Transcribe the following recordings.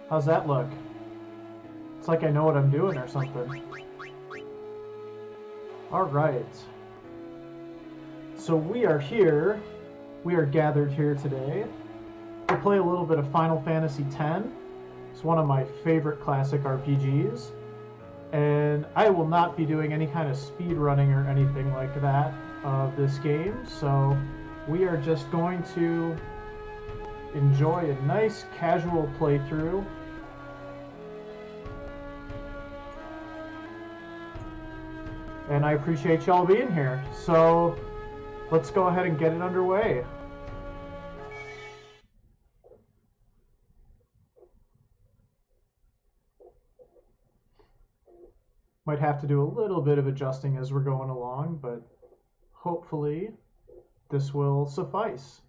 How's that look? It's like I know what I'm doing or something. Alright. So we are here. We are gathered here today to play a little bit of Final Fantasy X. It's one of my favorite classic RPGs. And I will not be doing any kind of speed running or anything like that of this game. So we are just going to enjoy a nice casual playthrough. And I appreciate y'all being here. So let's go ahead and get it underway. Might have to do a little bit of adjusting as we're going along, but hopefully this will suffice.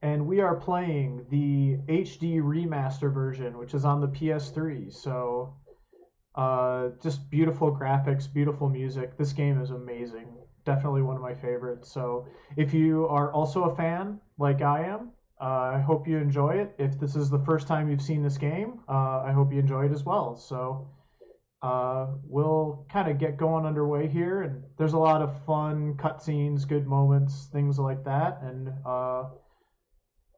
And we are playing the HD Remaster version, which is on the PS3. So just beautiful graphics, beautiful music. This game is amazing. Definitely one of my favorites. So if you are also a fan, like I am, I hope you enjoy it. If this is the first time you've seen this game, I hope you enjoy it as well. So we'll kind of get going underway here. And there's a lot of fun cutscenes, good moments, things like that. And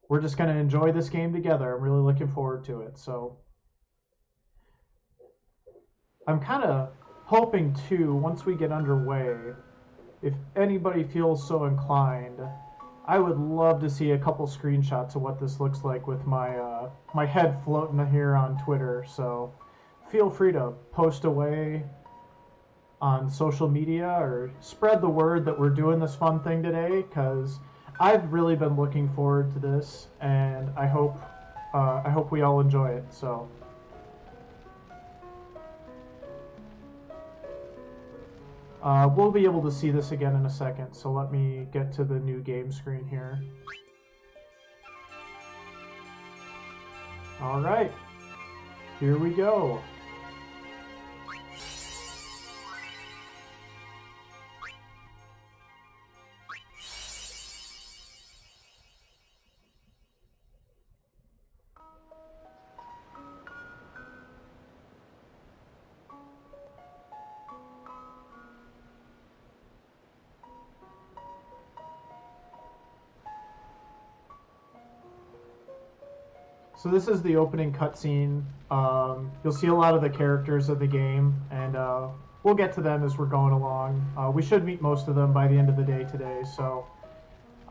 we're just going to enjoy this game together. I'm really looking forward to it. So I'm kind of hoping too, once we get underway, if anybody feels so inclined, I would love to see a couple screenshots of what this looks like with my my head floating here on Twitter. So feel free to post away on social media or spread the word that we're doing this fun thing today, because I've really been looking forward to this, and I hope we all enjoy it. So. We'll be able to see this again in a second, so let me get to the new game screen here. Alright, here we go. So this is the opening cutscene. You'll see a lot of the characters of the game, and we'll get to them as we're going along. We should meet most of them by the end of the day today, so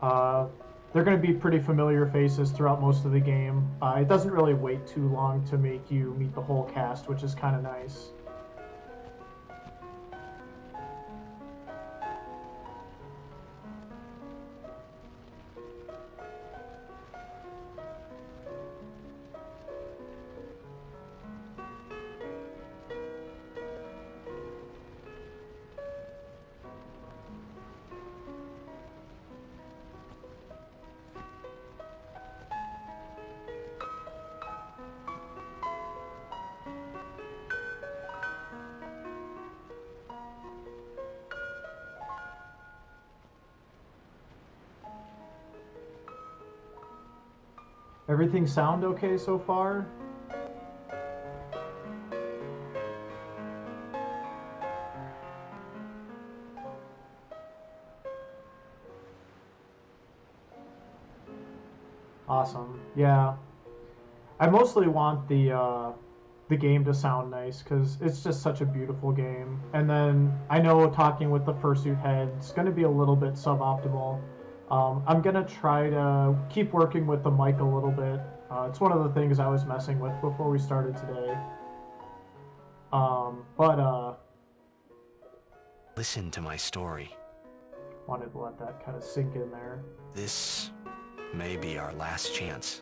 they're going to be pretty familiar faces throughout most of the game. It doesn't really wait too long to make you meet the whole cast, which is kind of nice. Everything sound okay so far? Awesome. Yeah. I mostly want the game to sound nice because it's just such a beautiful game. And then I know talking with the fursuit head is going to be a little bit suboptimal. I'm going to try to keep working with the mic a little bit. It's one of the things I was messing with before we started today. Listen to my story. Wanted to let that kind of sink in there. This may be our last chance.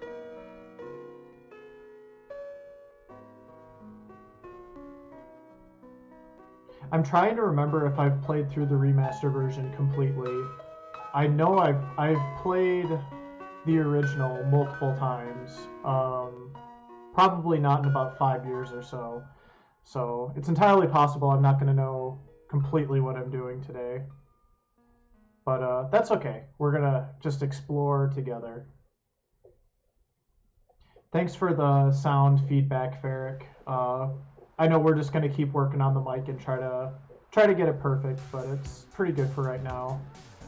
I'm trying to remember if I've played through the remaster version completely. I know I've played the original multiple times. Probably not in about 5 years or so. So it's entirely possible I'm not going to know completely what I'm doing today. But that's okay. We're going to just explore together. Thanks for the sound feedback, Ferric. I know we're just gonna keep working on the mic and try to get it perfect, but it's pretty good for right now.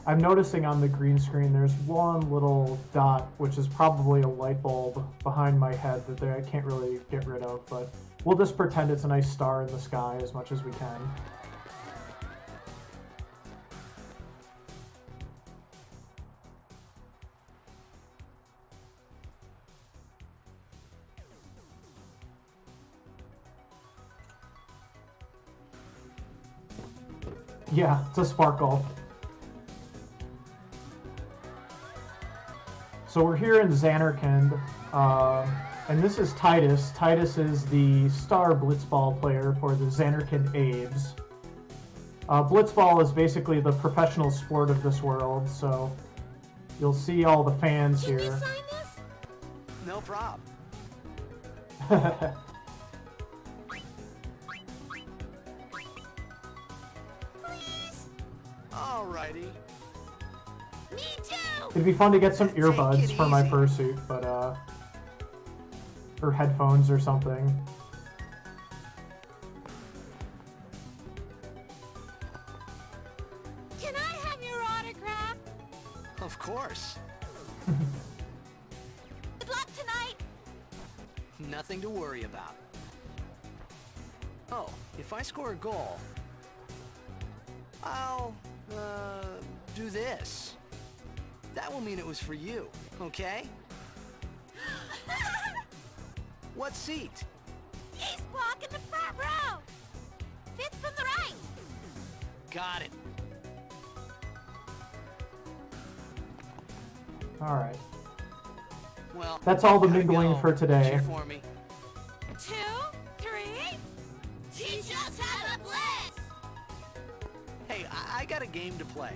I'm noticing on the green screen there's one little dot, which is probably a light bulb behind my head that I can't really get rid of, but we'll just pretend it's a nice star in the sky as much as we can. Yeah, it's a sparkle. So we're here in Zanarkand, and this is Titus. Titus is the star blitzball player for the Zanarkand Abes. Blitzball is basically the professional sport of this world, so you'll see all the fans here. Can you sign this? No problem. Please? Alrighty. Me too! It'd be fun to get some Take it earbuds for my easy. fursuit, but or headphones or something. Can I have your autograph? Of course. Good luck tonight! Nothing to worry about. Oh, if I score a goal, I'll, do this. That will mean it was for you, okay? What seat? Ace block in the front row! Fifth from the right! Got it. Alright. Well, That's all the gotta mingling go. for today. Cheer for me. 2, 3... Teach us how to blitz! Hey, I got a game to play.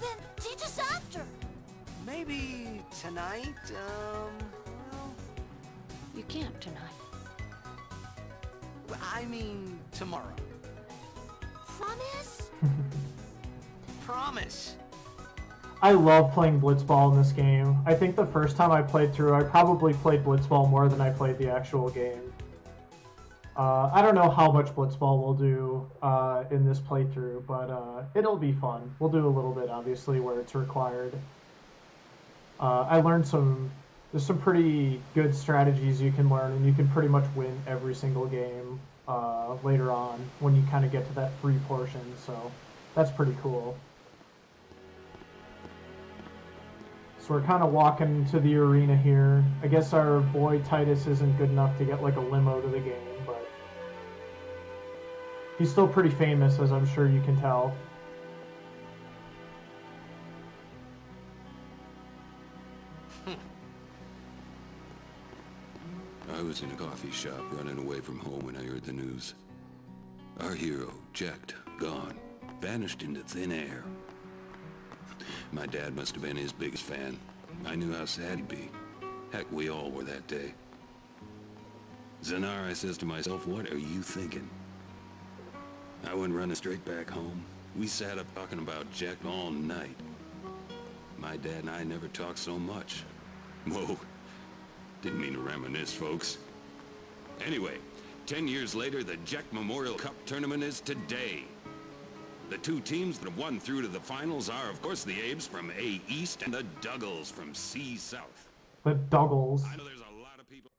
Then teach us after! Maybe tonight, well, You can't tonight. I mean tomorrow. Promise? Promise. I love playing blitzball in this game. I think the first time I played through, I probably played blitzball more than I played the actual game. I don't know how much blitzball we'll do in this playthrough, but it'll be fun. We'll do a little bit, obviously, where it's required. I learned there's some pretty good strategies you can learn, and you can pretty much win every single game later on when you kind of get to that free portion, so that's pretty cool. So we're kind of walking to the arena here. I guess our boy Titus isn't good enough to get like a limo to the game, but he's still pretty famous, as I'm sure you can tell. I was in a coffee shop running away from home when I heard the news. Our hero, checked, gone, vanished into thin air. My dad must have been his biggest fan. I knew how sad he'd be. Heck, we all were that day. Zanar, I says to myself, what are you thinking? I went running straight back home. We sat up talking about Jack all night. My dad and I never talked so much. Whoa. Didn't mean to reminisce, folks. Anyway, 10 years later, the Jack Memorial Cup tournament is today. The two teams that have won through to the finals are, of course, the Abes from A East and the Duggles from C South. The Duggles. I know there's a lot of people...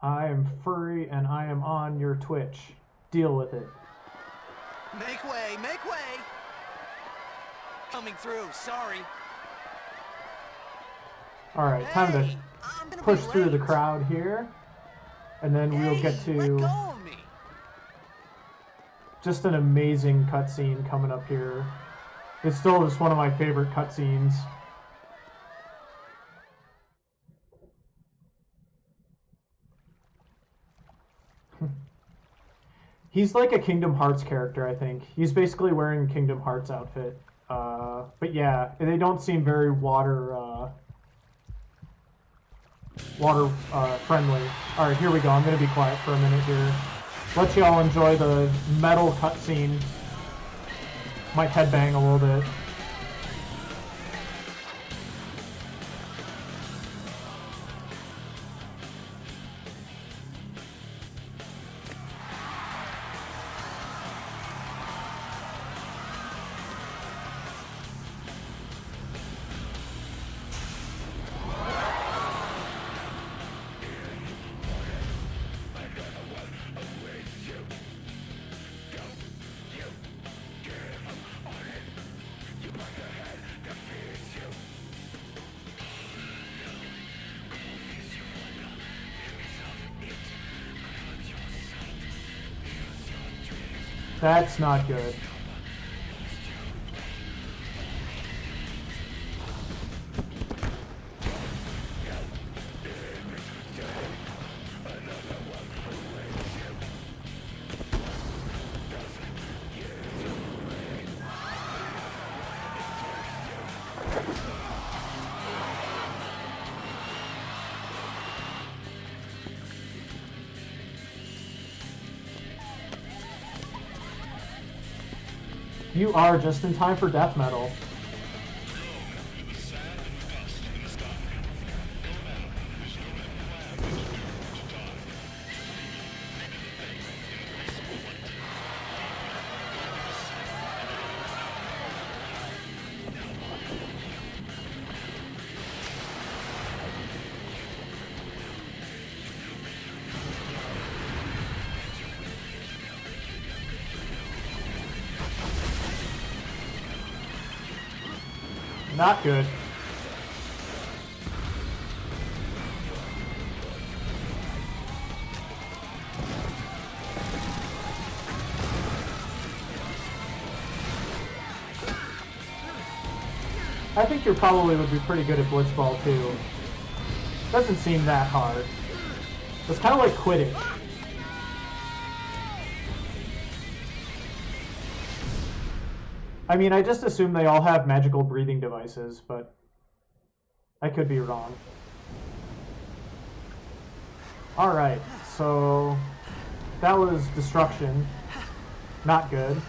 I am Furry, and I am on your Twitch. Deal with it. Make way, make way! Coming through, sorry. Alright, time to Hey, I'm gonna push be through the late. crowd here. And then we'll get Hey, let to go of me. just an amazing cutscene coming up here. It's still just one of my favorite cutscenes. He's like a Kingdom Hearts character, I think. He's basically wearing Kingdom Hearts outfit. But yeah, they don't seem very water friendly. Alright, here we go. I'm going to be quiet for a minute here. Let y'all enjoy the metal cutscene. Might headbang a little bit. That's not good. You are just in time for death metal. Not good. I think you probably would be pretty good at Blitzball too. Doesn't seem that hard. It's kind of like Quidditch. I mean, I just assume they all have magical breathing devices, but I could be wrong. Alright, so that was destruction. Not good.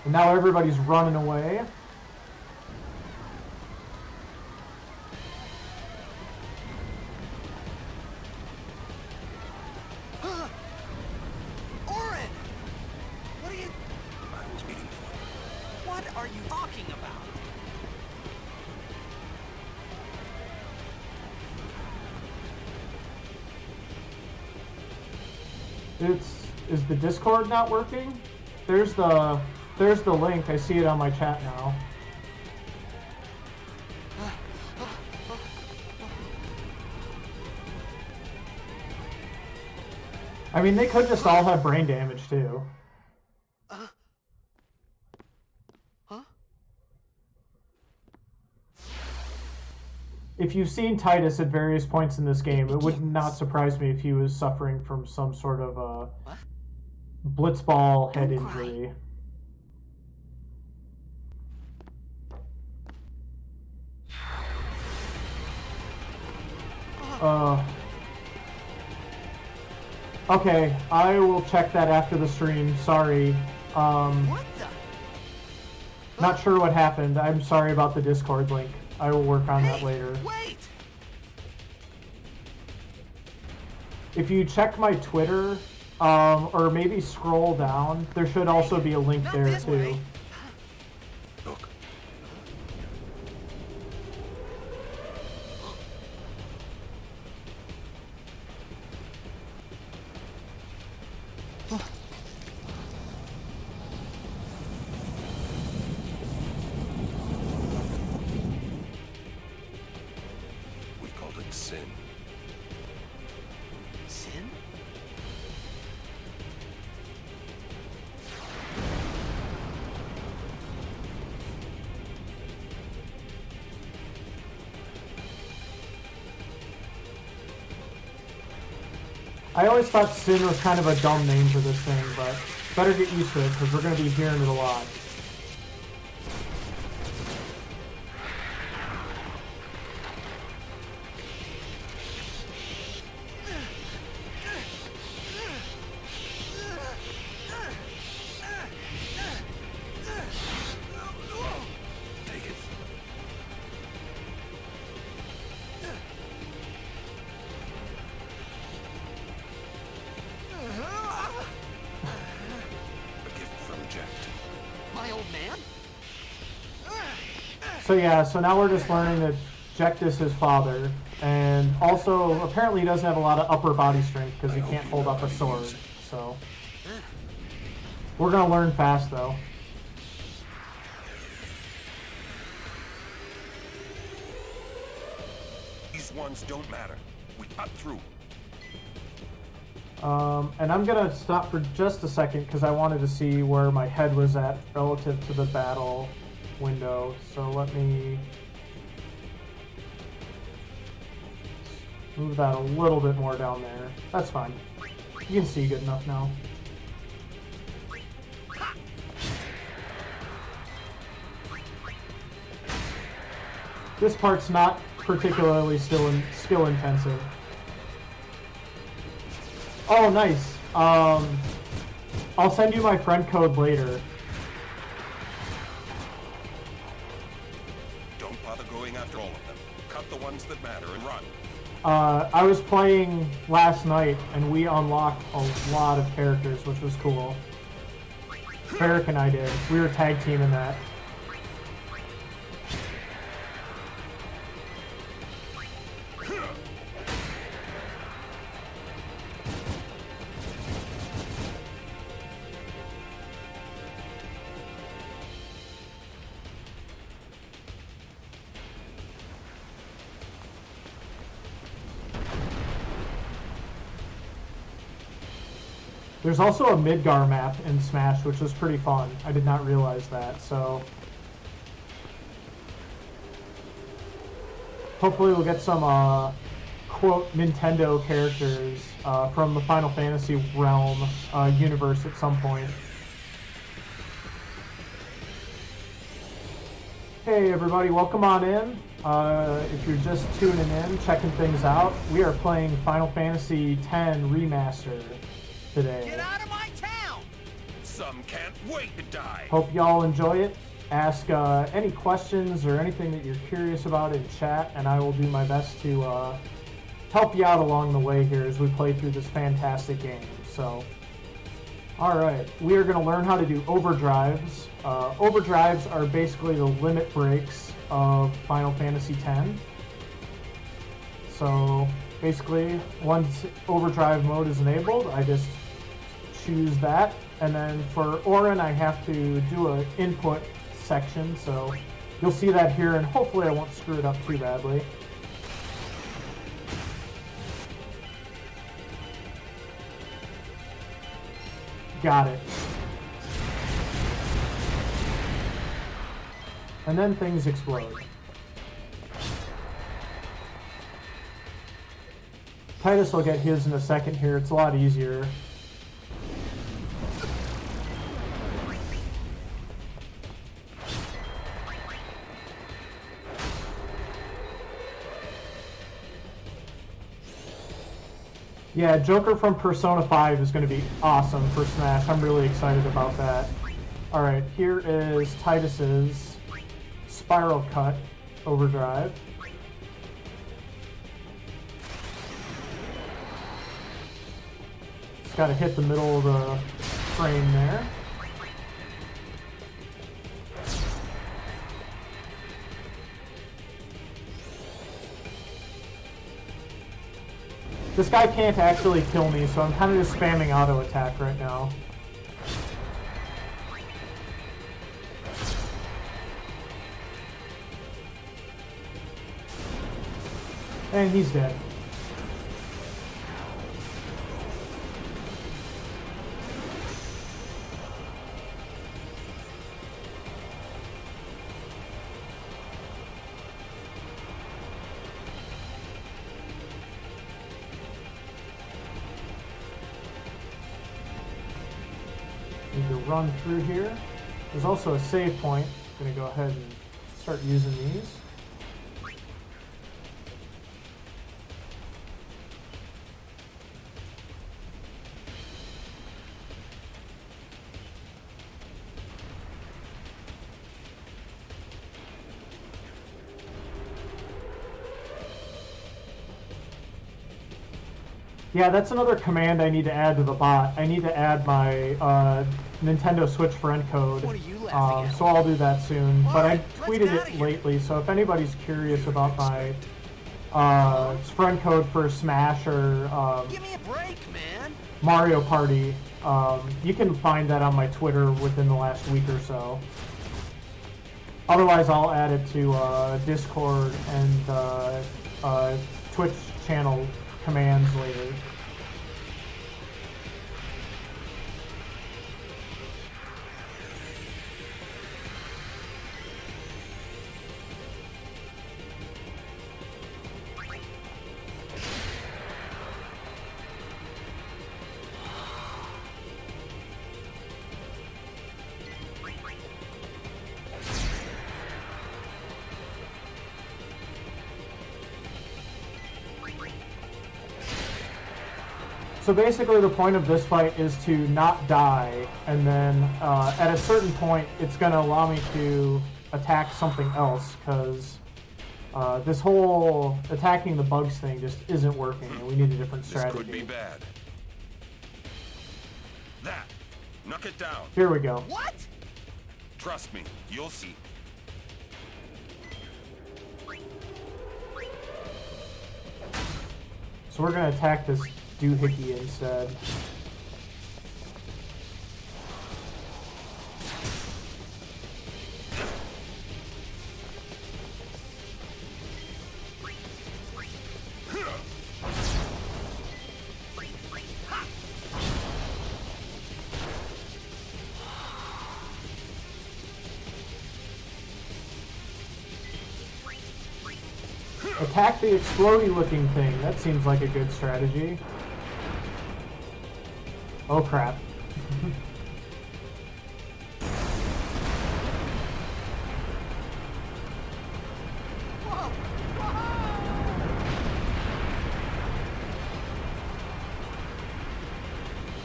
And now everybody's running away. Is the Discord not working? There's the link. I see it on my chat now. I mean, they could just all have brain damage too. If you've seen Titus at various points in this game, it would not surprise me if he was suffering from some sort of blitzball head injury. Okay, I will check that after the stream. Sorry. Not sure what happened. I'm sorry about the Discord link. I will work on that later. Wait! If you check my Twitter, or maybe scroll down, there should also be a link there too. Look. We called it sin. Sin? I always thought Sin was kind of a dumb name for this thing, but better get used to it because we're going to be hearing it a lot. So yeah, so now we're just learning that Jekt is his father, and also apparently he doesn't have a lot of upper body strength because he can't hold up a sword, so we're gonna learn fast though. These ones don't matter. We cut through. And I'm gonna stop for just a second because I wanted to see where my head was at relative to the battle window. So let me move that a little bit more down there. That's fine. You can see good enough now. This part's not particularly skill intensive. Oh, nice. I'll send you my friend code later. Don't bother going after all of them. Cut the ones that matter and run. I was playing last night, and we unlocked a lot of characters, which was cool. Ferric and I did. We were tag teaming that. There's also a Midgar map in Smash, which was pretty fun. I did not realize that, so hopefully we'll get some, quote, Nintendo characters from the Final Fantasy realm universe at some point. Hey everybody, welcome on in. If you're just tuning in, checking things out, we are playing Final Fantasy X Remaster today. Get out of my town! Some can't wait to die. Hope y'all enjoy it. Ask any questions or anything that you're curious about in chat, and I will do my best to help you out along the way here as we play through this fantastic game. So, alright, we are going to learn how to do overdrives. Overdrives are basically the limit breaks of Final Fantasy X. So, basically, once overdrive mode is enabled, I just choose that, and then for Auron I have to do an input section, so you'll see that here, and hopefully I won't screw it up too badly. Got it. And then things explode. Titus will get his in a second here, it's a lot easier. Yeah, Joker from Persona 5 is going to be awesome for Smash. I'm really excited about that. Alright, here is Titus's Spiral Cut overdrive. Just got to hit the middle of the frame there. This guy can't actually kill me, so I'm kind of just spamming auto attack right now. And he's dead. Need to run through here. There's also a save point. I'm going to go ahead and start using these. Yeah, that's another command I need to add to the bot. I need to add my Nintendo Switch friend code. What are you laughing at? So I'll do that soon. But I Alright, let's tweeted get outta it here. lately, so if anybody's curious about my friend code for Smash or Give me a break, man. Mario Party, you can find that on my Twitter within the last week or so. Otherwise, I'll add it to Discord and Twitch channel commands later. So basically the point of this fight is to not die, and then at a certain point it's going to allow me to attack something else, because this whole attacking the bugs thing just isn't working, and we need a different strategy. This could be bad. That. Knock it down. Here we go. What? Trust me, you'll see. So we're going to attack this doohickey instead. Attack the explodey looking thing. That seems like a good strategy. Oh crap.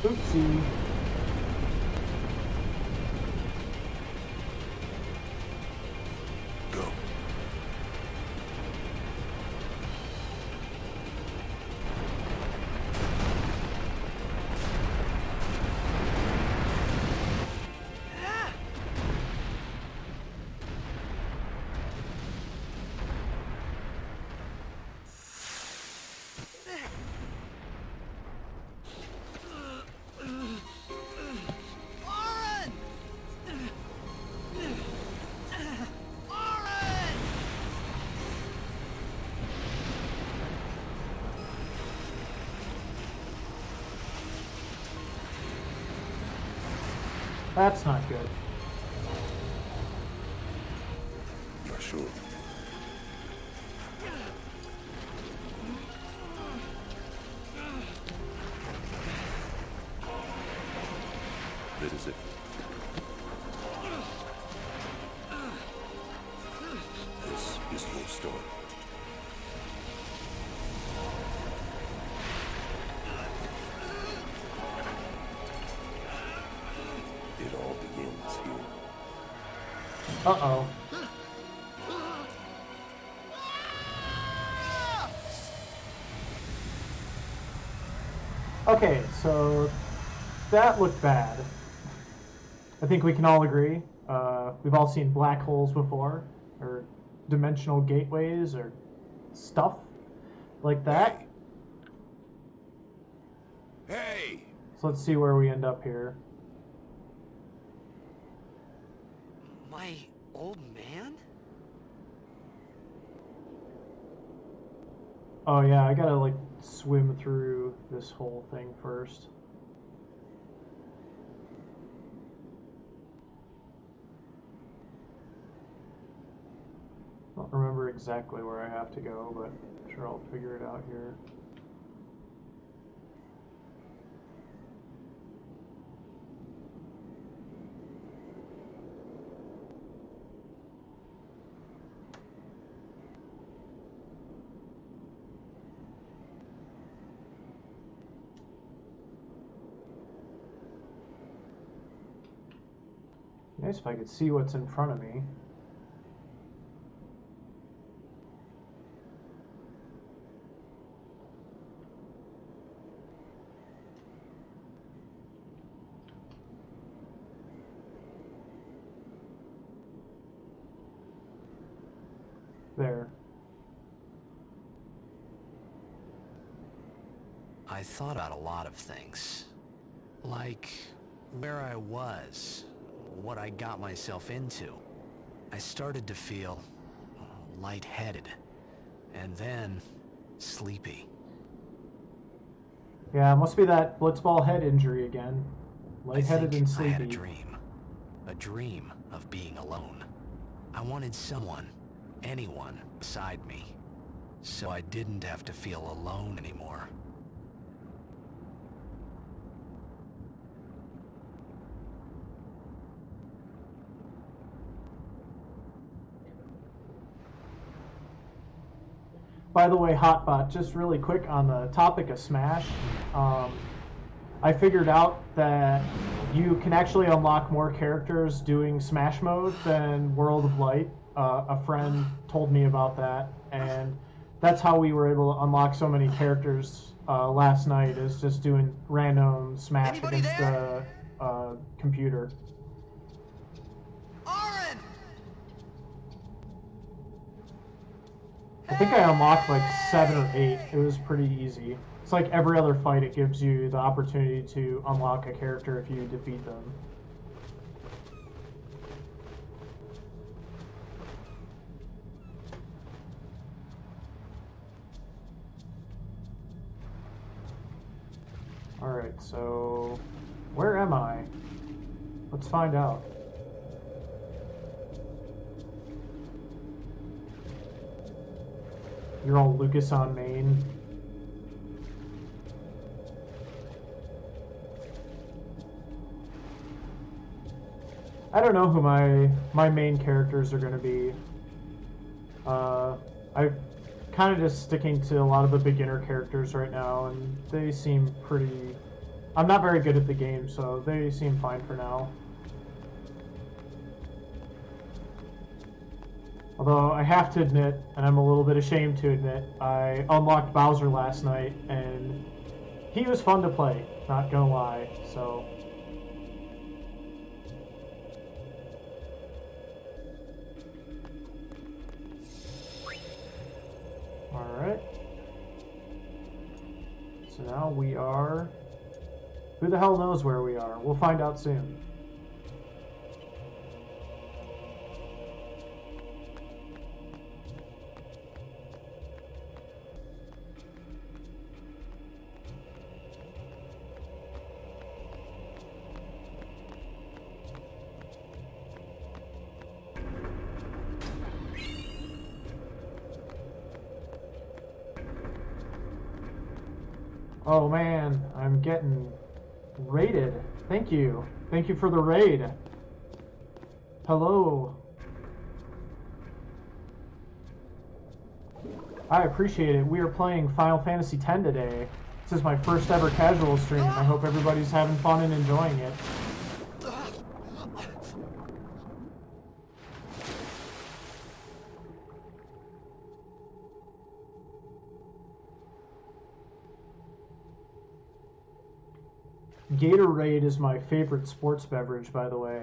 Oopsie. Go. That's not good. You're sure? This is it. This is your story. It all begins here. Uh-oh. Okay, so that looked bad. I think we can all agree. We've all seen black holes before, or dimensional gateways, or stuff like that. Hey! So let's see where we end up here. My old man? Oh yeah, I gotta like swim through this whole thing first. I don't remember exactly where I have to go, but I'm sure I'll figure it out here. Nice if I could see what's in front of me. There. I thought about a lot of things. Like where I was, what I got myself into. I started to feel lightheaded, and then sleepy. Yeah, it must be that blitzball head injury again. Lightheaded and I had sleepy. a dream of being alone. I wanted someone, anyone, beside me, so I didn't have to feel alone anymore. By the way, Hotbot, just really quick on the topic of Smash, I figured out that you can actually unlock more characters doing Smash mode than World of Light. A friend told me about that, and that's how we were able to unlock so many characters last night, is just doing random Smash Anybody against there? the computer. Aaron! I think I unlocked like 7 or 8. It was pretty easy. It's like every other fight, it gives you the opportunity to unlock a character if you defeat them. Alright, so where am I? Let's find out. You're all Lucas on main. I don't know who my main characters are going to be. I'm kind of just sticking to a lot of the beginner characters right now, and they seem pretty... I'm not very good at the game, so they seem fine for now. Although I have to admit, and I'm a little bit ashamed to admit, I unlocked Bowser last night, and he was fun to play, not gonna lie, so... Alright. So now we are... Who the hell knows where we are? We'll find out soon. Oh man, I'm getting raided. Thank you. Thank you for the raid. Hello. I appreciate it. We are playing Final Fantasy X today. This is my first ever casual stream. I hope everybody's having fun and enjoying it. Gatorade is my favorite sports beverage, by the way.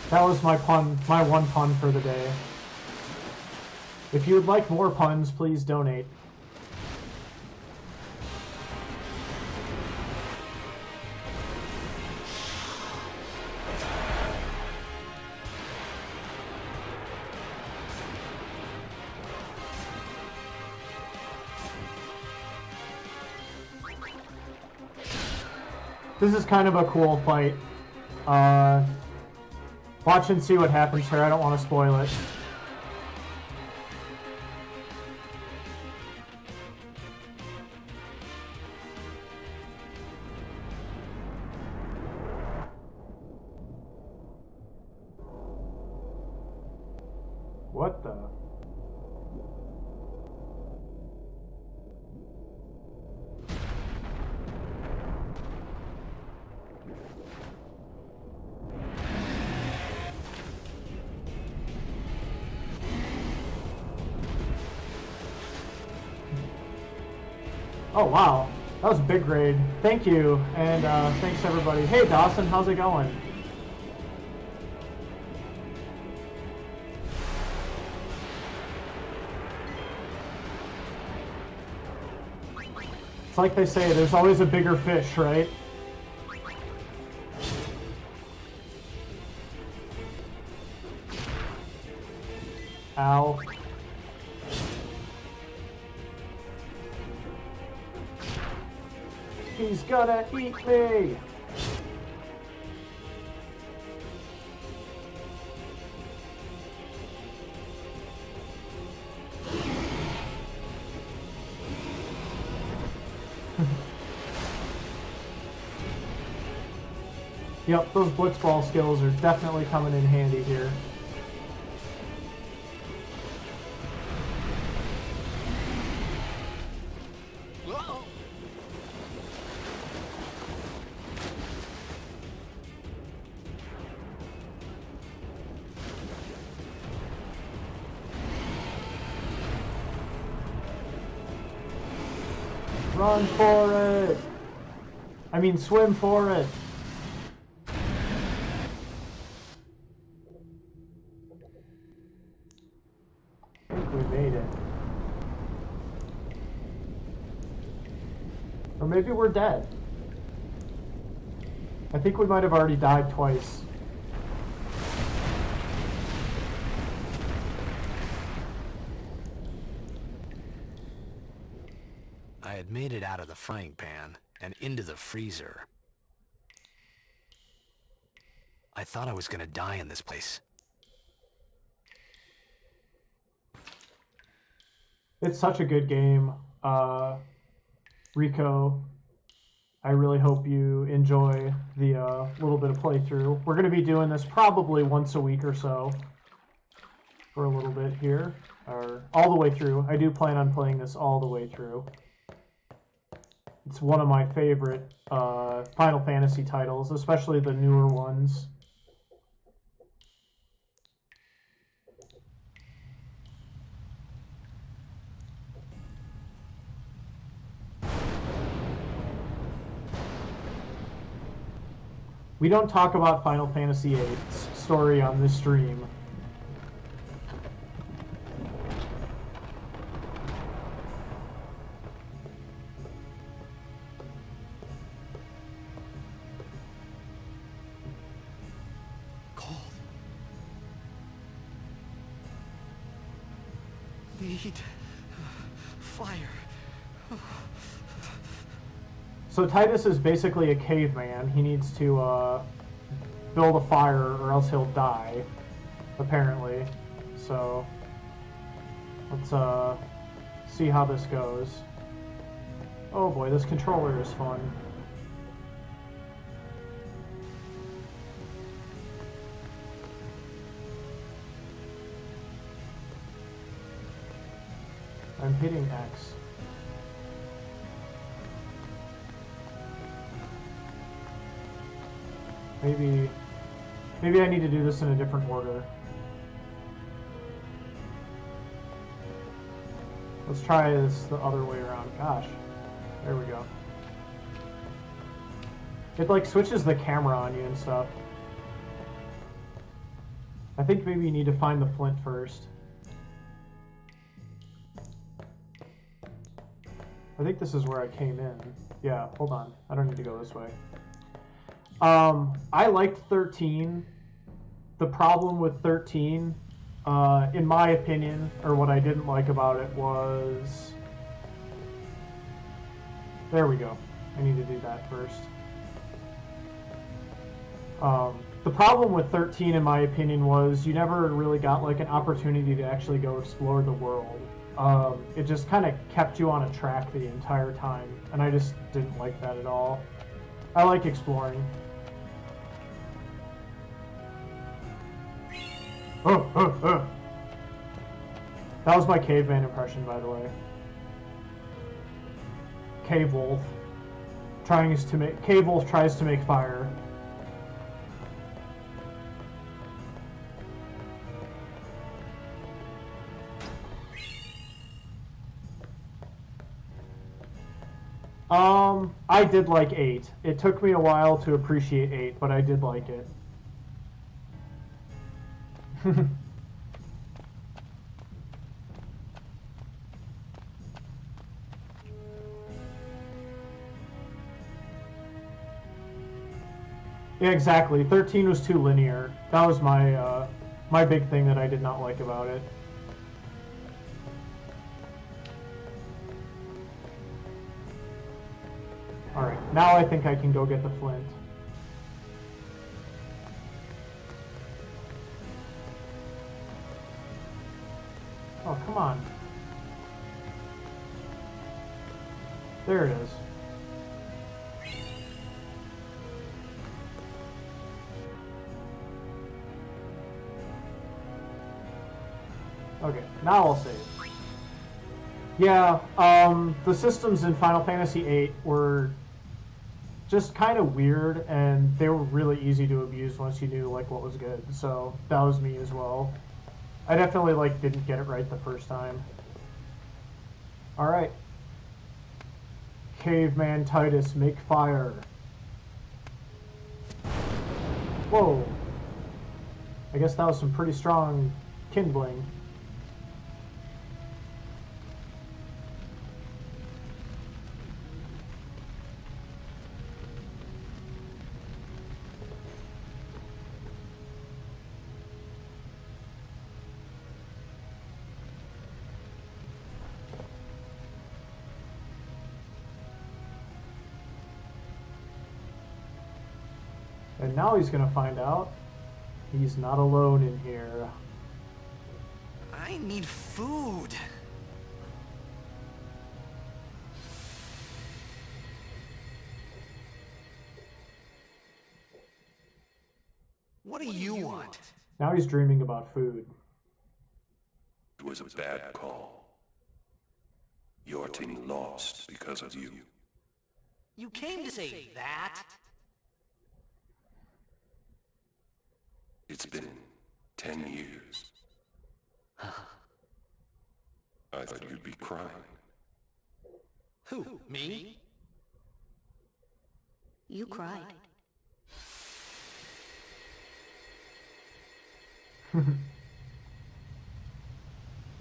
That was my pun, my one pun for the day. If you would like more puns, please donate. This is kind of a cool fight. Watch and see what happens here. I don't want to spoil it. What the? Oh wow, that was a big raid. Thank you, and thanks everybody. Hey Dawson, how's it going? It's like they say, there's always a bigger fish, right? Ow. He's gonna eat me! Yep, those blitzball skills are definitely coming in handy here. Whoa! Run for it! I mean, swim for it! I think we made it. Or maybe we're dead. I think we might have already died twice. I had made it out of the frying pan and into the freezer. I thought I was gonna die in this place. It's such a good game, Rico. I really hope you enjoy the little bit of playthrough. We're going to be doing this probably once a week or so for a little bit here, or all the way through. I do plan on playing this all the way through. It's one of my favorite Final Fantasy titles, especially the newer ones. We don't talk about Final Fantasy VIII's story on this stream. Cold. Need fire. So Titus is basically a caveman. He needs to build a fire or else he'll die, apparently. So let's see how this goes. Oh boy, this controller is fun. I'm hitting X. Maybe I need to do this in a different order. Let's try this the other way around. Gosh. There we go. It like switches the camera on you and stuff. I think maybe you need to find the flint first. I think this is where I came in. Yeah, hold on. I don't need to go this way. I liked 13. The problem with 13, in my opinion, or what I didn't like about it was... There we go. I need to do that first. The problem with 13, in my opinion, was you never really got like an opportunity to actually go explore the world. It just kind of kept you on a track the entire time, and I just didn't like that at all. I like exploring. Oh. That was my caveman impression, by the way. Cave Wolf. Cave Wolf tries to make fire. I did like 8. It took me a while to appreciate 8, but I did like it. Yeah, exactly. 13 was too linear. That was my my big thing that I did not like about it. Alright, now I think I can go get the flint. Oh, come on. There it is. Okay, now I'll save. Yeah, the systems in Final Fantasy VIII were just kind of weird, and they were really easy to abuse once you knew like what was good. So that was me as well. I definitely like didn't get it right the first time. All right, Caveman Titus, make fire. Whoa! I guess that was some pretty strong kindling. And now he's gonna find out he's not alone in here. I need food. What do you want? Now he's dreaming about food. It was a bad call. Your team lost because of you. You came to say that? It's been 10 years. I thought you'd be crying. Who, me? You cried.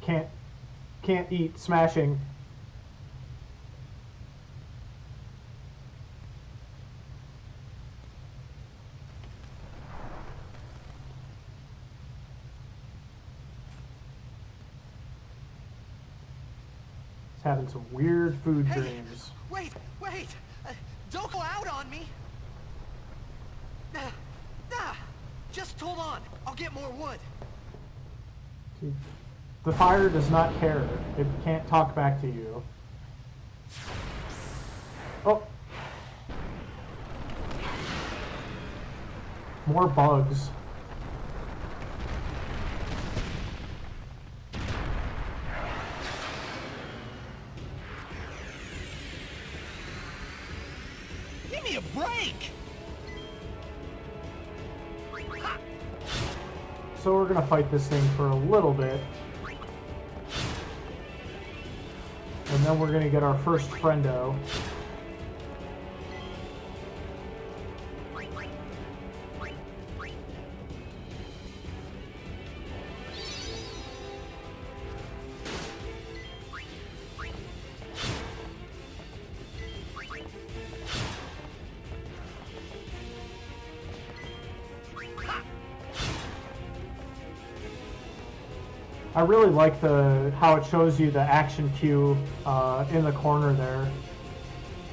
Can't eat, smashing. He's having some weird food dreams. Wait! Don't go out on me! Just hold on. I'll get more wood. See, the fire does not care. It can't talk back to you. Oh! More bugs. Give me a break! So we're gonna fight this thing for a little bit. And then we're gonna get our first friendo. I really like how it shows you the action cue in the corner there.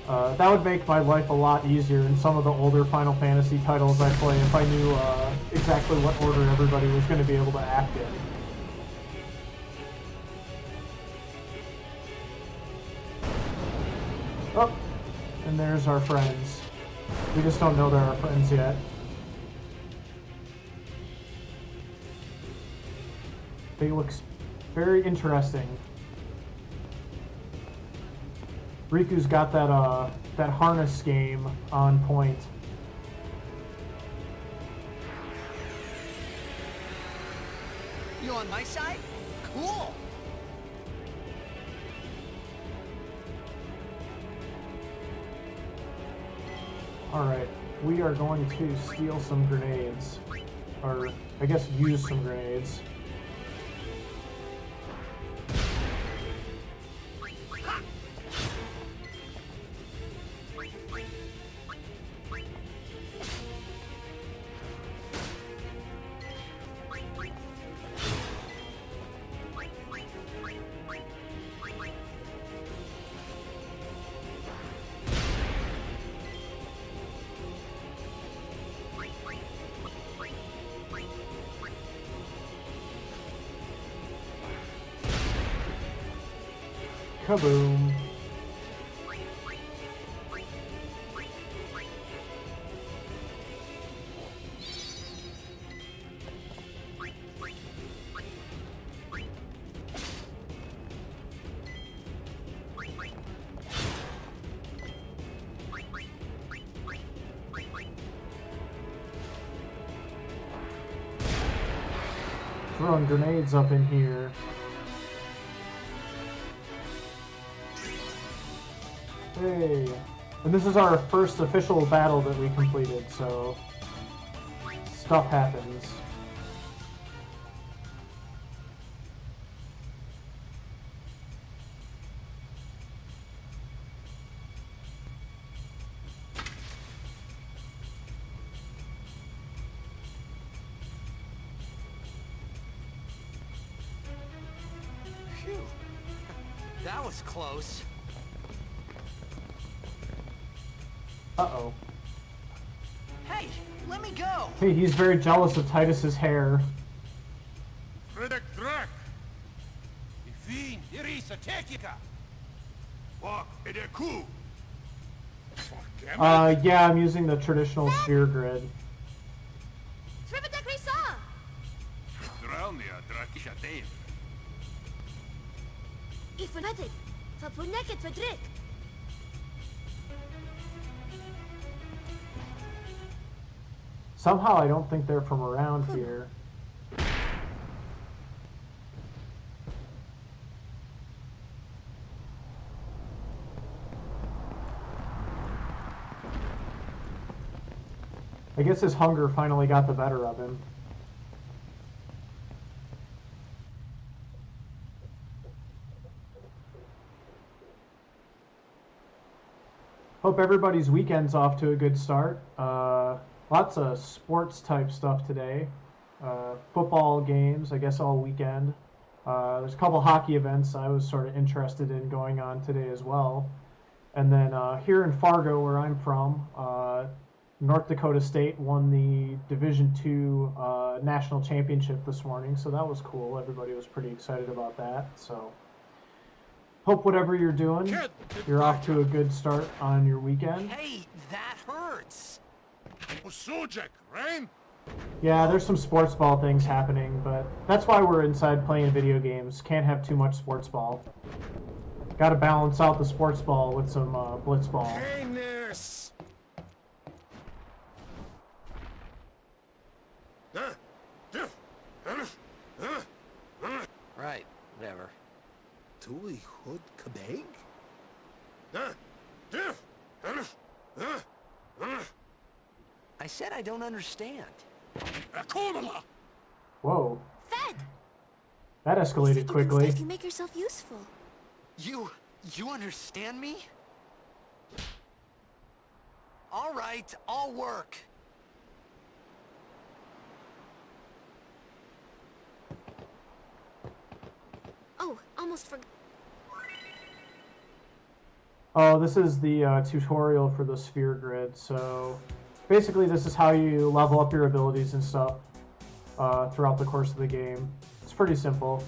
That would make my life a lot easier in some of the older Final Fantasy titles I play if I knew exactly what order everybody was going to be able to act in. Oh, and there's our friends. We just don't know they're our friends yet. They look very interesting. Riku's got that harness game on point. You on my side? Cool! Alright, we are going to steal some grenades. Or, I guess use some grenades. Kaboom. Throwing grenades up in here. Hey. And this is our first official battle that we completed, so stuff happens. Phew. That was close. Uh-oh. Hey, let me go! Hey, he's very jealous of Titus's hair. Fredek Drak! Ifin, Irisa, Tekika! Walk, Edeku! Yeah, I'm using the traditional sphere grid. Trivitek Risa! Draunia, Drakisha Dave. Ifanatic! Fapuneket Fedrik! Somehow I don't think they're from around here. I guess his hunger finally got the better of him. Hope everybody's weekend's off to a good start. Lots of sports type stuff today. Football games, I guess, all weekend. There's a couple hockey events I was sort of interested in going on today as well. And then here in Fargo, where I'm from, North Dakota State won the Division II National Championship this morning, so that was cool. Everybody was pretty excited about that. So hope whatever you're doing, you're off to a good start on your weekend. Hey, that hurts! Usujek, Rain? Yeah, there's some sports ball things happening, but that's why we're inside playing video games. Can't have too much sports ball. Got to balance out the sports ball with some blitz ball. Hey, nurse! Right, whatever. Tui Hood Kabeg? I said I don't understand. Whoa, Fed! that escalated quickly. You can make yourself useful. You understand me? All right, I'll work. Oh, almost forgot. Oh, this is the tutorial for the sphere grid. So basically this is how you level up your abilities and stuff throughout the course of the game. It's pretty simple.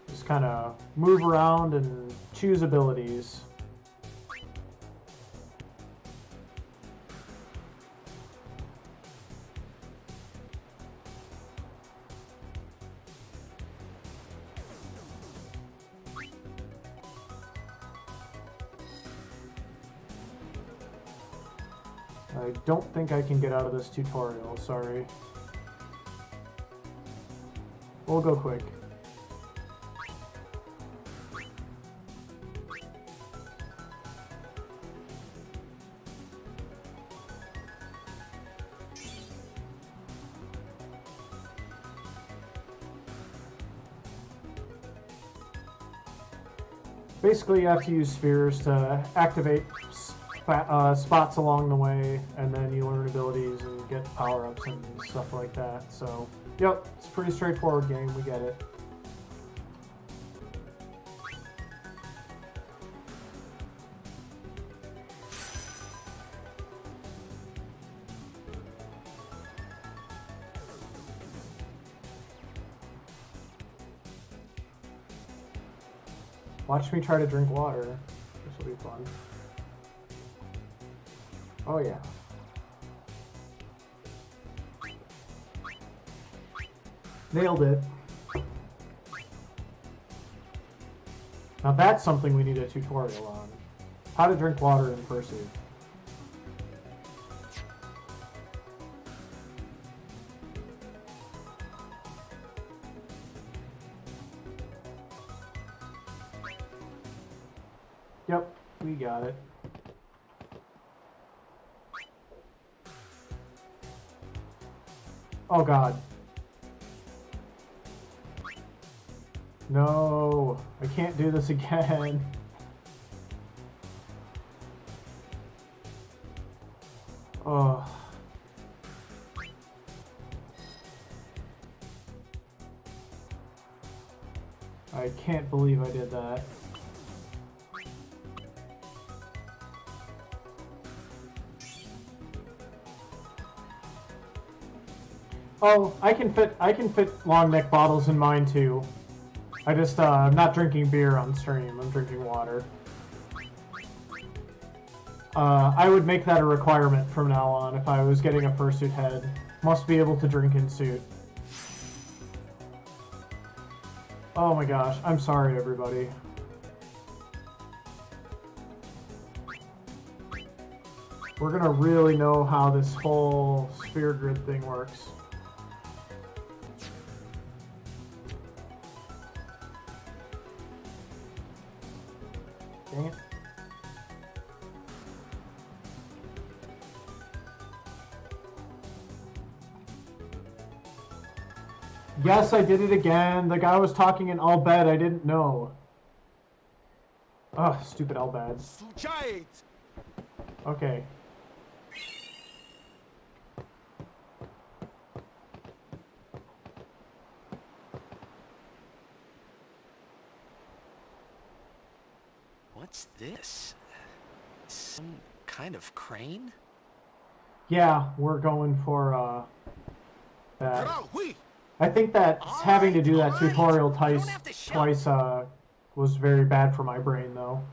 Just kind of move around and choose abilities. I don't think I can get out of this tutorial, sorry. We'll go quick. Basically, you have to use spheres to activate spots along the way, and then you learn abilities and get power-ups and stuff like that. So, yep, it's a pretty straightforward game. We get it. Watch me try to drink water. This will be fun. Oh yeah. Nailed it. Now that's something we need a tutorial on. How to drink water in Percy. Yep, we got it. Oh god. No, I can't do this again. Oh. I can't believe I did that. Oh, I can fit long neck bottles in mine too. I just I'm not drinking beer on stream. I'm drinking water. I would make that a requirement from now on if I was getting a fursuit head. Must be able to drink in suit. Oh my gosh, I'm sorry everybody. We're gonna really know how this whole sphere grid thing works. Dang it. Yes, I did it again. The guy was talking in Albed. I didn't know. Ugh, stupid Albed. Okay. What's this? Some kind of crane? Yeah, we're going for that. I think that having to do that tutorial twice was very bad for my brain, though.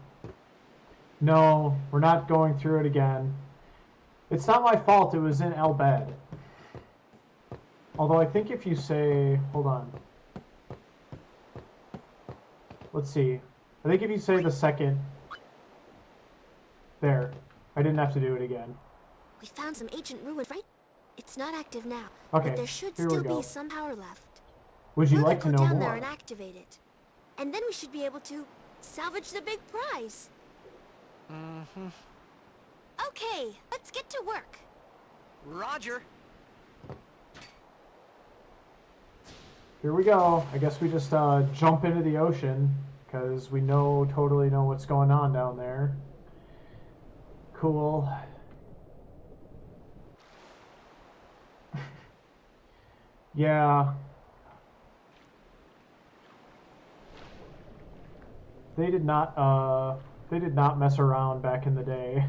No, we're not going through it again. It's not my fault, it was in Albed. Although I think if you say... Hold on. Let's see. I think if you say the second... There. I didn't have to do it again. We found some ancient ruins, right? It's not active now, Okay, but there should here we still go. be some power left. Would you We're like to gonna know go down there more? and activate it. And then we should be able to salvage the big prize. Mm-hmm. Okay, let's get to work. Roger. Here we go. I guess we just jump into the ocean, because we totally know what's going on down there. Cool. Yeah. They did not mess around back in the day.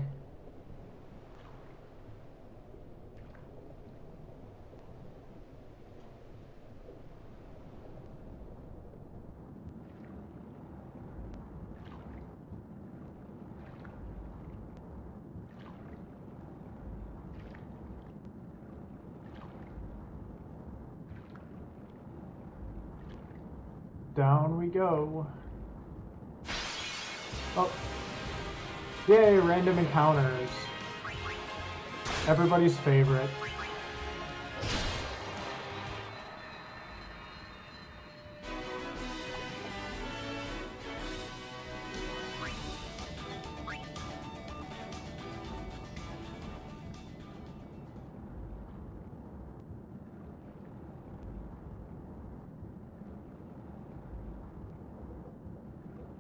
Down we go. Oh. Yay, random encounters. Everybody's favorite.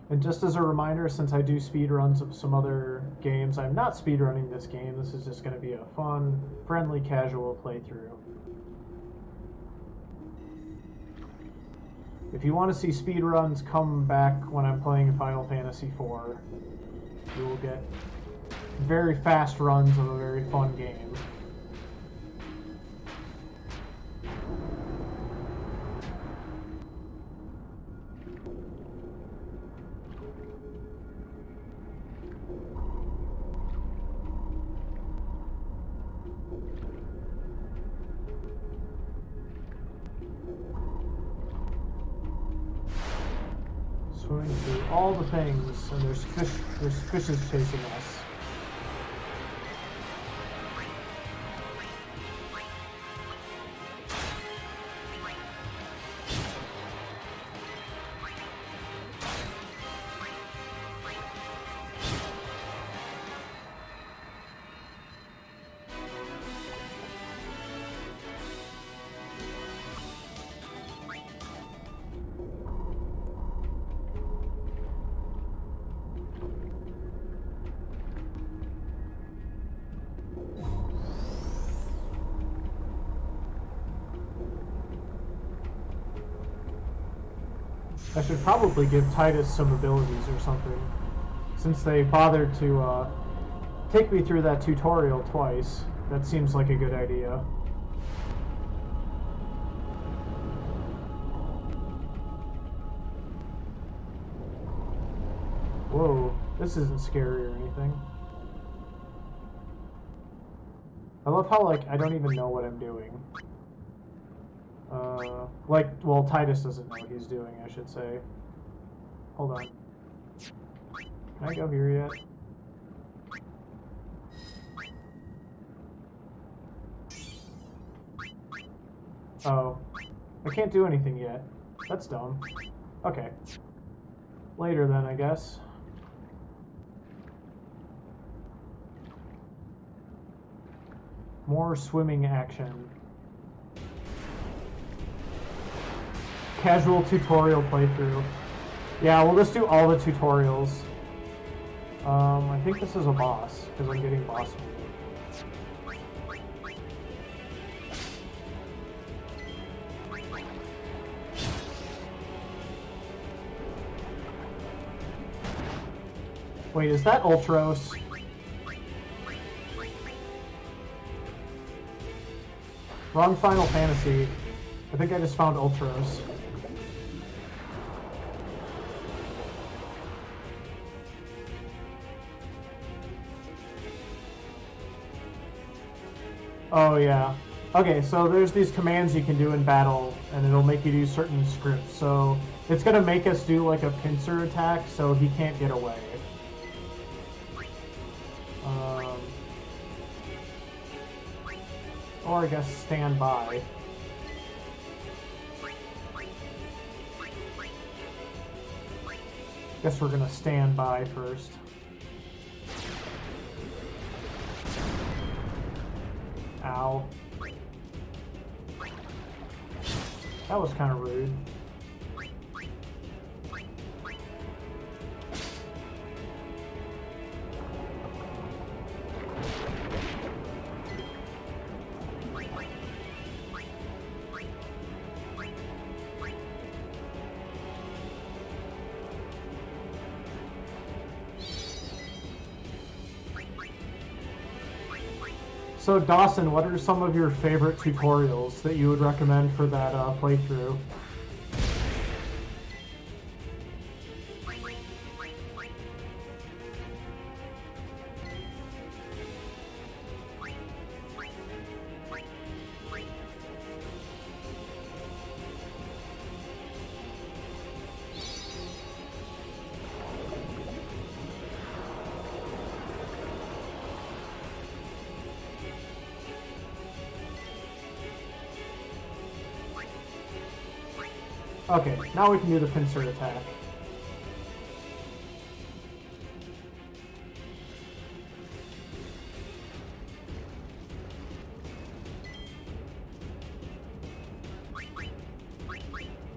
And just as a reminder, since I do speedruns of some other games, I'm not speedrunning this game. This is just going to be a fun, friendly, casual playthrough. If you want to see speedruns, come back when I'm playing Final Fantasy IV. You will get very fast runs of a very fun game. Swimming through all the things, and there's fishes chasing us. I should probably give Titus some abilities or something, since they bothered to take me through that tutorial twice. That seems like a good idea. Whoa, this isn't scary or anything. I love how, like, I don't even know what I'm doing. Like, well, Titus doesn't know what he's doing, I should say. Hold on. Can I go here yet? Oh. I can't do anything yet. That's dumb. Okay. Later then, I guess. More swimming action. Casual tutorial playthrough. Yeah, we'll just do all the tutorials. I think this is a boss, because I'm getting boss meat. Wait, is that Ultros? Wrong Final Fantasy. I think I just found Ultros. Oh yeah. Okay, so there's these commands you can do in battle, and it'll make you do certain scripts. So it's gonna make us do like a pincer attack, so he can't get away. Or I guess stand by. Guess we're gonna stand by first. Ow. That was kind of rude. So Dawson, what are some of your favorite tutorials that you would recommend for that playthrough? Okay, now we can do the pincer attack.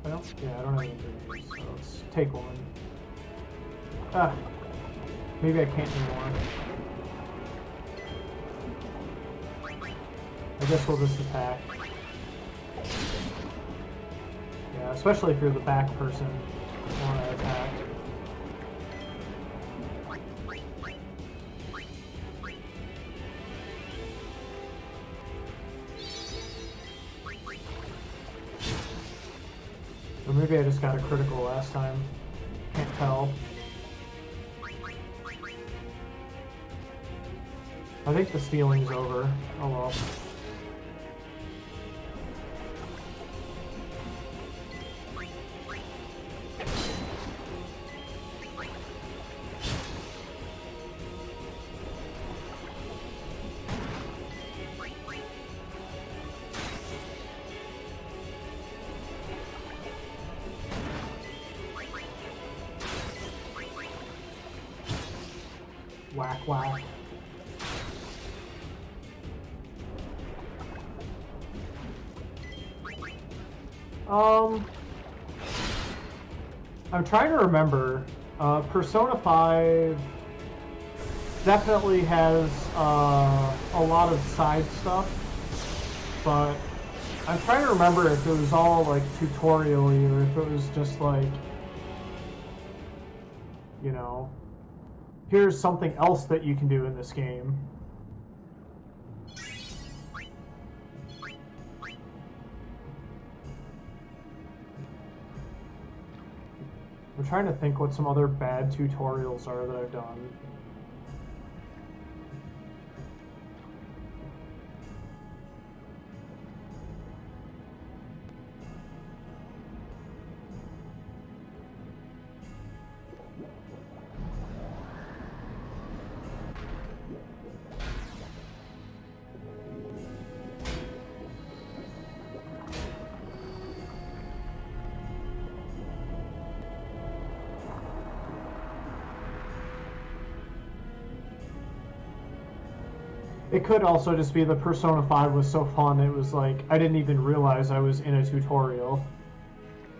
Well, yeah, I don't have any grenades, so let's take one. Ah, maybe I can't anymore. I guess we'll just attack. Yeah, especially if you're the back person you want to attack. Or maybe I just got a critical last time. Can't tell. I think the stealing's over. Oh well. Whack, whack. I'm trying to remember. Persona 5 definitely has a lot of side stuff, but I'm trying to remember if it was all like tutorial-y or if it was just like you know, here's something else that you can do in this game. I'm trying to think what some other bad tutorials are that I've done. It could also just be the Persona 5 was so fun, it was like, I didn't even realize I was in a tutorial.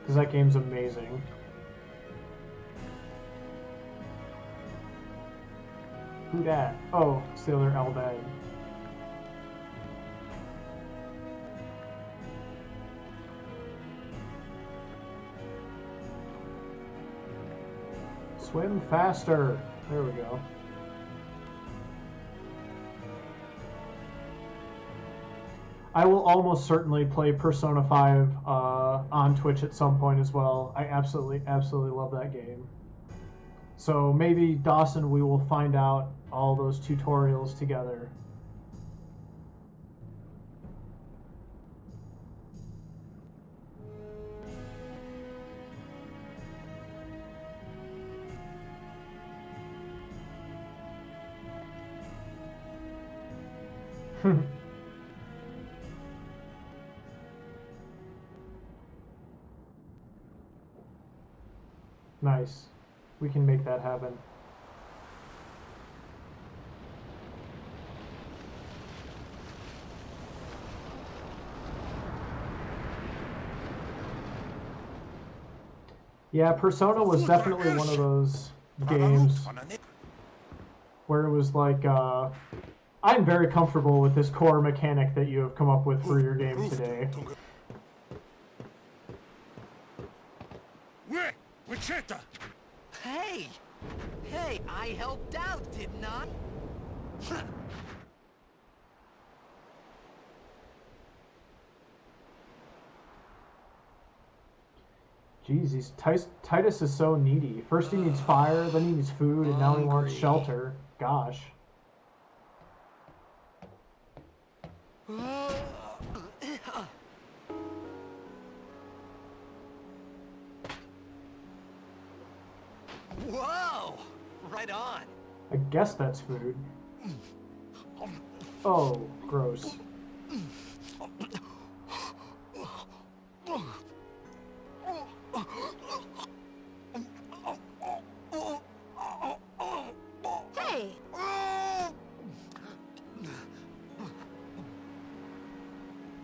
Because that game's amazing. Who dat? Oh, it's the other Albed. Swim faster! There we go. I will almost certainly play Persona 5 on Twitch at some point as well. I absolutely love that game. So maybe, Dawson, we will find out all those tutorials together. Nice. We can make that happen. Yeah, Persona was definitely one of those games where it was like, I'm very comfortable with this core mechanic that you have come up with for your game today. Hey! Hey, I helped out, didn't I? Jeez, Titus is so needy. First he needs fire, then he needs food, and now he wants shelter. Gosh. Whoa! Right on. I guess that's food. Oh, gross. Hey!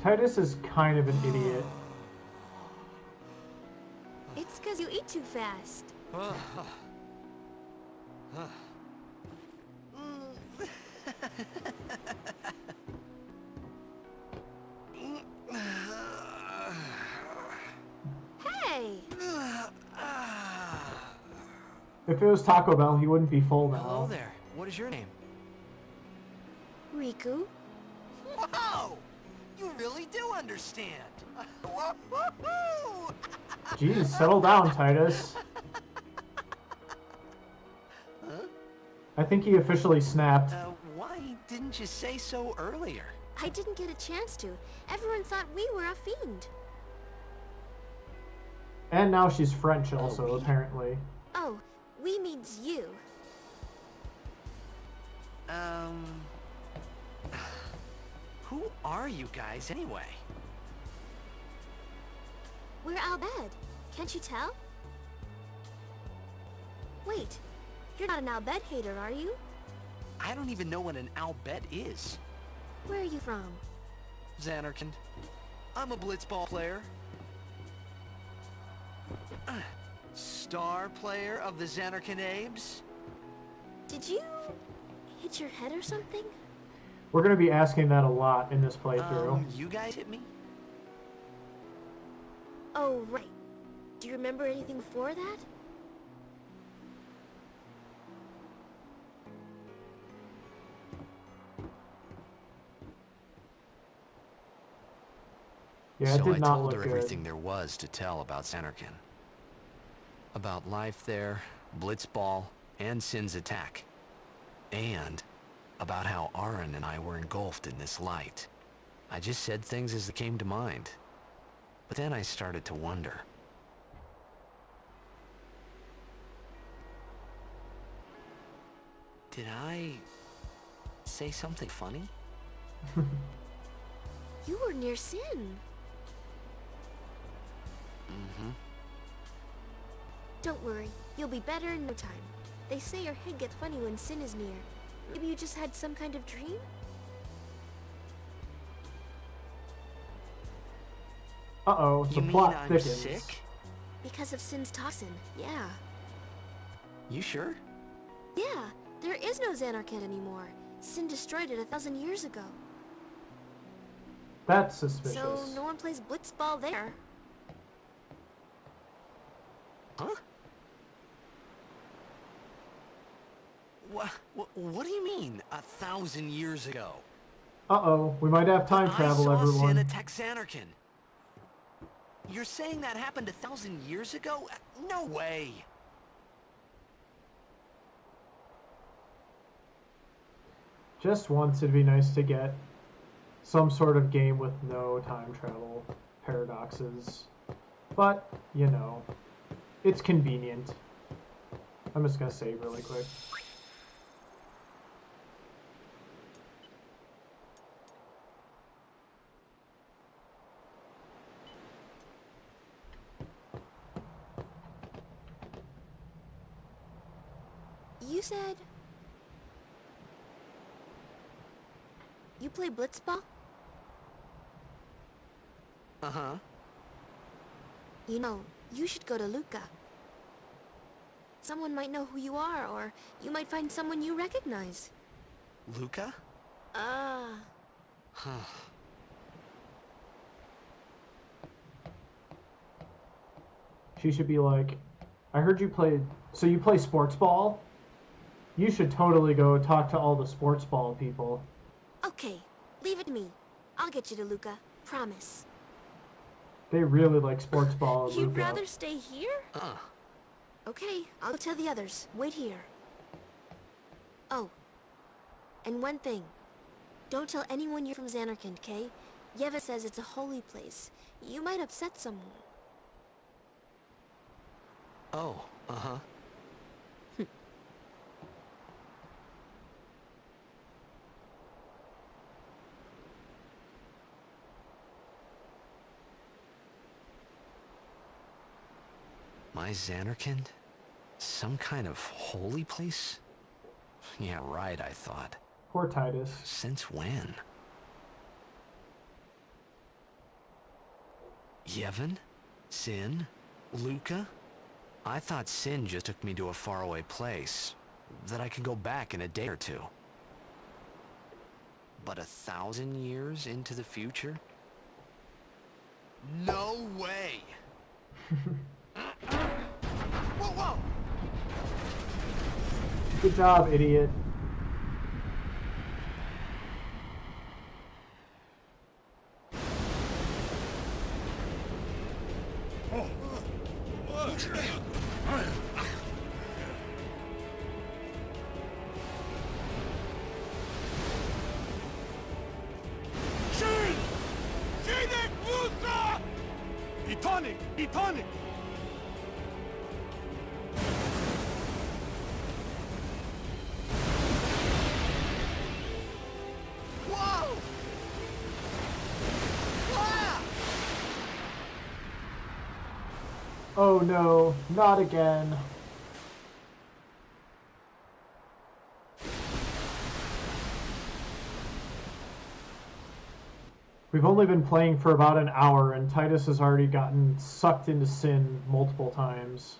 Titus is kind of an idiot. It's because you eat too fast. Hey! If it was Taco Bell, he wouldn't be full now. Hello there. What is your name? Riku? Whoa! You really do understand. Woo-hoo-hoo! Jeez, settle down, Titus. Huh? I think he officially snapped. Why didn't you say so earlier? I didn't get a chance to. Everyone thought we were a fiend. And now she's French also, we? apparently. Oh, we means you. Who are you guys anyway? We're Albed. Can't you tell? Wait, you're not an Albed hater, are you? I don't even know what an Albed is. Where are you from? Xanarkand. I'm a blitzball player. Star player of the Xanarkand Abes. Did you hit your head or something? We're going to be asking that a lot in this playthrough. You guys hit me? Oh, right. Do you remember anything before that? Yeah, it So did I not told look her good. everything there was to tell about Zanarkand. About life there, Blitzball, and Sin's attack. And about how Aaron and I were engulfed in this light. I just said things as they came to mind. But then I started to wonder. Did I say something funny? You were near Sin. Mm-hmm. Don't worry, you'll be better in no time. They say your head gets funny when Sin is near. Maybe you just had some kind of dream? Uh-oh, the You mean plot I'm thickens. sick? Because of Sin's toxin, yeah. You sure? Yeah, there is no Zanarkand anymore. Sin destroyed it 1,000 years ago. That's suspicious. So no one plays Blitzball there. Huh? What do you mean, 1,000 years ago? Uh-oh, we might have time travel, I saw everyone. Sin attack Zanarkand. You're saying that happened 1,000 years ago? No way! Just once it'd be nice to get some sort of game with no time travel paradoxes. But, you know, it's convenient. I'm just gonna save really quick. You said... You play Blitzball? Uh-huh. You know, you should go to Luca. Someone might know who you are, or you might find someone you recognize. Luca? Huh. She should be like, I heard you played... So you play sports ball? You should totally go talk to all the sports ball people. Okay, leave it to me. I'll get you to Luca. Promise. They really like sports ball at You'd Luca. rather stay here? Okay, I'll tell the others. Wait here. Oh, and one thing. Don't tell anyone you're from Zanarkand, okay? Yeva says it's a holy place. You might upset someone. Oh, uh-huh. My Zanarkand? Some kind of holy place? Yeah, right, I thought. Poor Titus. Since when? Yevon? Sin? Luca? I thought Sin just took me to a faraway place, that I could go back in a day or two. But 1,000 years into the future? No way! Whoa, whoa! Good job, idiot. Etonic! Whoa! Ah! Oh no, not again. We've only been playing for about an hour and Titus has already gotten sucked into Sin multiple times.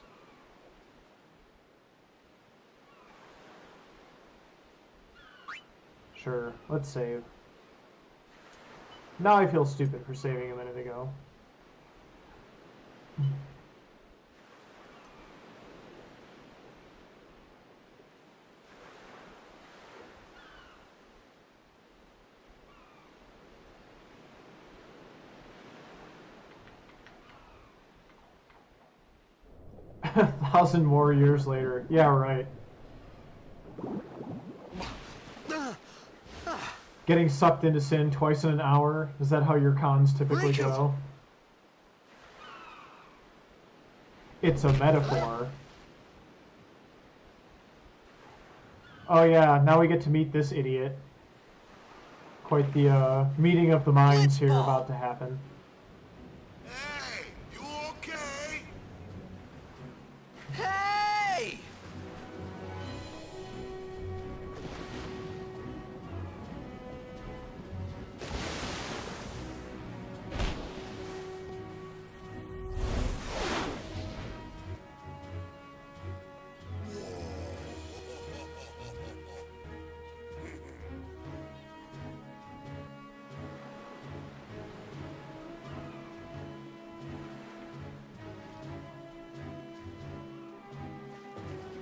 Sure, let's save. Now I feel stupid for saving a minute ago. 1,000 more years later. Yeah, right. Getting sucked into sin twice in an hour. Is that how your cons typically go? It's a metaphor. Oh yeah, now we get to meet this idiot. Quite the meeting of the minds here about to happen. Hey, you okay? Hey!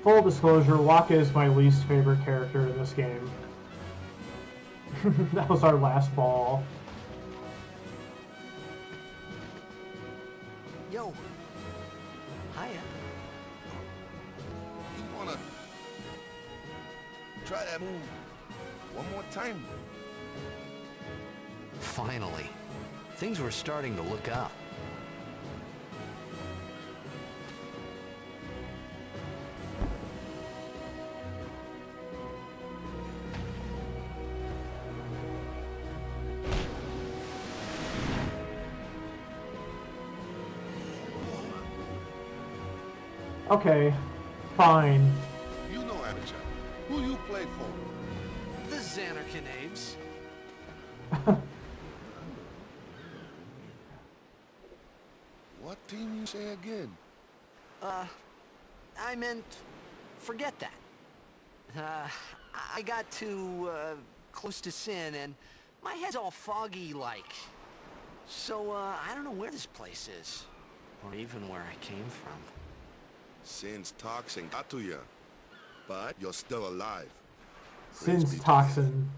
Full disclosure, Waka is my least favorite character in this game. That was our last ball. Yo. Hiya. You wanna try that move one more time? Finally. Things were starting to look up. Okay, fine. You know amateur. Who you play for? The Xanarkanabes. What team you say again? I meant, forget that. I got too, close to sin and my head's all foggy like. So, I don't know where this place is. Or even where I came from. Sin's toxin got to you, but you're still alive. Sin's toxin.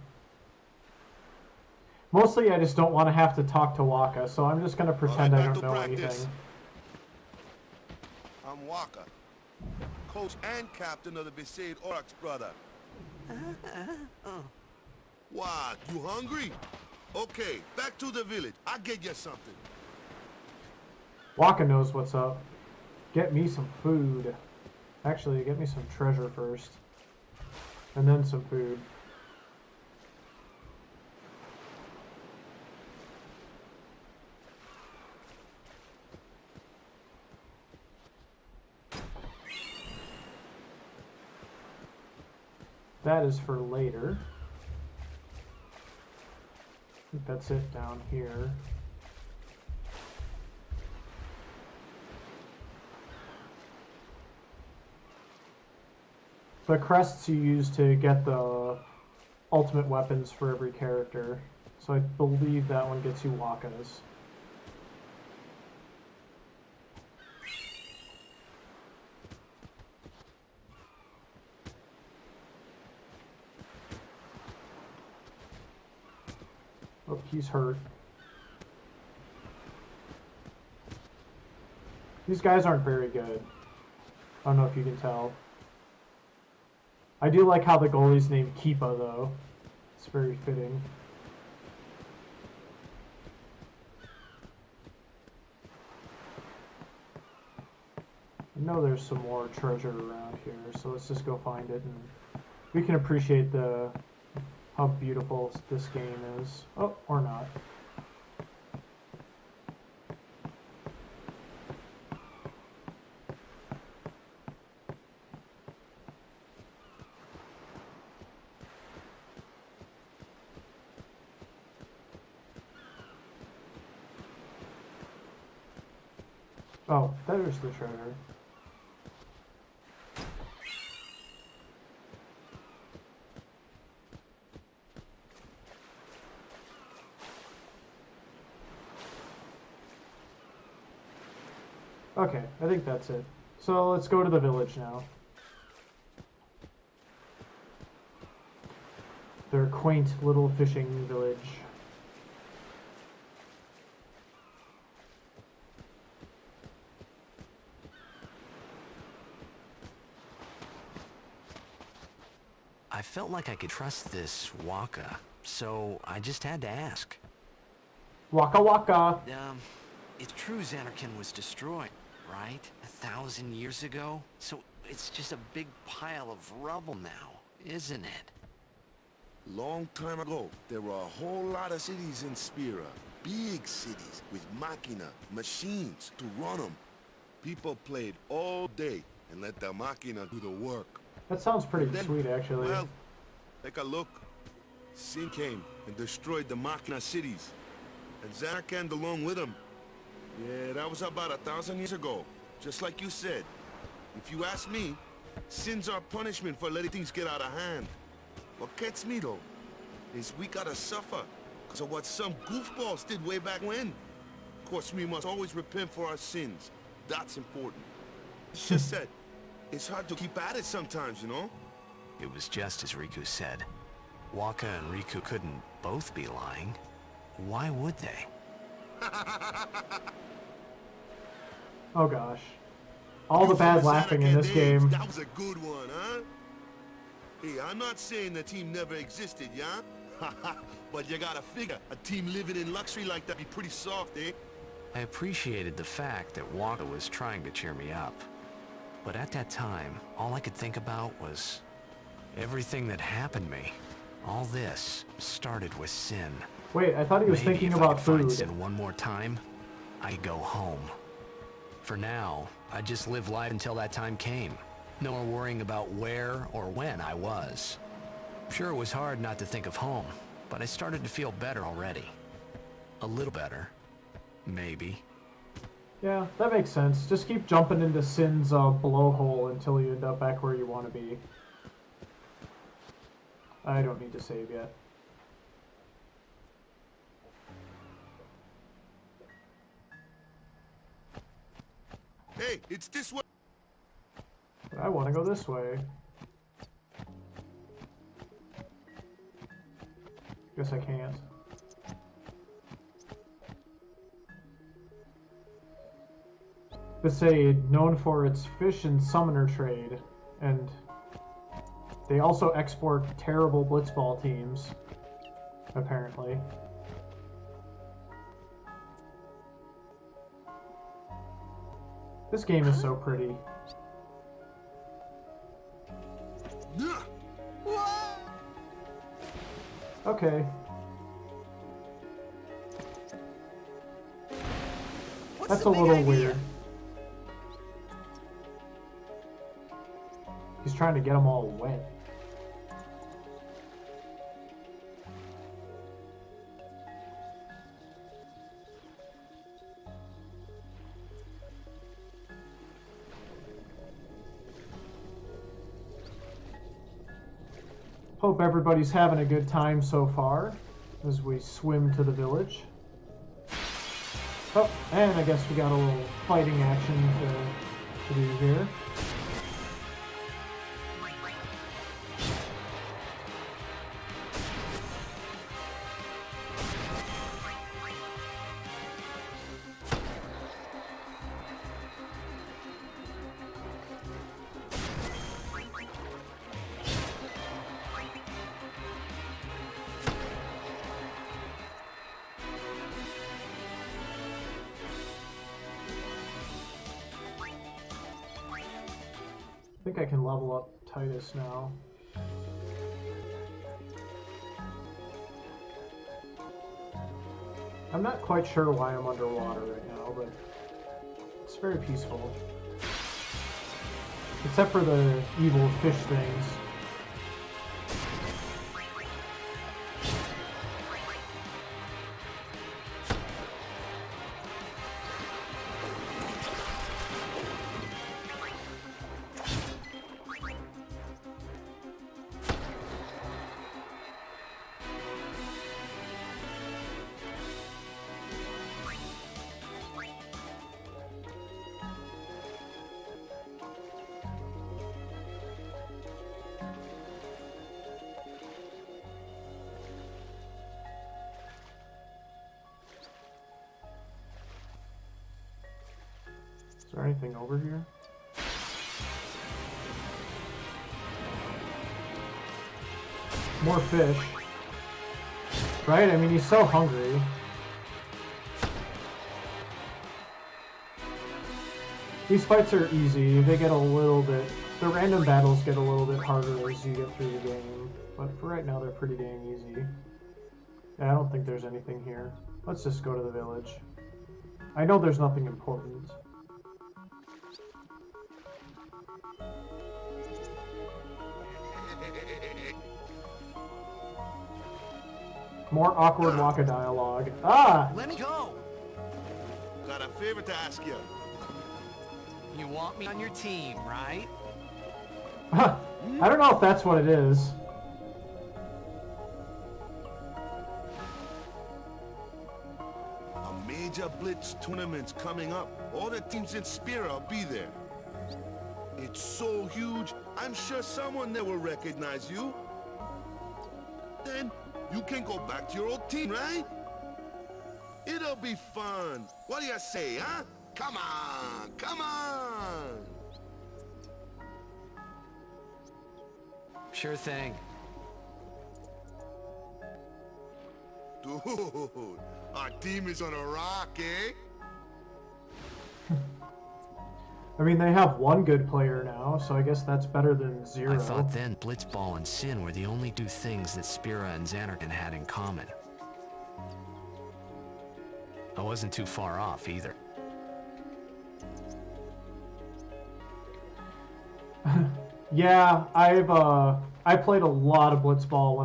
Mostly I just don't want to have to talk to Waka, so I'm just gonna pretend I don't know anything. I'm Waka, coach and captain of the Besaid Oryx brother. What, you hungry? Okay, back to the village. I'll get you something. Waka knows what's up. Get me some food. Actually, get me some treasure first. And then some food. That is for later. I think that's it down here. The crests you use to get the ultimate weapons for every character. So I believe that one gets you Waka's. Oh, he's hurt. These guys aren't very good. I don't know if you can tell. I do like how the goalie's named Keepa, though. It's very fitting. I know there's some more treasure around here, so let's just go find it, and we can appreciate how beautiful this game is. Oh, or not. Oh, there's the treasure. Okay, I think that's it. So let's go to the village now. Their quaint little fishing village. I felt like I could trust this Waka, so I just had to ask. Waka waka. It's true Xanarkand was destroyed, right? 1,000 years ago? So it's just a big pile of rubble now, isn't it? Long time ago, there were a whole lot of cities in Spira. Big cities with machina, machines to run them. People played all day and let the machina do the work. That sounds pretty Then, sweet, actually. well, take a look. Sin came and destroyed the machina cities. And Xanarkand along with him. Yeah, that was about 1,000 years ago. Just like you said. If you ask me, Sin's our punishment for letting things get out of hand. What gets me, though, is we gotta suffer because of what some goofballs did way back when. Of course, we must always repent for our sins. That's important. It's just that it's hard to keep at it sometimes, you know? It was just as Riku said. Waka and Riku couldn't both be lying. Why would they? Oh gosh. All the bad laughing in this game. That was a good one, huh? Hey, I'm not saying the team never existed, yeah? But you gotta figure, a team living in luxury like that be pretty soft, eh? I appreciated the fact that Waka was trying to cheer me up. But at that time, all I could think about was everything that happened to me. All this started with Sin. Wait, I thought he was Maybe thinking if I about could find food. Sin one more time, I'd go home. For now, I just live life until that time came. No more worrying about where or when I was. Sure, it was hard not to think of home, but I started to feel better already. A little better. Maybe. Yeah, that makes sense. Just keep jumping into Sin's blowhole until you end up back where you want to be. I don't need to save yet. Hey, it's this way. But I want to go this way. Guess I can't. Besaid, known for its fish and summoner trade, and they also export terrible blitzball teams, apparently. This game is so pretty. Okay. That's a little weird. He's trying to get them all wet. Hope everybody's having a good time so far as we swim to the village. Oh, and I guess we got a little fighting action to do here. I think I can level up Titus now. I'm not quite sure why I'm underwater right now, but it's very peaceful. Except for the evil fish things. Is there anything over here? More fish. Right? I mean, he's so hungry. These fights are easy. They get a little bit... The random battles get a little bit harder as you get through the game. But for right now, they're pretty dang easy. Yeah, I don't think there's anything here. Let's just go to the village. I know there's nothing important. More awkward Waka dialogue. Ah! Let me go! Got a favor to ask you. You want me on your team, right? I don't know if that's what it is. A major blitz tournament's coming up. All the teams in Spira will be there. It's so huge, I'm sure someone there will recognize you. Then you can go back to your old team, right? It'll be fun. What do you say, huh? Come on, come on! Sure thing. Dude, our team is on a rock, eh? I mean, they have one good player now, so I guess that's better than zero. I thought then Blitzball and Sin were the only two things that Spira and Xanarkand had in common. I wasn't too far off either. Yeah, I played a lot of Blitzball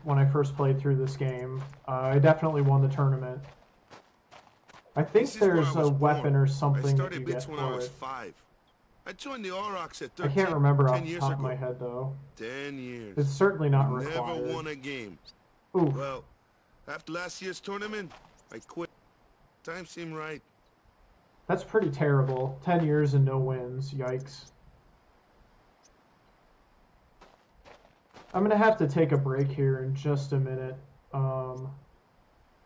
when I first played through this game. I definitely won the tournament. I think there's a weapon or something that you get when I for was it. 5. I joined the Aurochs at 13. I can't remember off 10 the years top of ago. my head though. 10 years. It's certainly not Never required. won a game. Oof. Well, after last year's tournament, I quit. Time seemed right. That's pretty terrible. 10 years and no wins. Yikes. I'm gonna have to take a break here in just a minute.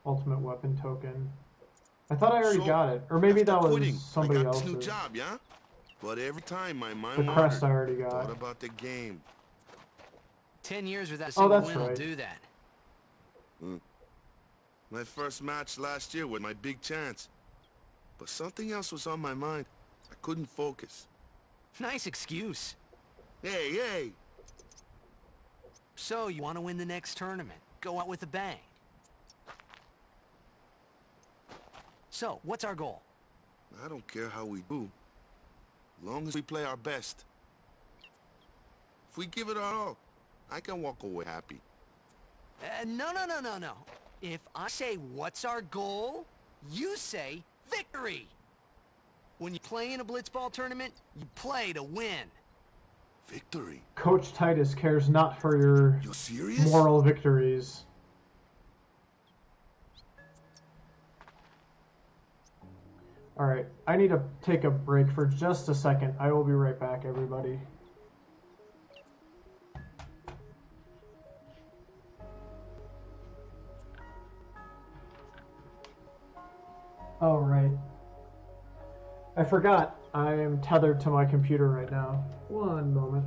Ultimate weapon token. I thought I already So, got it. Or maybe after that was quitting, somebody I got this else's. new job, yeah? But every time my mind The crest I wandered, already got. thought about the game. 10 years without a Oh, single that's win will right. do that. My first match last year was my big chance. But something else was on my mind. I couldn't focus. Nice excuse. Hey, hey! So, you want to win the next tournament? Go out with a bang. So, what's our goal? I don't care how we do. Long as we play our best. If we give it our all, I can walk away happy. No. If I say, what's our goal? You say, victory! When you play in a blitzball tournament, you play to win. Victory? Coach Titus cares not for your You serious? moral victories. Alright, I need to take a break for just a second. I will be right back, everybody. Alright. I forgot. I am tethered to my computer right now. One moment.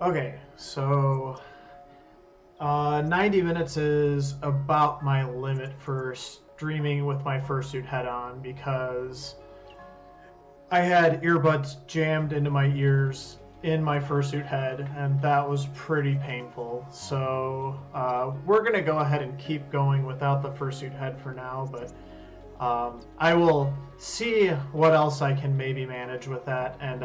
Okay, so 90 minutes is about my limit for streaming with my fursuit head on because I had earbuds jammed into my ears in my fursuit head, and that was pretty painful. So we're gonna go ahead and keep going without the fursuit head for now, but I will see what else I can maybe manage with that, and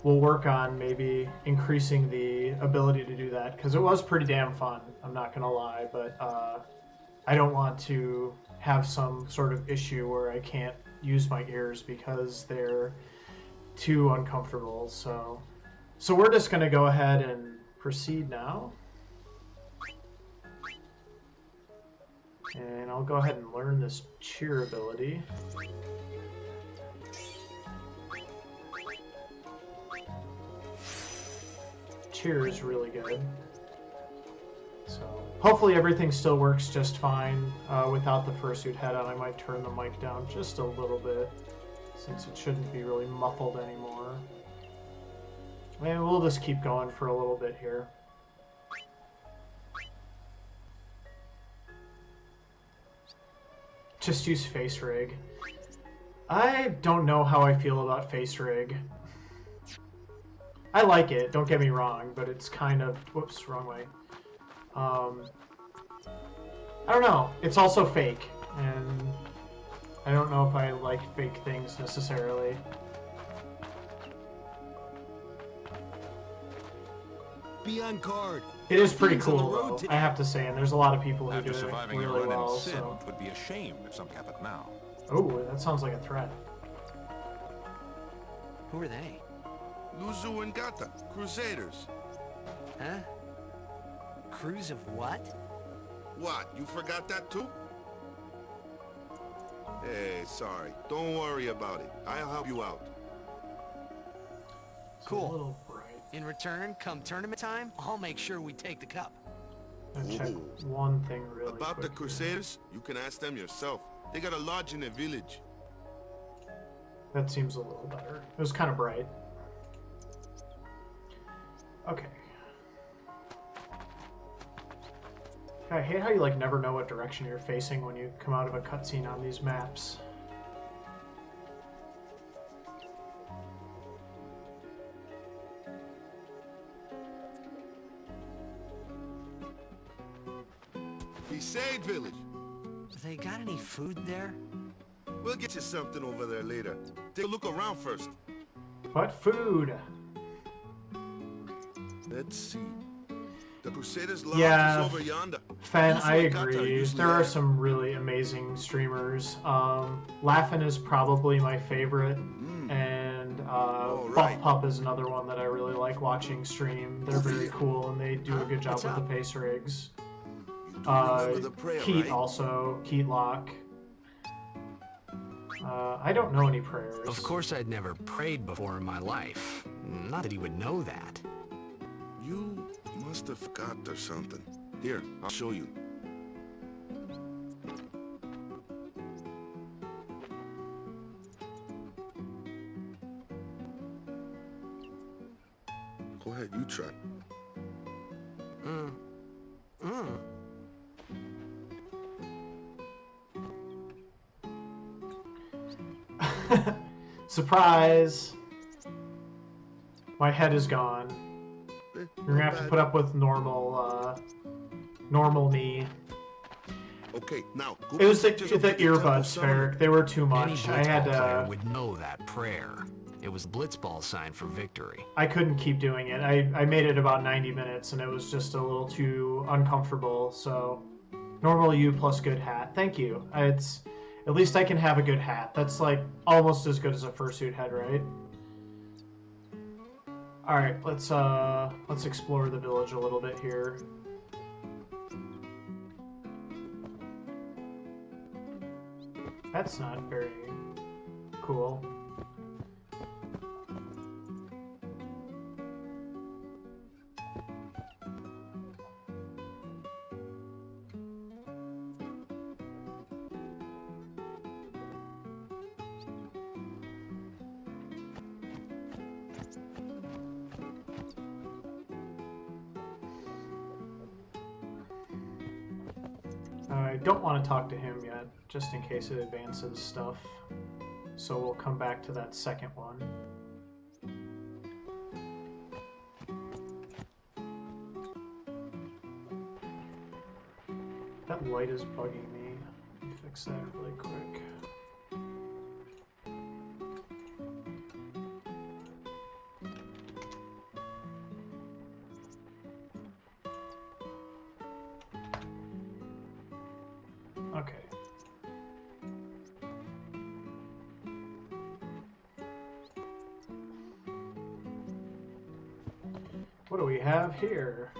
we'll work on maybe increasing the ability to do that, because it was pretty damn fun, I'm not gonna lie, but I don't want to have some sort of issue where I can't use my ears because they're too uncomfortable. So we're just gonna go ahead and proceed now. And I'll go ahead and learn this cheer ability. Cheer is really good. So hopefully everything still works just fine without the fursuit head on. I might turn the mic down just a little bit since it shouldn't be really muffled anymore. And we'll just keep going for a little bit here. Just use face rig. I don't know how I feel about face rig. I like it, don't get me wrong, but it's kind of... Whoops, wrong way. I don't know. It's also fake, and I don't know if I like fake things necessarily. Be on guard. It is pretty Things on the cool, road though, I have to say, and there's a lot of people who After do it surviving a really run well, in sin, so... would be ashamed if something happened now. Oh, that sounds like a threat. Who are they? Luzu and Gata, Crusaders. Huh? Crews of what? What, you forgot that too? Hey, sorry. Don't worry about it. I'll help you out. It's Cool. a little bright. In return, come tournament time, I'll make sure we take the cup. I'll check Ooh. one thing really About the quick here. Crusaders, you can ask them yourself. They got a lodge in their village. That seems a little better. It was kind of bright. Okay. I hate how you like never know what direction you're facing when you come out of a cutscene on these maps. Besaid village. They got any food there? We'll get you something over there later. Take a look around first. What food? Let's see. The Crusaders lodge Yeah, is over yonder. Fen, Luzu I and Gata agree. usually There are there. some really amazing streamers. Laughin' is probably my favorite, and Buff right. Pup is another one that I really like watching stream. They're very cool, and they do a good job What's with the up? pace rigs. You do remember the prayer, Keat right? also, Keat Lock. I don't know any prayers. Of course I'd never prayed before in my life. Not that he would know that. You must have forgot or something. Here, I'll show you. Go ahead, you try. Surprise! My head is gone. You're gonna have to put up with normal me. Okay, now go It was the pictures of the temple earbuds, summoner. Ferric. They were too Any much. I had blitzball player to. would know that prayer. It was blitzball sign for victory. I couldn't keep doing it. I made it about 90 minutes, and it was just a little too uncomfortable. So, normal you plus good hat. Thank you. It's at least I can have a good hat. That's like almost as good as a fursuit head, right? All right, let's explore the village a little bit here. That's not very cool. I don't want to talk to him yet, just in case it advances stuff. So we'll come back to that second one. That light is bugging me. Let me fix that really quick. Okay. What do we have here?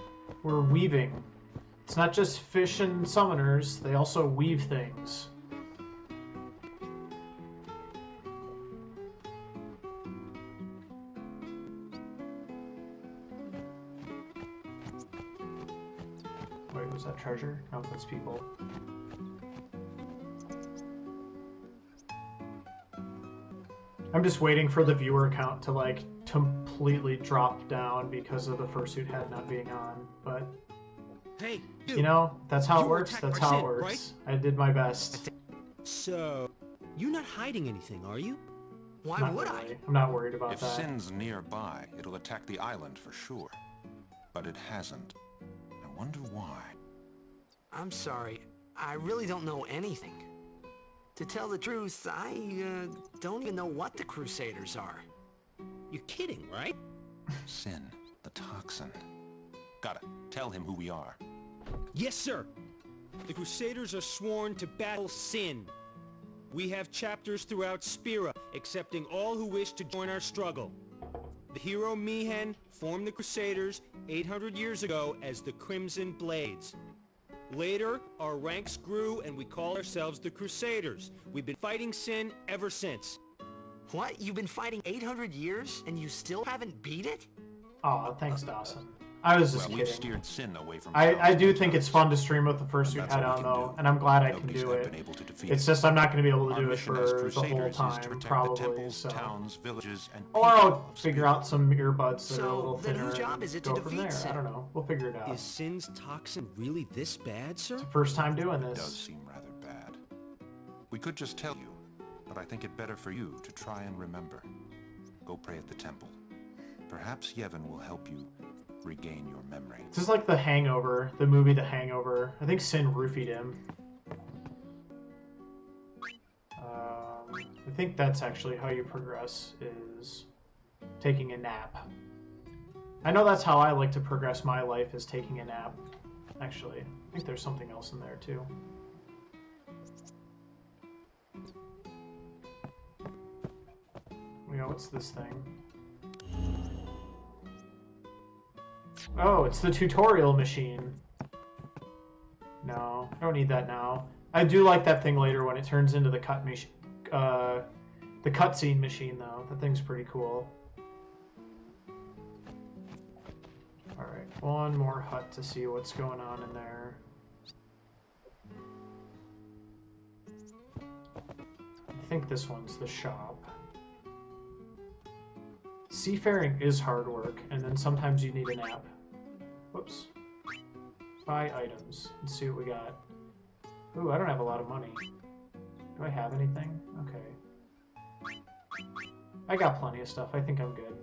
We're weaving. It's not just fish and summoners, they also weave things. Wait, was that treasure? No, that's people. I'm just waiting for the viewer count to like completely drop down because of the fursuit head not being on, but Hey, you know, that's how it you were works. attacked That's by how it Sin, works. right? I did my best. So, you're not hiding anything, are you? Why Not would really. I'm not worried about If that. Sin's nearby, it'll attack the island for sure. But it hasn't. I wonder why. I'm sorry. I really don't know anything. To tell the truth, I don't even know what the Crusaders are. You're kidding, right? Sin, the toxin. Gotta tell him who we are. Yes, sir. The Crusaders are sworn to battle Sin. We have chapters throughout Spira, accepting all who wish to join our struggle. The hero Mihen formed the Crusaders 800 years ago as the Crimson Blades. Later, our ranks grew and we call ourselves the Crusaders. We've been fighting Sin ever since. What? You've been fighting 800 years and you still haven't beat it? Aw, thanks, Dawson. I was just Well, we've kidding. steered Sin away from I do towns think it's fun to stream with the fursuit That's head all we on can though, do. and I'm glad I can Nobody's do yet it. been able to defeat It's it. just I'm not going to be able to Our do it mission for as the whole Crusaders is to time, protect the probably. temples, So, towns, villages, and or people I'll of figure Spira. out some earbuds that are a So, little then thinner whose job and is it to go from defeat there. Sin? I don't know. We'll figure it out. Is Sin's toxin really this bad, sir? First time doing It does this. seem rather bad. We could just tell you, but I think it better for you to try and remember. Go pray at the temple. Perhaps Yevon will help you regain your memory. This is like The Hangover, the movie The Hangover. I think Sin roofied him. I think that's actually how you progress, is taking a nap. I know that's how I like to progress my life, is taking a nap. Actually, I think there's something else in there too. You know, what's this thing? Oh, it's the tutorial machine. No, I don't need that now. I do like that thing later when it turns into the cutscene machine, though. That thing's pretty cool. Alright, one more hut to see what's going on in there. I think this one's the shop. Seafaring is hard work, and then sometimes you need a nap. Whoops. Buy items. Let's see what we got. Ooh, I don't have a lot of money. Do I have anything? Okay. I got plenty of stuff. I think I'm good.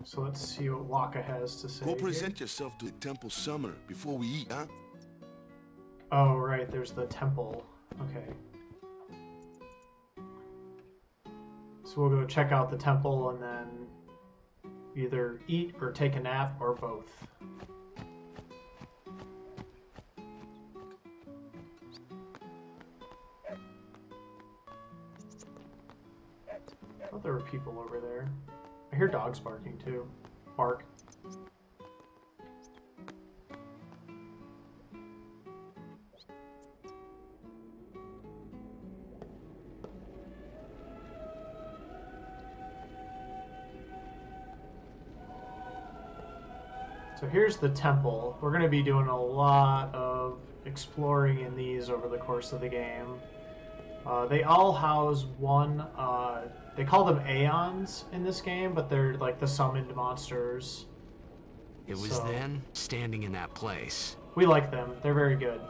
So let's see what Waka has to say. Go here. present yourself to the temple summoner before we eat, huh? Oh, right, there's the temple. Okay. So we'll go check out the temple and then either eat or take a nap or both. I thought there were people over there. I hear dogs barking too. Bark. So here's the temple. We're going to be doing a lot of exploring in these over the course of the game. They all house one, they call them Aeons in this game, but they're like the summoned monsters. It was then, standing in that place. We like them. They're very good.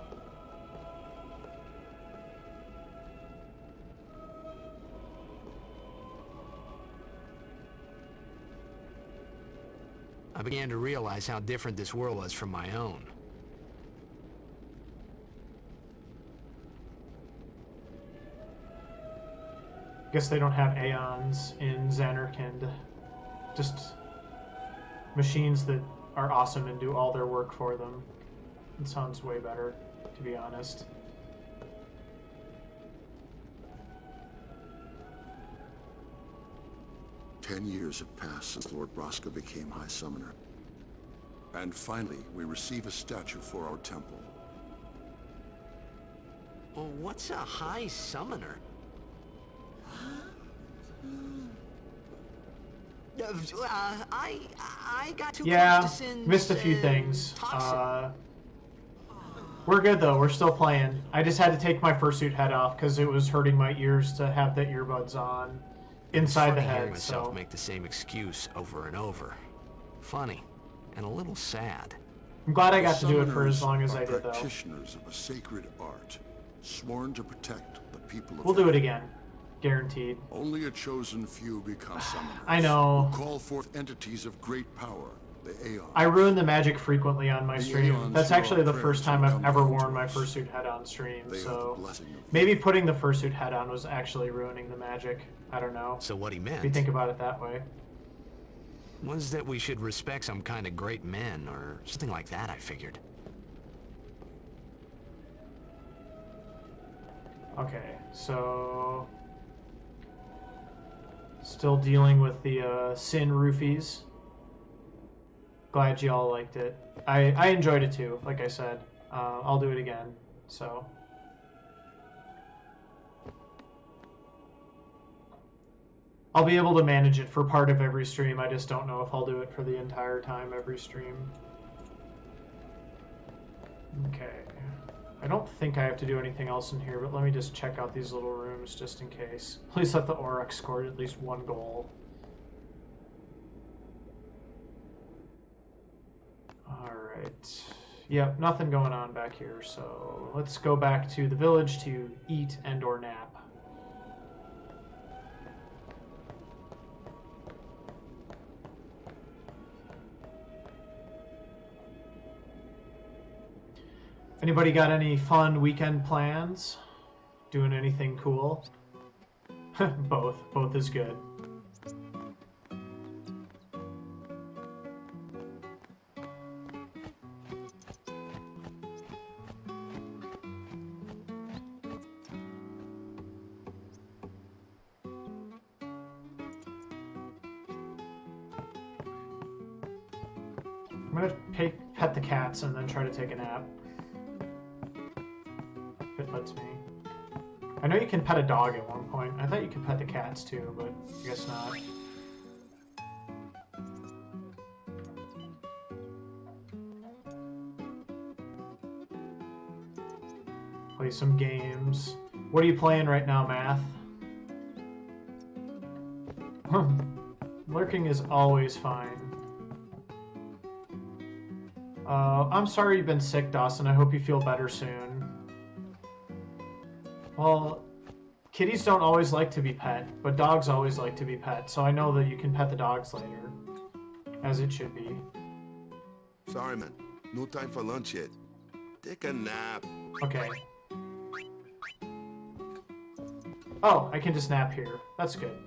I began to realize how different this world was from my own. Guess they don't have Aeons in Xanarkand. Just machines that are awesome and do all their work for them. It sounds way better, to be honest. Ten years have passed since Lord Braska became High Summoner. And finally, we receive a statue for our temple. Well, what's a High Summoner? I got too close to Sin's, missed a few things. toxin. We're good though, we're still playing. I just had to take my fursuit head off because it was hurting my ears to have the earbuds on inside the Funny hearing head, myself so... make the same excuse over and over. Funny, and a little sad. I'm glad I got to do it for Summoners as long as are I did though. practitioners of a sacred art, sworn to protect the people of We'll do it again. Guaranteed. Only a chosen few become summoners. I know. Who call forth entities of great power, the Aeons. I ruin the magic frequently on my The stream. Aeons That's who actually are the prayers first time will I've come ever down worn to my us. fursuit head on stream, They have so... the blessing of Maybe putting the fursuit head on was actually ruining the magic. I don't know. So what he If you meant think about it that way. was that we should respect some kind of great men, or something like that, I figured. Okay, so... Still dealing with the Sin roofies. Glad you all liked it. I enjoyed it too, like I said. I'll do it again, so... I'll be able to manage it for part of every stream, I just don't know if I'll do it for the entire time every stream. Okay. I don't think I have to do anything else in here, but let me just check out these little rooms just in case. Please let the Oryx score at least one goal. Alright. Yep, nothing going on back here, so let's go back to the village to eat and or nap. Anybody got any fun weekend plans? Doing anything cool? Both. Both is good. I'm gonna pet the cats and then try to take a nap. If it lets me. I know you can pet a dog at one point. I thought you could pet the cats too, but I guess not. Play some games. What are you playing right now, Math? Lurking is always fine. I'm sorry you've been sick, Dawson. I hope you feel better soon. Well, kitties don't always like to be pet, but dogs always like to be pet, so I know that you can pet the dogs later. As it should be. Sorry, man. No time for lunch yet. Take a nap. Okay. Oh, I can just nap here. That's good.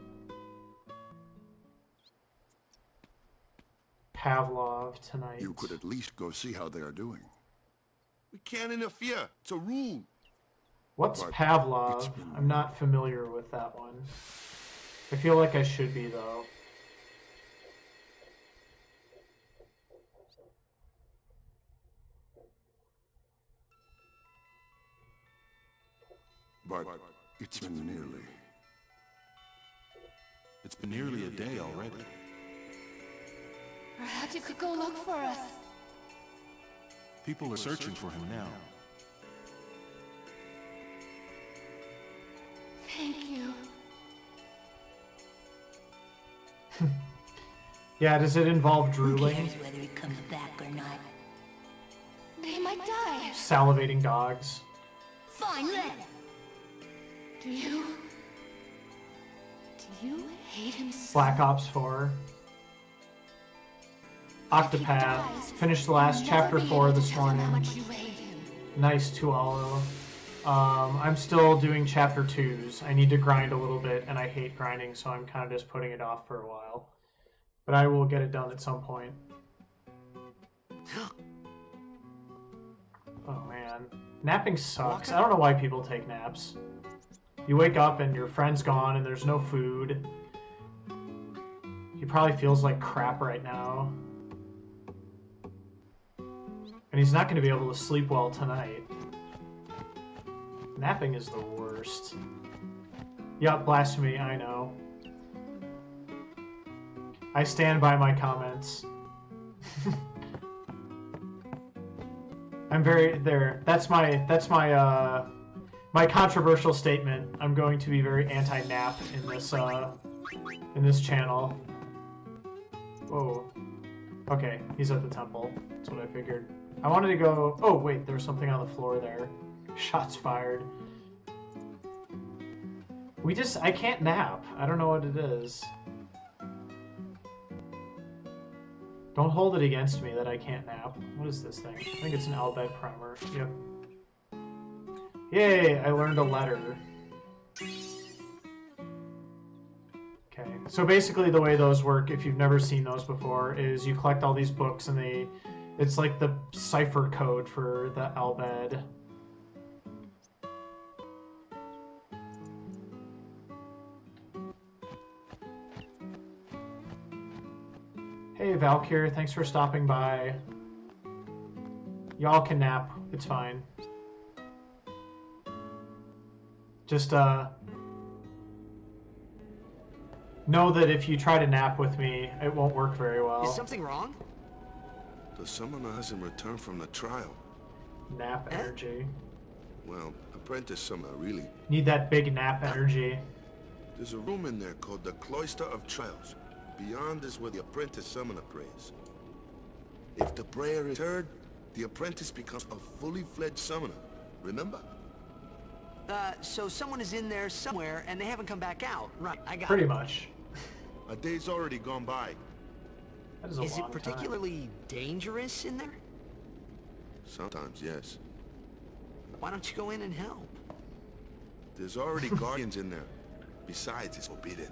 Pavlov tonight. You could at least go see how they are doing. We can't interfere. It's a rule. What's But Pavlov? it's been- I'm not familiar with that one. I feel like I should be, though. But it's been nearly. It's been nearly a day already. Perhaps you could go look for us. People are searching for him now. Yeah, does it involve Who drooling? cares whether he comes back or not? They might die. Salivating dogs. Fine, let him. Do you hate him so? Black Ops 4. Octopath. Finished the last chapter 4 this morning. How much you hate him. Nice Tualo. I'm still doing chapter 2s. I need to grind a little bit, and I hate grinding, so I'm kind of just putting it off for a while. But I will get it done at some point. Oh man. Napping sucks. I don't know why people take naps. You wake up and your friend's gone and there's no food. He probably feels like crap right now. And he's not going to be able to sleep well tonight. Napping is the worst. Yup, blasphemy, I know. I stand by my comments. I'm very there. That's my my controversial statement. I'm going to be very anti-nap in this channel. Whoa. Okay, he's at the temple. That's what I figured. I wanted to go. Oh wait, there's something on the floor there. Shots fired. I can't nap. I don't know what it is. Don't hold it against me that I can't nap. What is this thing? I think it's an Albed primer. Yep. Yay, I learned a letter. Okay, so basically the way those work, if you've never seen those before, is you collect all these books and it's like the cipher code for the Albed. Hey Valkyr, thanks for stopping by. Y'all can nap, it's fine. Just know that if you try to nap with me, it won't work very well. Is something wrong? The summoner hasn't returned from the trial. Nap energy. Well, apprentice summoner, really. Need that big nap energy. There's a room in there called the Cloister of Trials. Beyond is where the apprentice summoner prays. If the prayer is heard, the apprentice becomes a fully fledged summoner. Remember? So someone is in there somewhere and they haven't come back out. Right, I got it. Pretty much. A day's already gone by. That is a Is long it particularly dangerous in there? Sometimes, yes. Why don't you go in and help? There's already guardians in there. Besides, it's forbidden.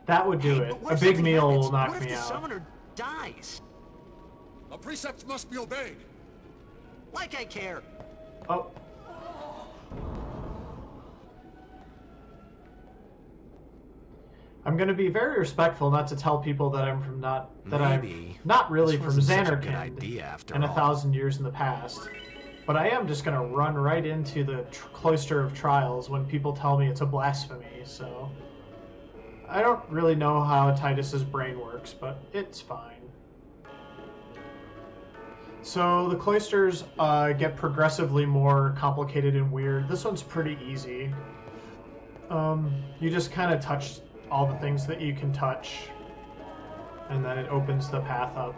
That would do Hey, it. but what A if big something meal happens? will knock what if me the out. summoner dies? A precept must be obeyed. Like I care. Oh. I'm gonna be very respectful not to tell people that I'm Maybe. not really This from wasn't such a good Xanarkand idea after and all. 1,000 years in the past. But I am just gonna run right into the Cloister of Trials when people tell me it's a blasphemy, so... I don't really know how Titus's brain works, but it's fine. So the cloisters get progressively more complicated and weird. This one's pretty easy. You just kind of touch all the things that you can touch, and then it opens the path up.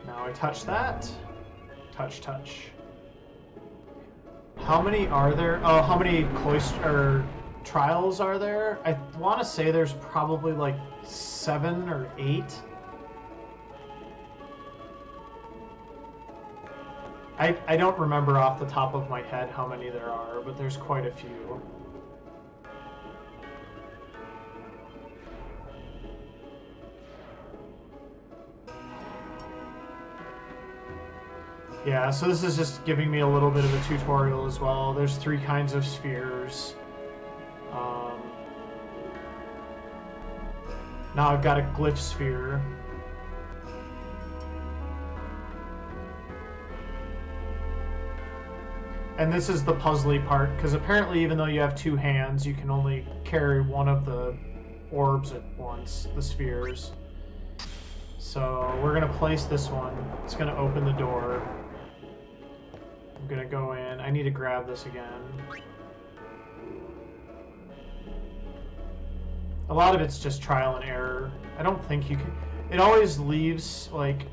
Now I touch that. Touch, touch. How many are there? Oh, how many cloister trials are there? I want to say there's probably like 7 or 8. I don't remember off the top of my head how many there are, but there's quite a few. Yeah, so this is just giving me a little bit of a tutorial as well. There's 3 kinds of spheres. Now I've got a glyph sphere. And this is the puzzly part, because apparently even though you have two hands, you can only carry one of the orbs at once, the spheres. So we're going to place this one. It's going to open the door. I'm going to go in. I need to grab this again. A lot of it's just trial and error. I don't think you can... It always leaves, like,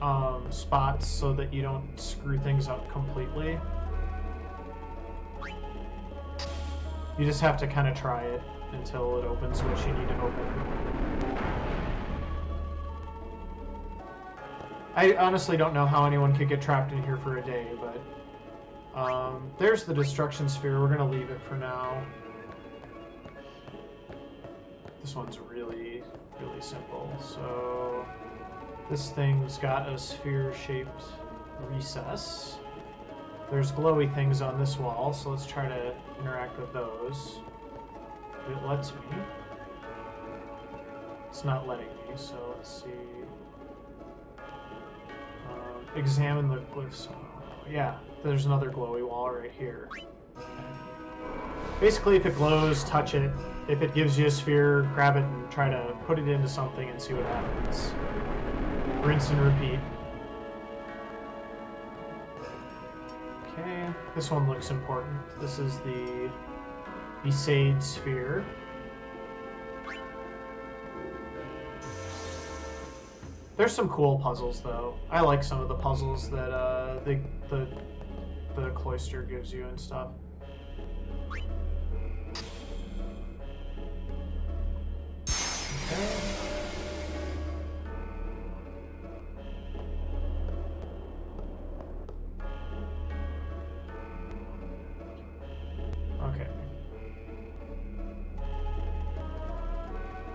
spots so that you don't screw things up completely. You just have to kind of try it until it opens what you need to open. I honestly don't know how anyone could get trapped in here for a day, but there's the destruction sphere. We're gonna leave it for now. This one's really, really simple. So this thing's got a sphere-shaped recess. There's glowy things on this wall, so let's try to interact with those. It lets me. It's not letting me, so let's see. Examine the glyphs. Yeah, there's another glowy wall right here. Basically, if it glows, touch it. If it gives you a sphere, grab it and try to put it into something and see what happens. Rinse and repeat. Okay, this one looks important. This is the Besaid sphere. There's some cool puzzles, though. I like some of the puzzles that the cloister gives you and stuff. Okay. Okay.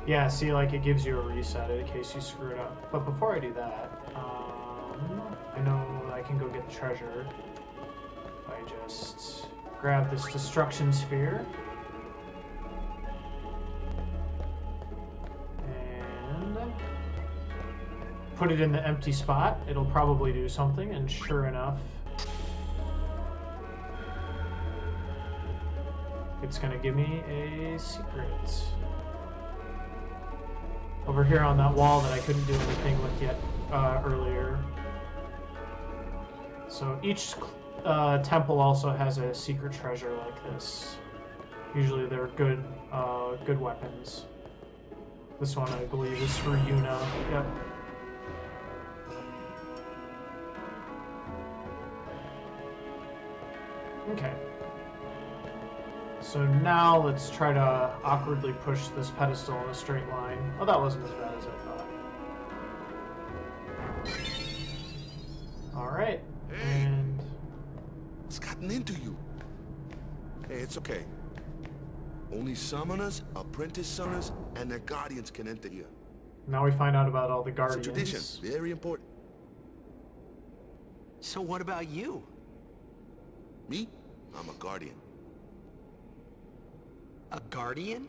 Yeah, see, like, it gives you a reset in case you screw it up. But before I do that, I know I can go get the treasure. If I just grab this destruction sphere. And put it in the empty spot. It'll probably do something, and sure enough, it's gonna give me a secret. Over here on that wall that I couldn't do anything with yet earlier. So each temple also has a secret treasure like this. Usually they're good, good weapons. This one I believe is for Yuna. Yep. Okay. So now let's try to awkwardly push this pedestal in a straight line. Oh, that wasn't as bad as I thought. Alright, and... What's gotten into you? Hey, it's okay. Only summoners, apprentice summoners, and their guardians can enter here. Now we find out about all the guardians. It's a tradition, very important. So what about you? Me? I'm a guardian. A guardian?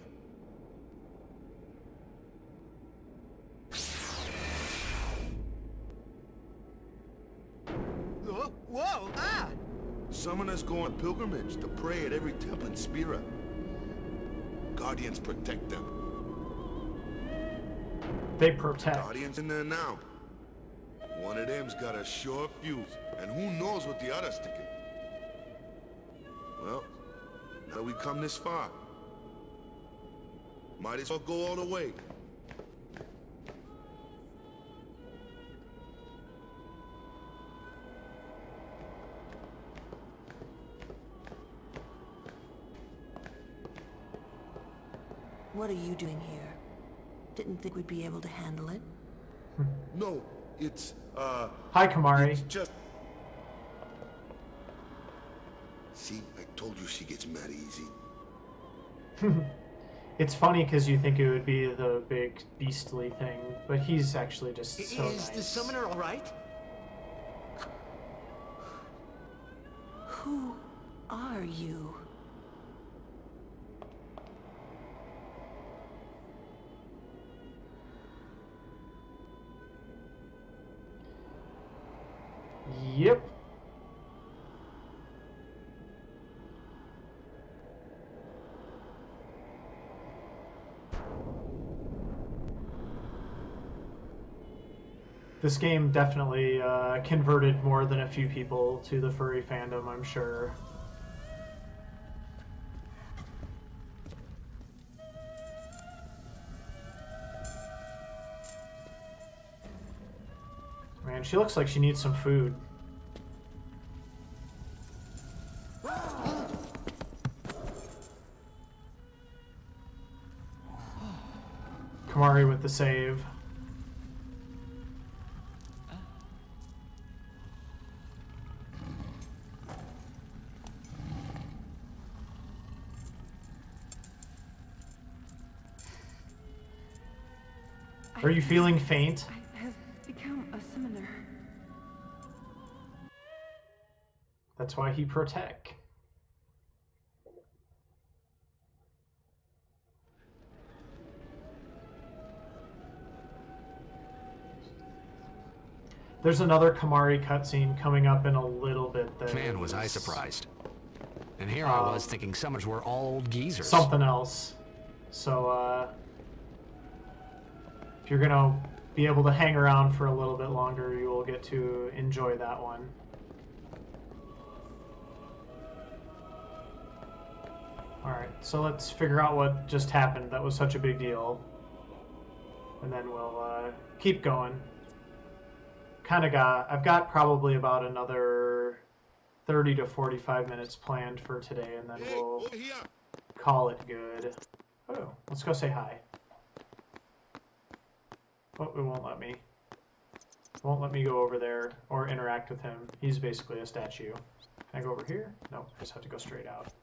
Whoa! Ah! Summoners go on pilgrimage to pray at every temple in Spira. Guardians protect them. They protect. Guardians in there now. One of them's got a sure fuse, and who knows what the other's thinking. Well, now that we come this far, might as well go all the way. What are you doing here? Didn't think we'd be able to handle it. No, it's, Hi, Kamari. it's just... See, I told you she gets mad easy. It's funny because you think it would be the big beastly thing, but he's actually just so nice. Is the summoner all right? Who are you? Yep. This game definitely converted more than a few people to the furry fandom, I'm sure. Man, she looks like she needs some food. Kamari with the save. Are you feeling faint? I have become a summoner. That's why he protect. There's another Kamari cutscene coming up in a little bit. Man, was I surprised. And here I was thinking summers were all old geezers. Something else. So, if you're gonna be able to hang around for a little bit longer, you will get to enjoy that one. Alright, so let's figure out what just happened that was such a big deal. And then we'll keep going. I've got probably about another 30 to 45 minutes planned for today, and then we'll call it good. Oh, let's go say hi. Oh, it won't let me. It won't let me go over there or interact with him. He's basically a statue. Can I go over here? No, I just have to go straight out.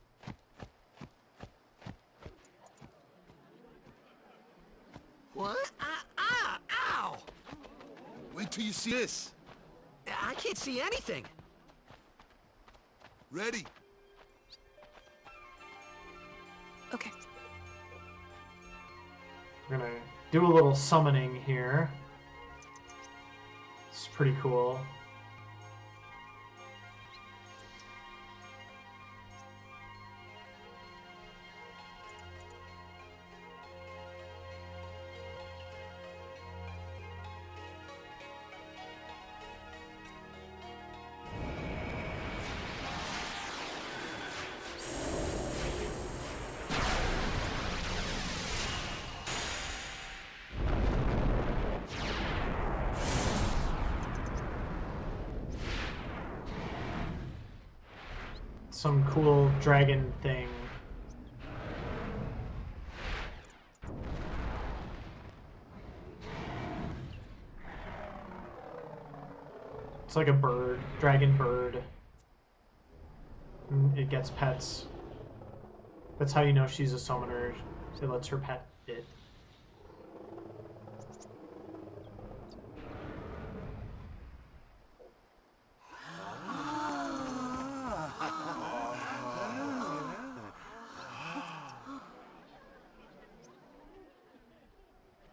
What? Ow! Wait till you see this. I can't see anything. Ready? Okay. We're gonna do a little summoning here. It's pretty cool. Some cool dragon thing. It's like a bird, dragon bird. And it gets pets. That's how you know she's a summoner. It lets her pet it.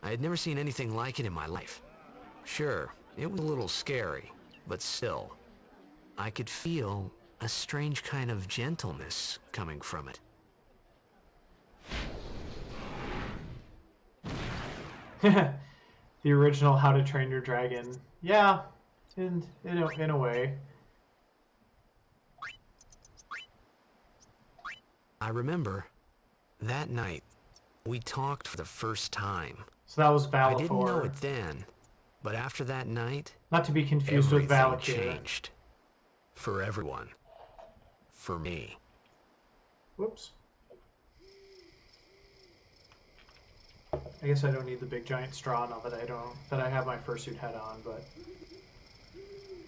I had never seen anything like it in my life. Sure, it was a little scary, but still, I could feel a strange kind of gentleness coming from it. The original How to Train Your Dragon. Yeah, in a way. I remember that night we talked for the first time. So that was Valor. I didn't know it then, but after that night, not to be confused with Valor, changed for everyone. For me. Whoops. I guess I don't need the big giant straw now that I have my fursuit head on, but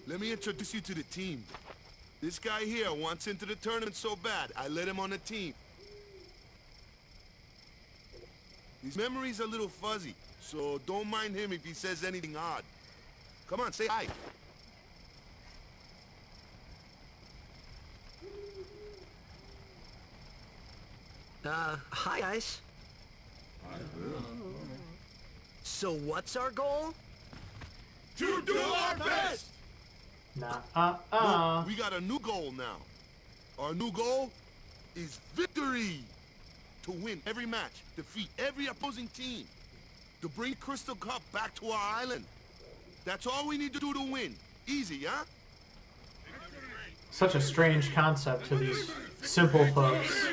let me introduce you to the team. This guy here wants into the tournament so bad, I let him on the team. His memory's a little fuzzy, so don't mind him if he says anything odd. Come on, say hi. Hi guys. So what's our goal? To do our best! Nah, No, we got a new goal now. Our new goal is victory! To win every match, defeat every opposing team, to bring Crystal Cup back to our island. That's all we need to do to win. Easy, huh? Such a strange concept to these simple folks.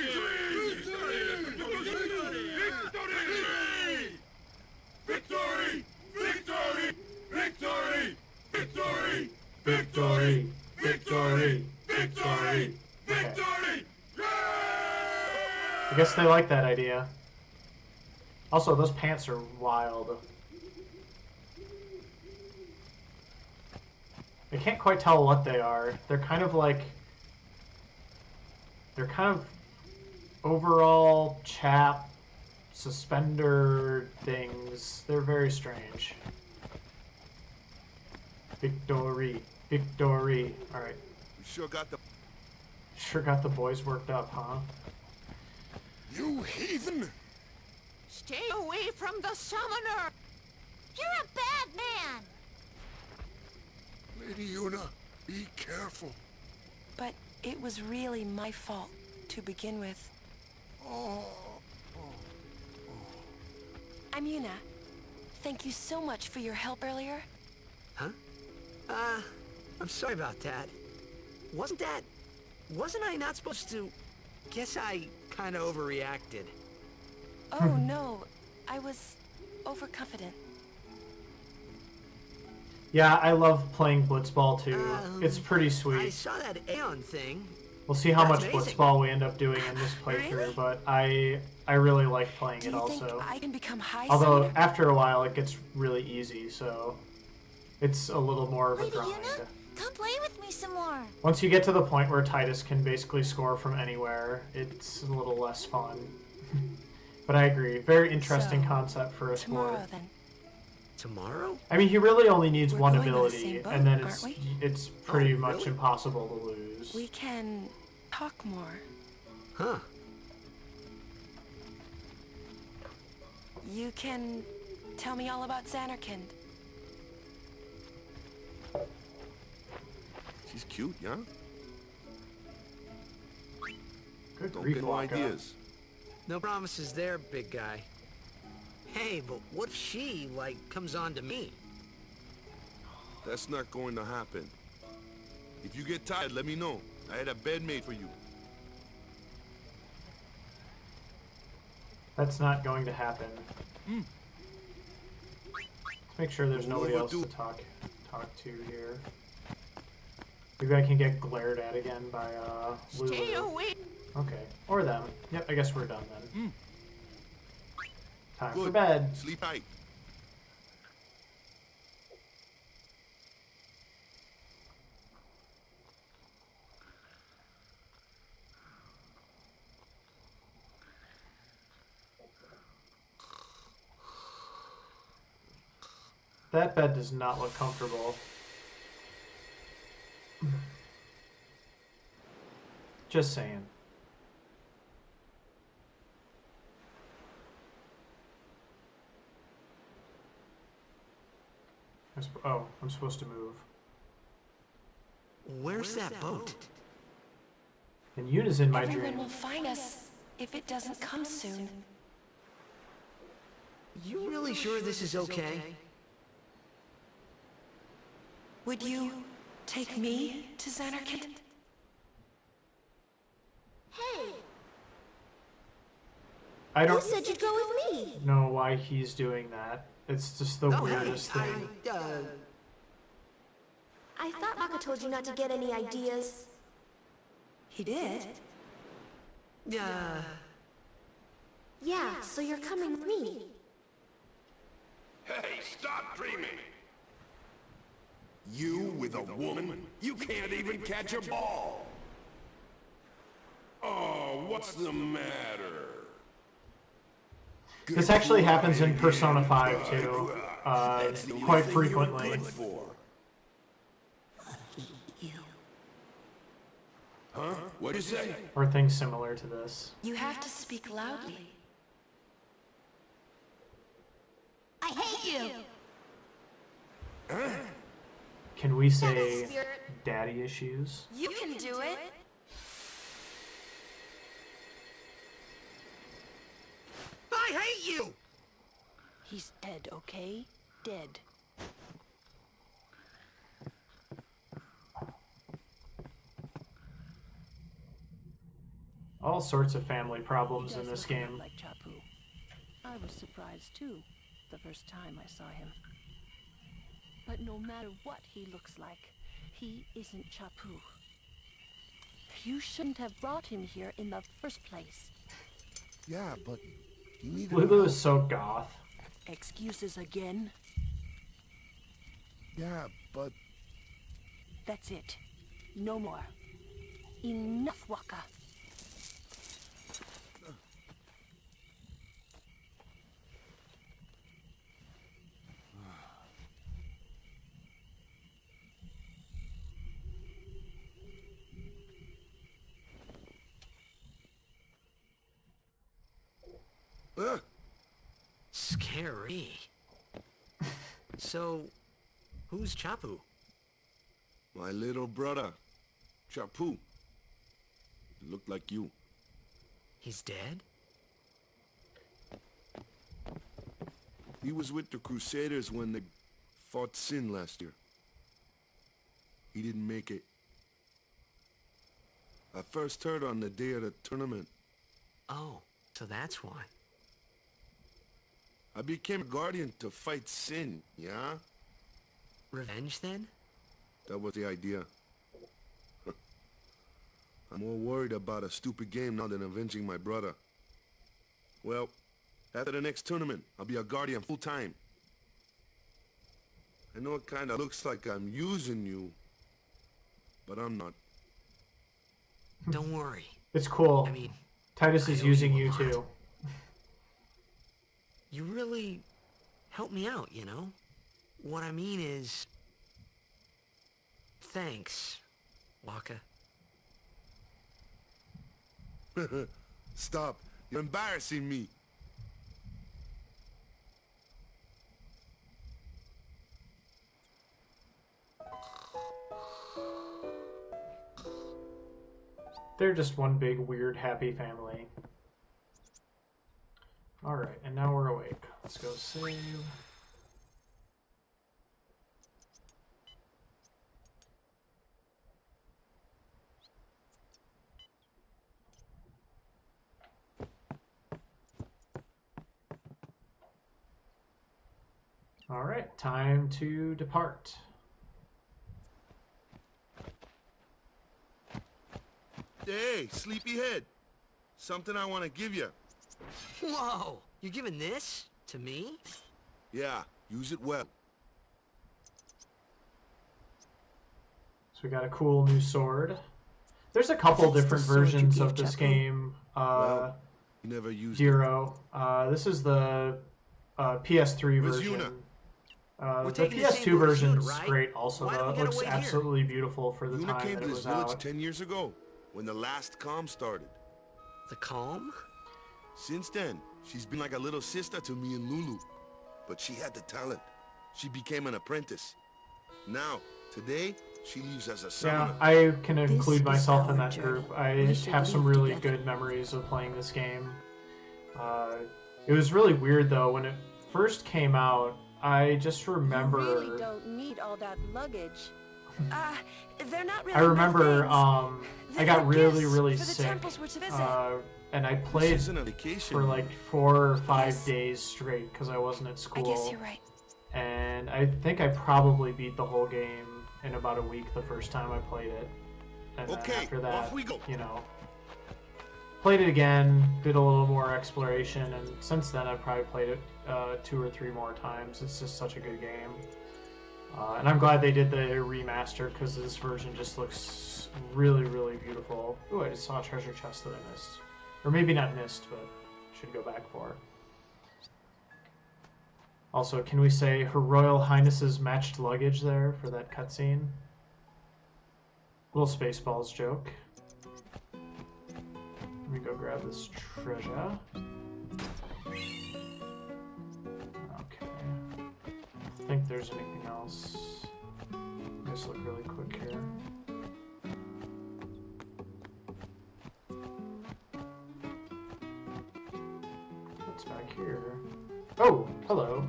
Victory! Victory! Victory! Victory! Victory! Victory! Victory! Victory! I guess they like that idea. Also, those pants are wild. I can't quite tell what they are. They're kind of like... They're kind of overall chap suspender things. They're very strange. Victory. Victory. Alright. You sure got the boys worked up, huh? You heathen! Stay away from the summoner! You're a bad man! Lady Yuna, be careful. But it was really my fault to begin with. Oh. I'm Yuna. Thank you so much for your help earlier. Huh? I'm sorry about that. Wasn't I not supposed to... Guess I kinda overreacted. Oh no, I was overconfident. Yeah, I love playing Blitzball too. It's pretty I sweet. saw that Aeon thing. We'll see how much That's amazing. Blitzball we end up doing in this playthrough, Really? but I really like playing Do it you also. think I can become high Although summoner? after a while it gets really easy, so it's a little more of a Lady grind. Yuna, come play with me some more. Once you get to the point where Titus can basically score from anywhere, it's a little less fun. But I agree, very interesting So, concept for a sport. Tomorrow then. Tomorrow? I mean, he really only needs We're one going on the ability, same boat, and then aren't we? it's pretty Oh, much really? impossible to lose. We can talk more. Huh. You can tell me all about Xanarkand. She's cute, yeah? Good Don't grief, get no Waka. ideas. No promises there, big guy. Hey, but what if she, like, comes on to me? That's not going to happen. If you get tired, let me know. I had a bed made for you. That's not going to happen. Let's make sure there's nobody else to talk to here. Maybe I can get glared at again by Stay Lulu. away! Okay, or them. Yep, I guess we're done then. Time for Good. bed. Sleep tight. That bed does not look comfortable. Just saying. Oh, I'm supposed to move. Where's that boat? And Yuna's in my Everyone dream. will find us if it doesn't come soon. You really sure this is okay? Would you take me to Xanarkand? Hey, I you don't said you'd go with me. know why he's doing that. It's just the No, weirdest thing. I thought Maka told you not to get any ideas. He did. Yeah, so you're coming with me. Hey, stop dreaming! You with a woman? You can't even catch a ball! Oh, what's the matter? This actually happens in Persona 5 too, quite frequently. Huh? What'd you say? Or things similar to this. You have to speak loudly. I hate you! Can we say daddy issues? You can do it. I hate you! He's dead, okay? Dead. all sorts of family problems in this game. Like Chapu. I was surprised too, the first time I saw him. But no matter what he looks like, he isn't Chapu. You shouldn't have brought him here in the first place. Yeah, but he needed Lulu is so goth. Excuses again? Yeah, but... That's it. No more. Enough, Waka. Scary. So, who's Chapu? My little brother, Chapu. He looked like you. He's dead? He was with the Crusaders when they fought Sin last year. He didn't make it. I first heard on the day of the tournament. Oh, so that's why. I became a guardian to fight Sin, yeah? Revenge, then? That was the idea. I'm more worried about a stupid game now than avenging my brother. Well, after the next tournament, I'll be a guardian full-time. I know it kinda looks like I'm using you, but I'm not. Don't worry. It's cool. I mean, Titus is using you too. You really helped me out, you know? What I mean is... Thanks, Waka. Stop. You're embarrassing me. They're just one big, weird, happy family. Alright, and now we're awake. Let's go save. Alright, time to depart. Hey, sleepyhead. Something I want to give you. Whoa! You're giving this to me? Yeah, use it well. So we got a cool new sword. There's a couple different versions of this game. Well, you never used Hero. This is the PS3 version. The PS2 version is great also, though. It looks absolutely beautiful for the time came that to it this was village out. 10 years ago, when the last calm started. The calm? Since then, she's been like a little sister to me and Lulu. But she had the talent. She became an apprentice. Now, today, she leaves as a summoner. Yeah, I can include myself in that group. I have some really good memories of playing this game. It was really weird, though. When it first came out, I just remember... You really don't need all that luggage. They're not really I remember I got really, really for the sick. temples we're to visit. And I played for like 4 or 5 days straight because I wasn't at school. I guess you're right. And I think I probably beat the whole game in about a week the first time I played it. And then after that, off we go. you know, played it again, did a little more exploration, and since then I've probably played it 2 or 3 more times. It's just such a good game. And I'm glad they did the remaster because this version just looks really, really beautiful. Ooh, I just saw a treasure chest that I missed. Or maybe not missed, but should go back for. Also, can we say Her Royal Highness's matched luggage there for that cutscene? Little Spaceballs joke. Let me go grab this treasure. Okay. I think there's anything else. Just look really quick here. What's back here? Oh, hello.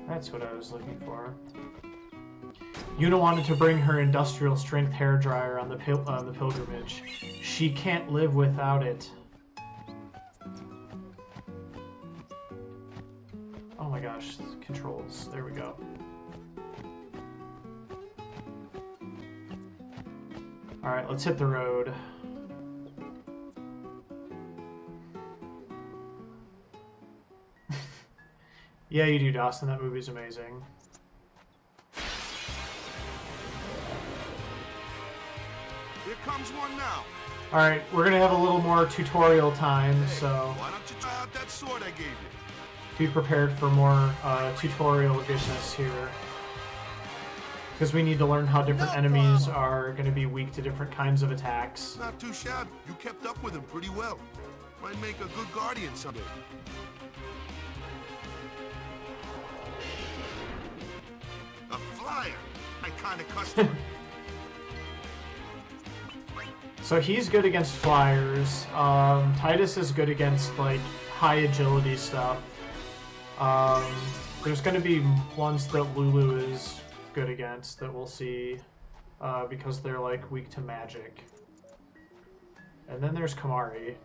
That's what I was looking for. Yuna wanted to bring her industrial strength hairdryer on the pilgrimage. She can't live without it. Oh my gosh, controls. There we go. Alright, let's hit the road. Yeah, you do, Dawson. That movie's amazing. Here comes one now. Alright, we're gonna have a little more tutorial time, so Why don't you try out that sword I gave you? be prepared for more tutorial goodness here. Because we need to learn how different enemies are going to be weak to different kinds of attacks. Not too shabby. You kept up with him pretty well. Might make a good guardian someday. A flyer. My kind of customer. So he's good against flyers. Titus is good against like high agility stuff. There's going to be ones that Lulu is good against that we'll see because they're like weak to magic. And then there's Kamari.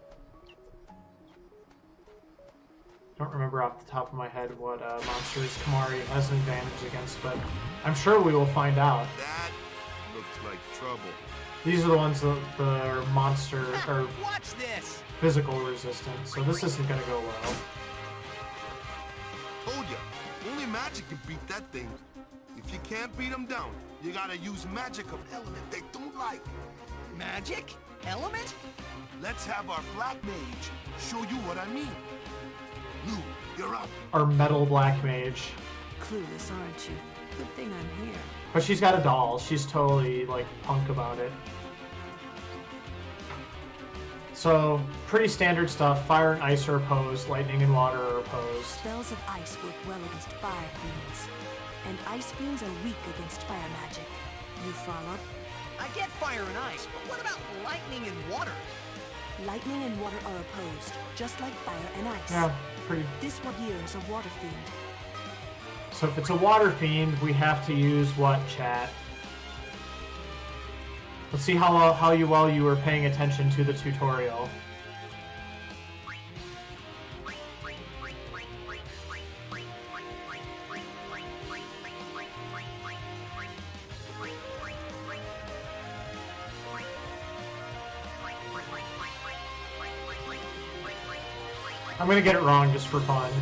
Don't remember off the top of my head what monsters Kamari has an advantage against, but I'm sure we will find out. That looks like trouble. These are the ones that are monster or Watch this! physical resistant, so this isn't going to go well. Told ya, only magic can beat that thing. If you can't beat them down, you gotta use magic of element they don't like. Magic? Element? Let's have our black mage show you what I mean. Lou, you're up. Our metal black mage. Clueless, aren't you? Good thing I'm here. But she's got a doll. She's totally, like, punk about it. So, pretty standard stuff. Fire and ice are opposed. Lightning and water are opposed. Spells of ice work well against fire fiends. And ice fiends are weak against fire magic. You follow? I get fire and ice, but what about lightning and water? Lightning and water are opposed, just like fire and ice. Yeah, pretty... This one here is a water fiend. So if it's a water fiend, we have to use what, chat? Let's see how well you were paying attention to the tutorial. I'm gonna get it wrong just for fun.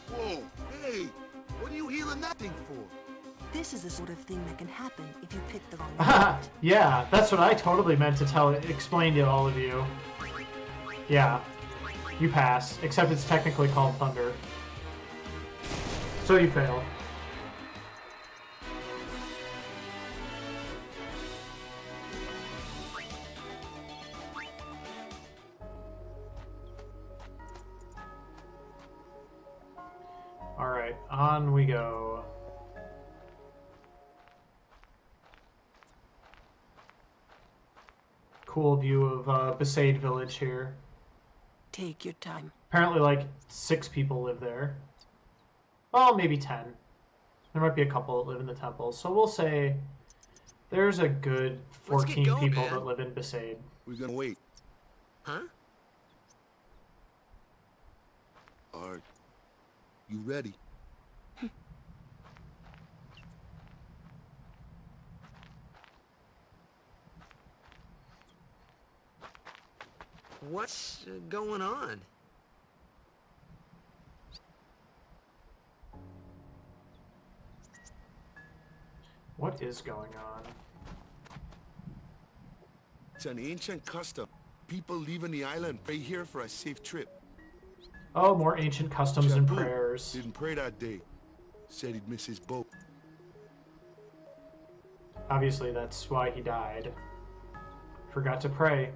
Whoa, hey, what are you healing that thing for? This is the sort of thing that can happen if you pick the wrong one. Yeah, that's what I totally meant to explain to all of you. Yeah, you pass, except it's technically called Thunder. So you fail. Alright, on we go. Cool view of Besaid Village here. Take your time. Apparently like 6 people live there. Well, maybe 10. There might be a couple that live in the temple. So we'll say there's a good 14 people that live in Besaid. We're gonna wait. Huh? Are you ready? What's going on? What is going on? It's an ancient custom. People leaving the island pray here for a safe trip. Oh, more ancient customs and Shabu prayers. didn't pray that day. Said he'd miss his boat. Obviously, that's why he died. Forgot to pray.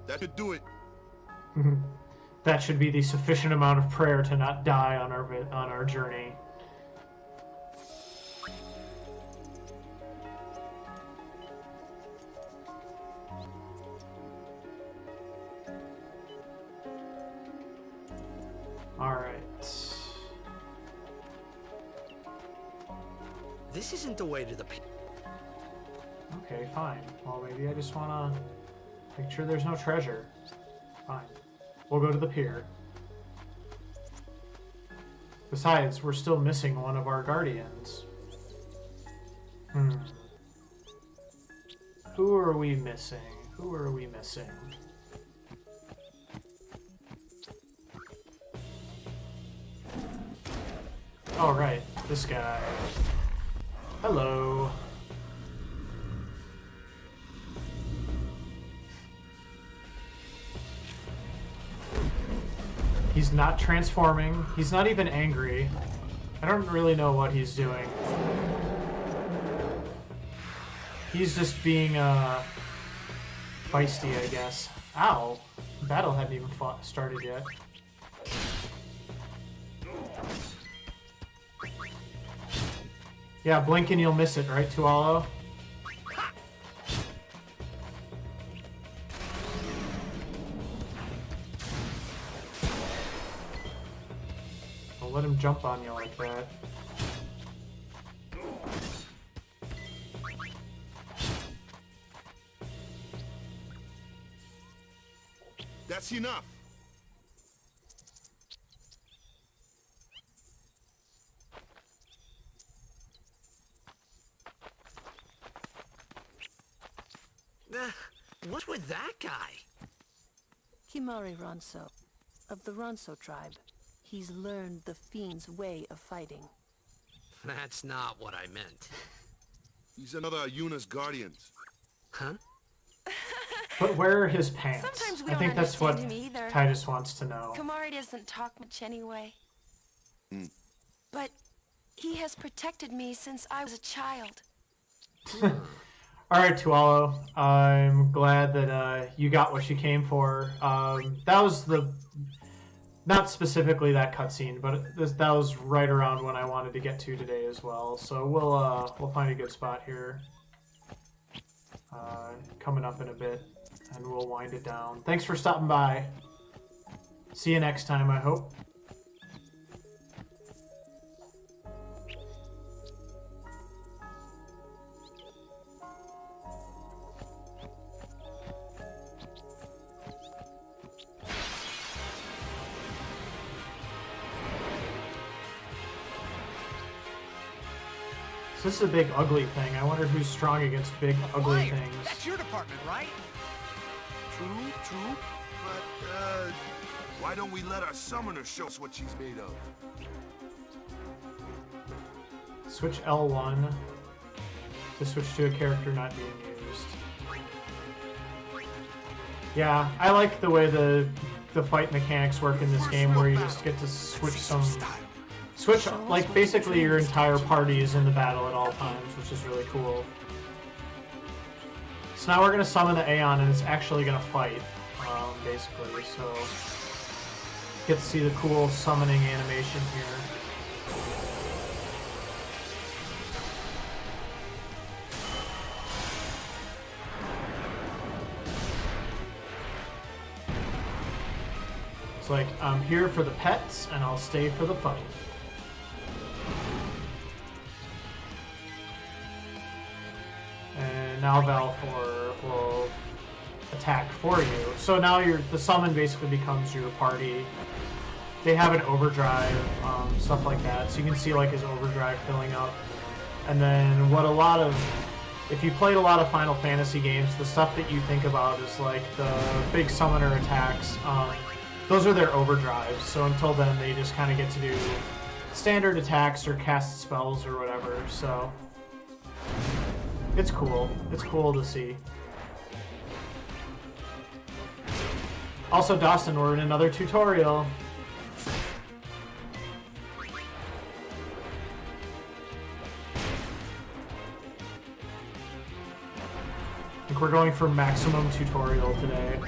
That should do it. That should be the sufficient amount of prayer to not die on our journey. This isn't the way to the... Okay, fine. Well, maybe I just want to make sure there's no treasure. Fine. We'll go to the pier. Besides, we're still missing one of our guardians. Who are we missing? Who are we missing? All right, this guy. Hello. He's not transforming. He's not even angry. I don't really know what he's doing. He's just being feisty, I guess. Ow! Battle hadn't even started yet. Yeah, blink and you'll miss it, right, Tualo? Don't let him jump on you like that. That's enough. What's with that guy? Kimari Ronso, of the Ronso tribe. He's learned the Fiend's way of fighting. That's not what I meant. He's another Yuna's guardians. Huh? But where are his pants? Sometimes we I don't think that's what understand him either. Titus wants to know. Kimari doesn't talk much anyway. But he has protected me since I was a child. Alright, Tualo. I'm glad that you got what you came for. That was the... Not specifically that cutscene, but that was right around when I wanted to get to today as well. So we'll find a good spot here. Coming up in a bit, and we'll wind it down. Thanks for stopping by. See you next time, I hope. So this is a big ugly thing. I wonder who's strong against big ugly things. That's your department, right? True. But, why don't we let our summoner show us what she's made of? Switch L1 to switch to a character not being used. Yeah, I like the way the fight mechanics work in this game, where you just get to switch, like, basically your entire party is in the battle at all times, which is really cool. So now we're going to summon the Aeon, and it's actually going to fight, basically, so get to see the cool summoning animation here. It's like, I'm here for the pets, and I'll stay for the fight. And now Valfor will attack for you. So now the summon basically becomes your party. They have an overdrive, stuff like that. So you can see like his overdrive filling up. And then if you played a lot of Final Fantasy games, the stuff that you think about is like the big summoner attacks. Those are their overdrives. So until then, they just kind of get to do standard attacks or cast spells or whatever. So it's cool. It's cool to see. Also, Dawson, we're in another tutorial. I think we're going for maximum tutorial today.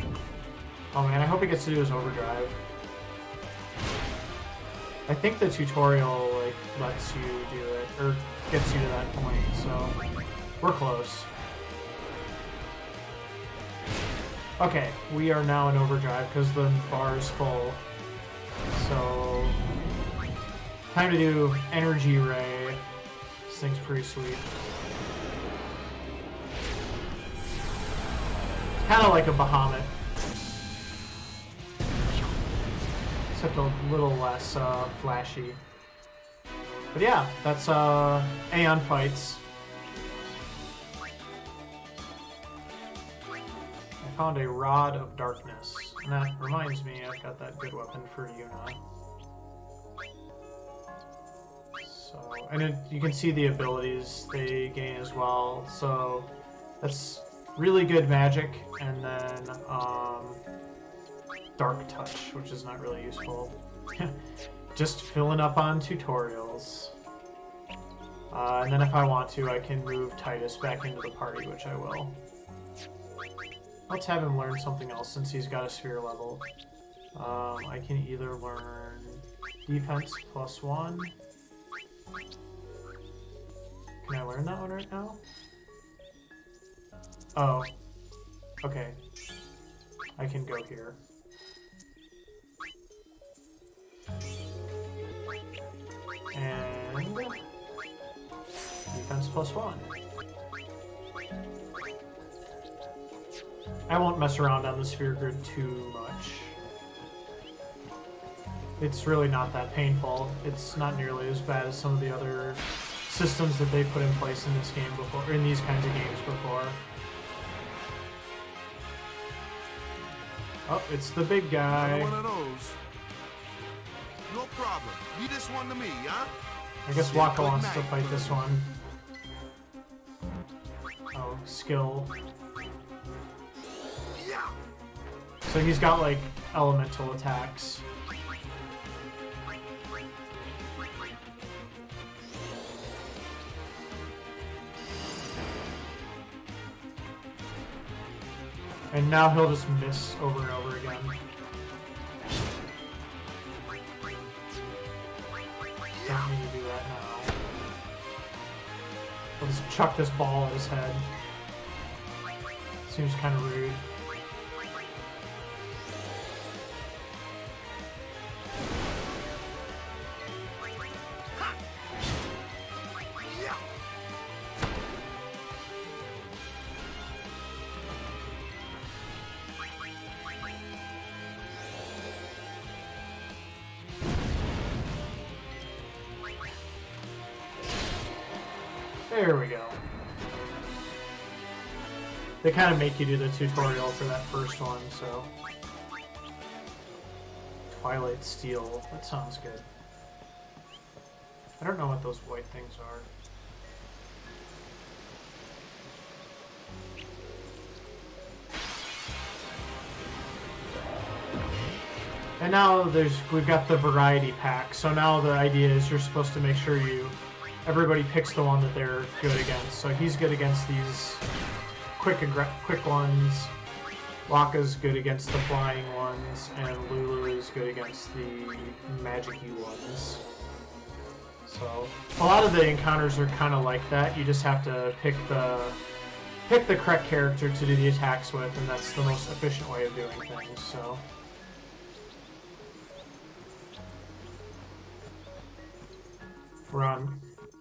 Oh man, I hope he gets to do his overdrive. I think the tutorial like lets you do it, or gets you to that point, so we're close. Okay, we are now in overdrive because the bar is full. So, time to do Energy Ray. This thing's pretty sweet. Kind of like a Bahamut. Except a little less flashy. But yeah, that's Aeon Fights. I found a Rod of Darkness. And that reminds me, I've got that good weapon for Yuna. So, and you can see the abilities they gain as well. So that's really good magic, and then Dark Touch, which is not really useful. Just filling up on tutorials. And then if I want to, I can move Titus back into the party, which I will. Let's have him learn something else since he's got a sphere level. I can either learn defense +1. Can I learn that one right now? Oh. Okay. I can go here. And defense +1. I won't mess around on the sphere grid too much. It's really not that painful. It's not nearly as bad as some of the other systems that they put in place in this game before, or in these kinds of games before. Oh, it's the big guy. Another one of those. No problem. Leave this one to me, huh? I guess Waka wants to fight this one. Oh, skill. So he's got like elemental attacks. And now he'll just miss over and over again. Don't need to do that now. I'll just chuck this ball at his head. Seems kind of rude. There we go. They kind of make you do the tutorial for that first one, so... Twilight Steel, that sounds good. I don't know what those white things are. And now we've got the variety pack, so now the idea is you're supposed to make sure everybody picks the one that they're good against. So he's good against these quick ones, Waka's good against the flying ones, and Lulu is good against the magic-y ones. So a lot of the encounters are kind of like that. You just have to pick the correct character to do the attacks with, and that's the most efficient way of doing things. So.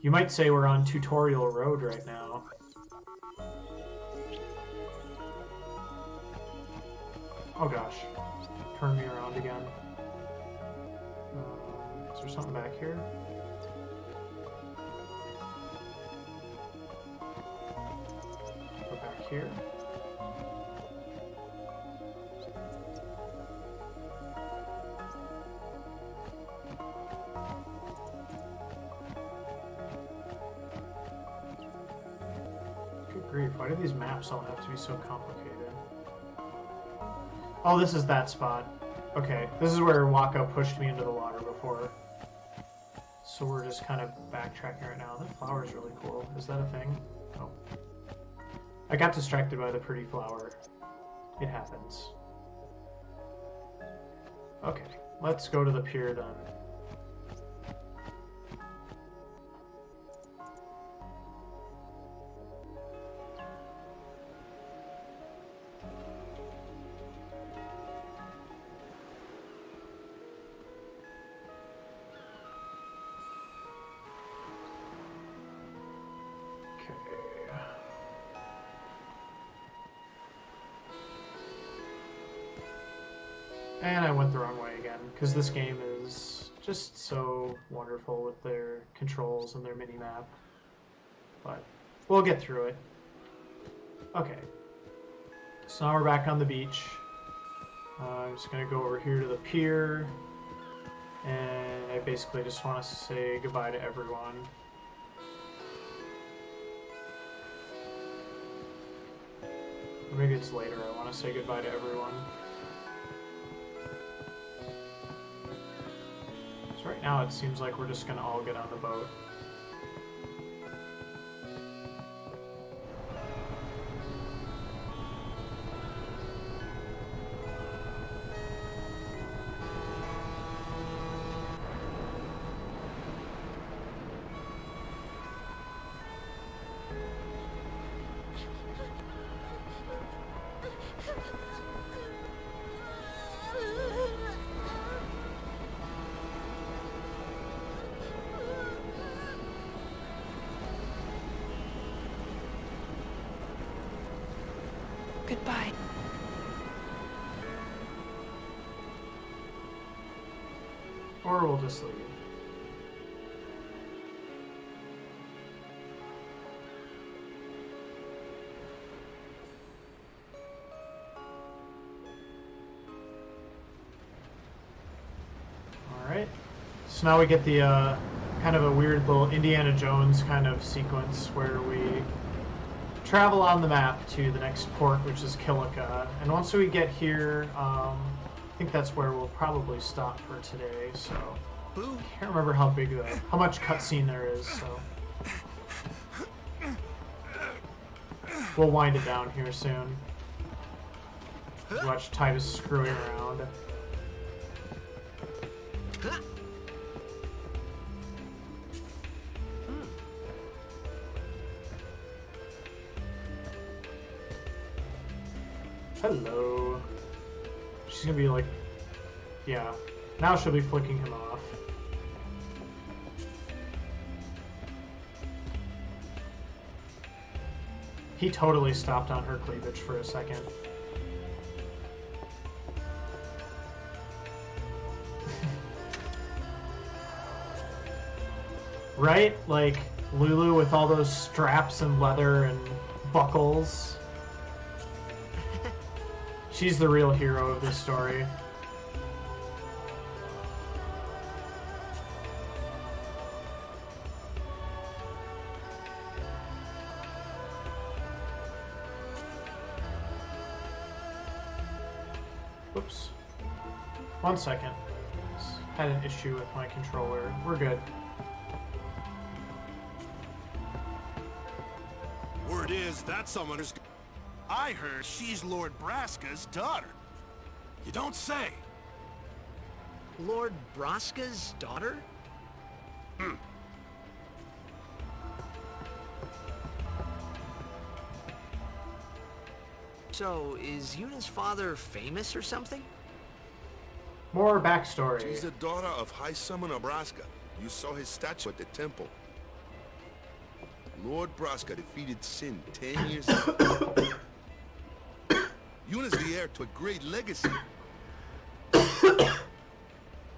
You might say we're on tutorial road right now. Oh gosh, turn me around again. Is there something back here? Go back here. Grief, why do these maps all have to be so complicated? Oh, this is that spot. Okay, this is where Waka pushed me into the water before. So we're just kind of backtracking right now. That flower is really cool. Is that a thing? Oh. I got distracted by the pretty flower. It happens. Okay, let's go to the pier then. And I went the wrong way again, because this game is just so wonderful with their controls and their mini-map. But we'll get through it. Okay. So now we're back on the beach. I'm just going to go over here to the pier. And I basically just want to say goodbye to everyone. Or maybe it's later. I want to say goodbye to everyone. So right now it seems like we're just going to all get on the boat. Goodbye. Or we'll just leave. Alright. So now we get the kind of a weird little Indiana Jones kind of sequence where we travel on the map to the next port, which is Kilika. And once we get here, I think that's where we'll probably stop for today. So I can't remember how much cutscene there is. So we'll wind it down here soon. Watch Titus screwing around. Hello. She's gonna be like, yeah. Now she'll be flicking him off. He totally stopped on her cleavage for a second. Right? Like Lulu with all those straps and leather and buckles. She's the real hero of this story. Whoops. 1 second. Just had an issue with my controller. We're good. Word is that someone is... I heard she's Lord Braska's daughter. You don't say. Lord Braska's daughter? So, is Yuna's father famous or something? More backstory. She's the daughter of High Summoner Braska. You saw his statue at the temple. Lord Braska defeated Sin 10 years ago. Yuna's the heir to a great legacy.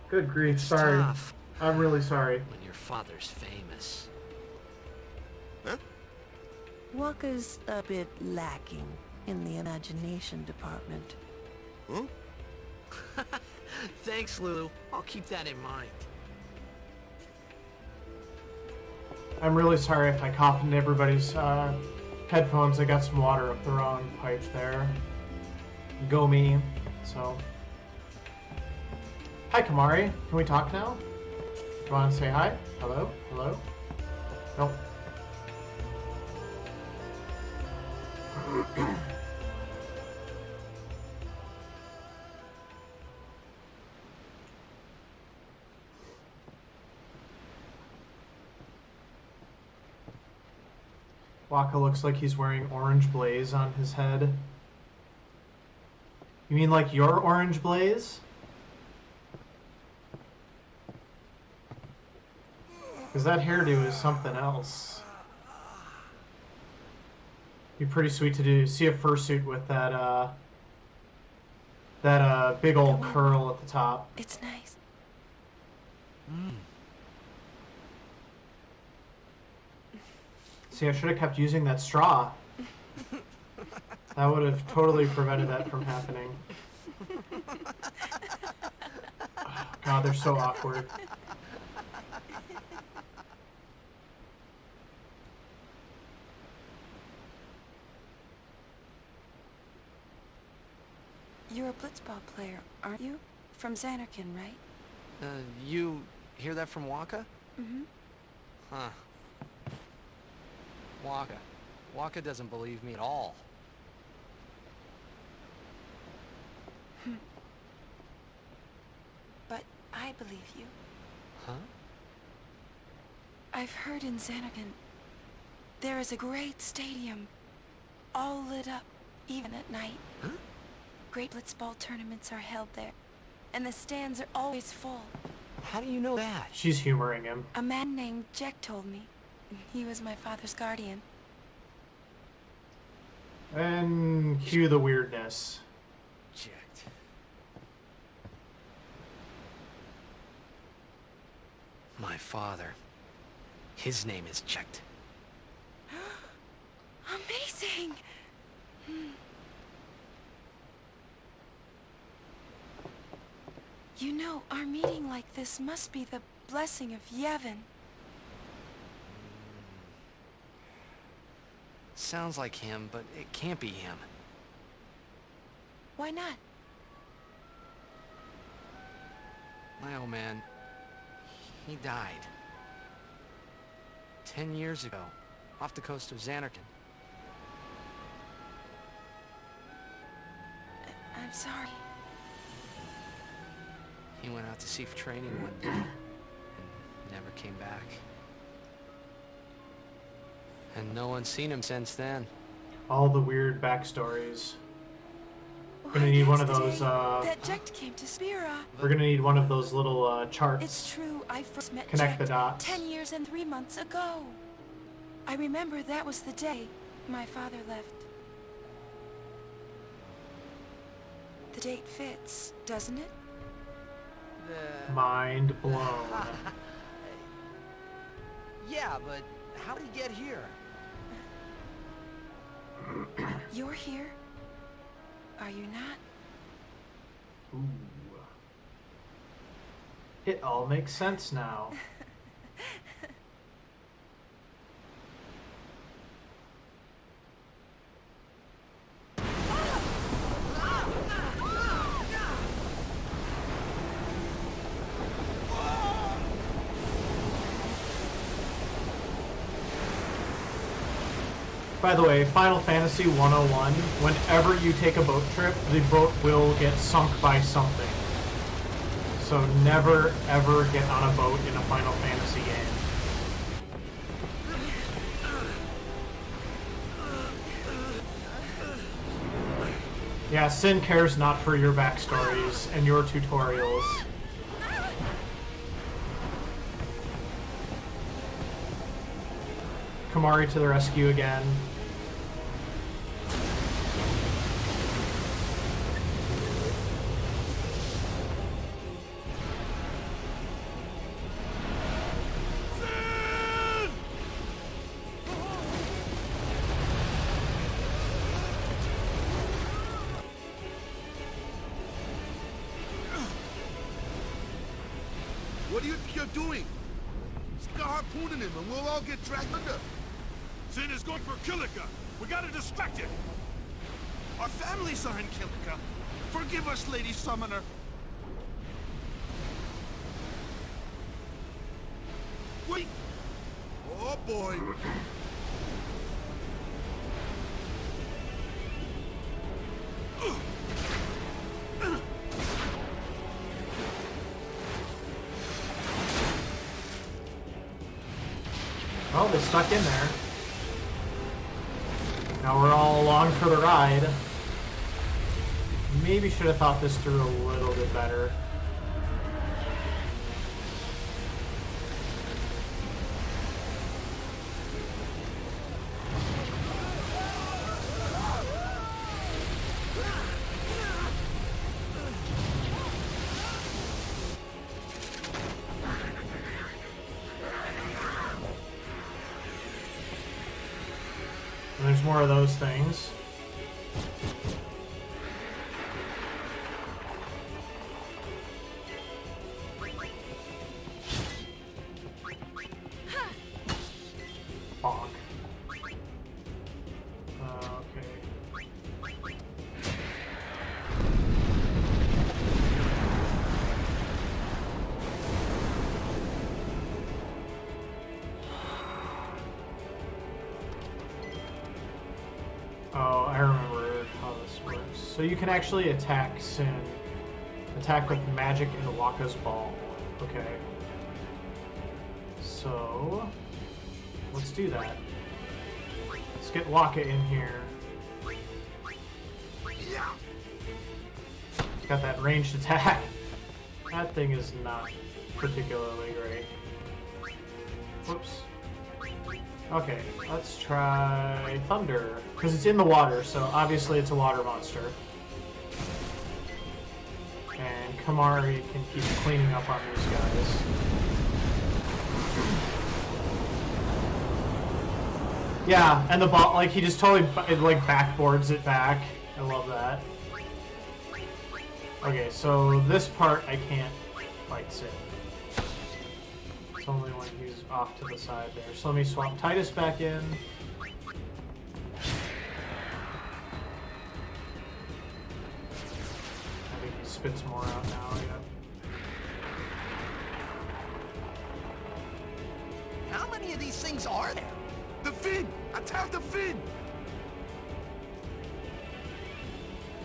Good grief, sorry. Tough. I'm really sorry. When your father's famous. Huh? Waka's a bit lacking in the imagination department. Huh? Thanks, Lulu. I'll keep that in mind. I'm really sorry if I coughed into everybody's headphones. I got some water up the wrong pipe there. Go me. So. Hi, Kamari. Can we talk now? You want to say hi? Hello? Hello? Nope. Waka looks like he's wearing orange blaze on his head. You mean like your orange blaze? Because that hairdo is something else. Be pretty sweet to see a fursuit with that That big old curl at the top. It's nice. See, I should have kept using that straw. That would have totally prevented that from happening. Oh, God, they're so awkward. You're a blitzball player, aren't you? From Xanarkin, right? You hear that from Waka? Mm-hmm. Huh. Waka. Waka doesn't believe me at all. But I believe you. Huh? I've heard in Xanarkin there is a great stadium, all lit up, even at night. Huh? Great blitzball tournaments are held there, and the stands are always full. How do you know that? She's humoring him. A man named Jack told me. He was my father's guardian. And cue the weirdness. Checked. My father. His name is checked. Amazing! You know, our meeting like this must be the blessing of Yevon. Sounds like him, but it can't be him. Why not? My old man, he died. 10 years ago, off the coast of Xanarkin. I'm sorry. He went out to sea for training one day, and never came back. And no one's seen him since then. All the weird backstories. We're gonna need one of those, that Jack came to Spira. We're gonna need one of those little, charts. It's true, I first met Connect Jack the dots. 10 years and 3 months ago. I remember that was the day my father left. The date fits, doesn't it? Mind blown. Yeah, but how did he get here? You're here? Are you not? Ooh. It all makes sense now. By the way, Final Fantasy 101, whenever you take a boat trip, the boat will get sunk by something. So never, ever get on a boat in a Final Fantasy game. Yeah, Sin cares not for your backstories and your tutorials. Kamari to the rescue again. What do you think you're doing? Stick a harpoon in him and we'll all get dragged under. Sin is going for Kilika. We gotta distract it. Our families are in Kilika. Forgive us, Lady Summoner. Wait! Oh boy! Well, they stuck in there. Now we're all along for the ride. Maybe should have thought this through a little bit better. And there's more of those things. Bonk. Okay. Oh, I remember how this works. So you can actually attack Sin. Attack with magic and Waka's ball. Okay. So let's do that. Let's get Waka in here. Got that ranged attack. That thing is not particularly great. Whoops. Okay, let's try Thunder, because it's in the water, so obviously it's a water monster. And Kamari can keep cleaning up on these guys. Yeah, and the ball, like, he just totally, like, backboards it back. I love that. Okay, so this part I can't fight Sid. It's only when he's off to the side there. So let me swap Titus back in. I think he spits more out now, yeah. How many of these things are there? The fin! Attack the fin!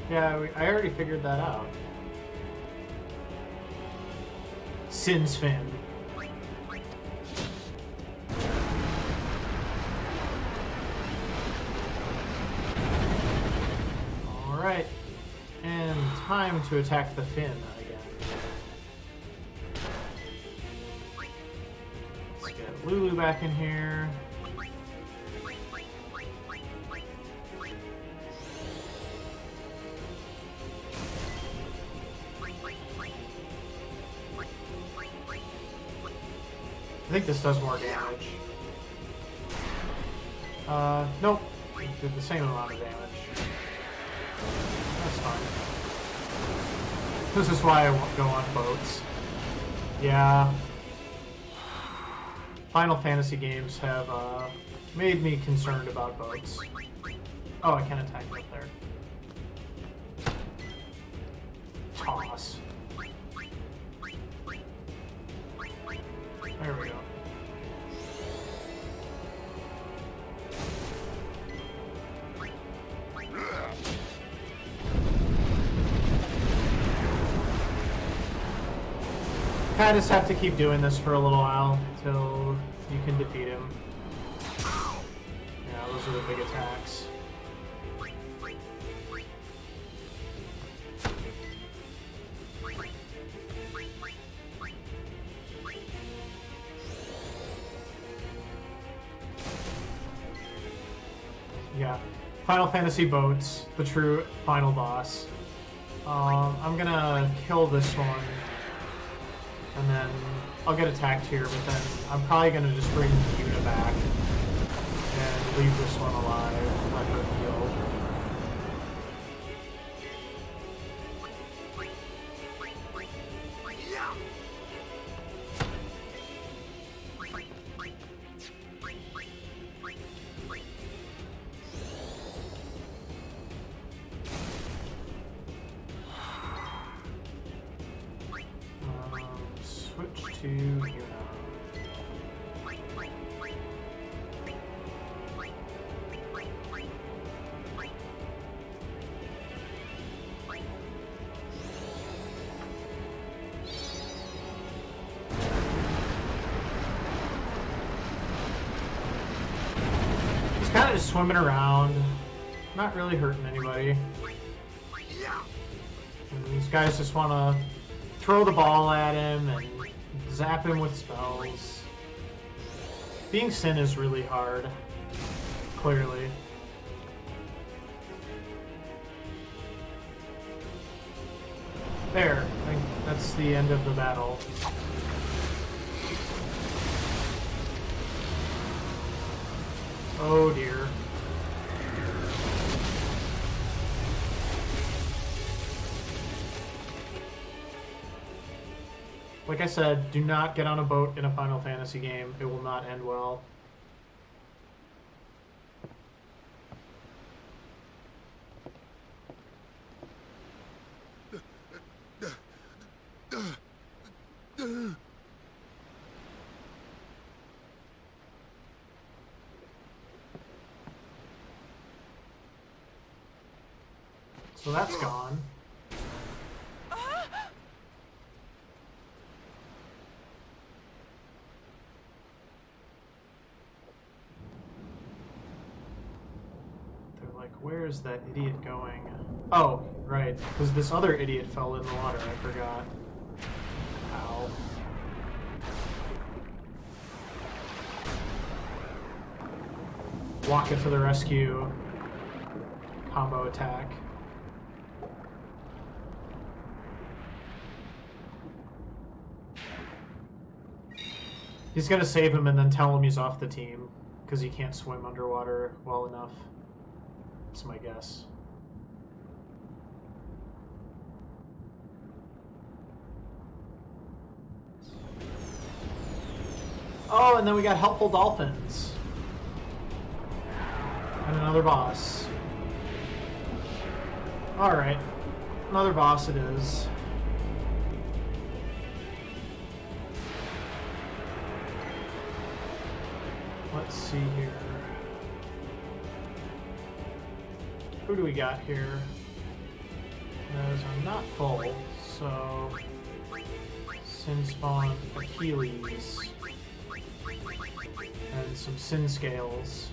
Yeah, I already figured that out. Sin's fin. Alright. And time to attack the fin again. Let's get Lulu back in here. I think this does more damage. Nope. It did the same amount of damage. That's fine. This is why I won't go on boats. Yeah. Final Fantasy games have, made me concerned about boats. Oh, I can attack up there. Toss. There we go. I just have to keep doing this for a little while until you can defeat him. Yeah, those are the big attacks. Yeah, Final Fantasy boats, the true final boss. I'm gonna kill this one, and then I'll get attacked here, but then I'm probably gonna just bring Yuna back and leave this one alive, let her heal. Switch to Yuna. He's kind of just swimming around, not really hurting anybody. And these guys just want to throw the ball at him and zap him with spells. Being Sin is really hard, clearly. There, I think that's the end of the battle. Oh dear. Like I said, do not get on a boat in a Final Fantasy game. It will not end well. So that's gone. They're like, where's that idiot going? Oh, right, because this other idiot fell in the water, I forgot. Ow. Walk it to the rescue. Combo attack. He's gonna save him and then tell him he's off the team, because he can't swim underwater well enough. That's my guess. Oh, and then we got helpful dolphins. And another boss. Alright. Another boss it is. Let's see here. Who do we got here? Those are not full, so Sin Spawn, Achilles, and some Sin Scales.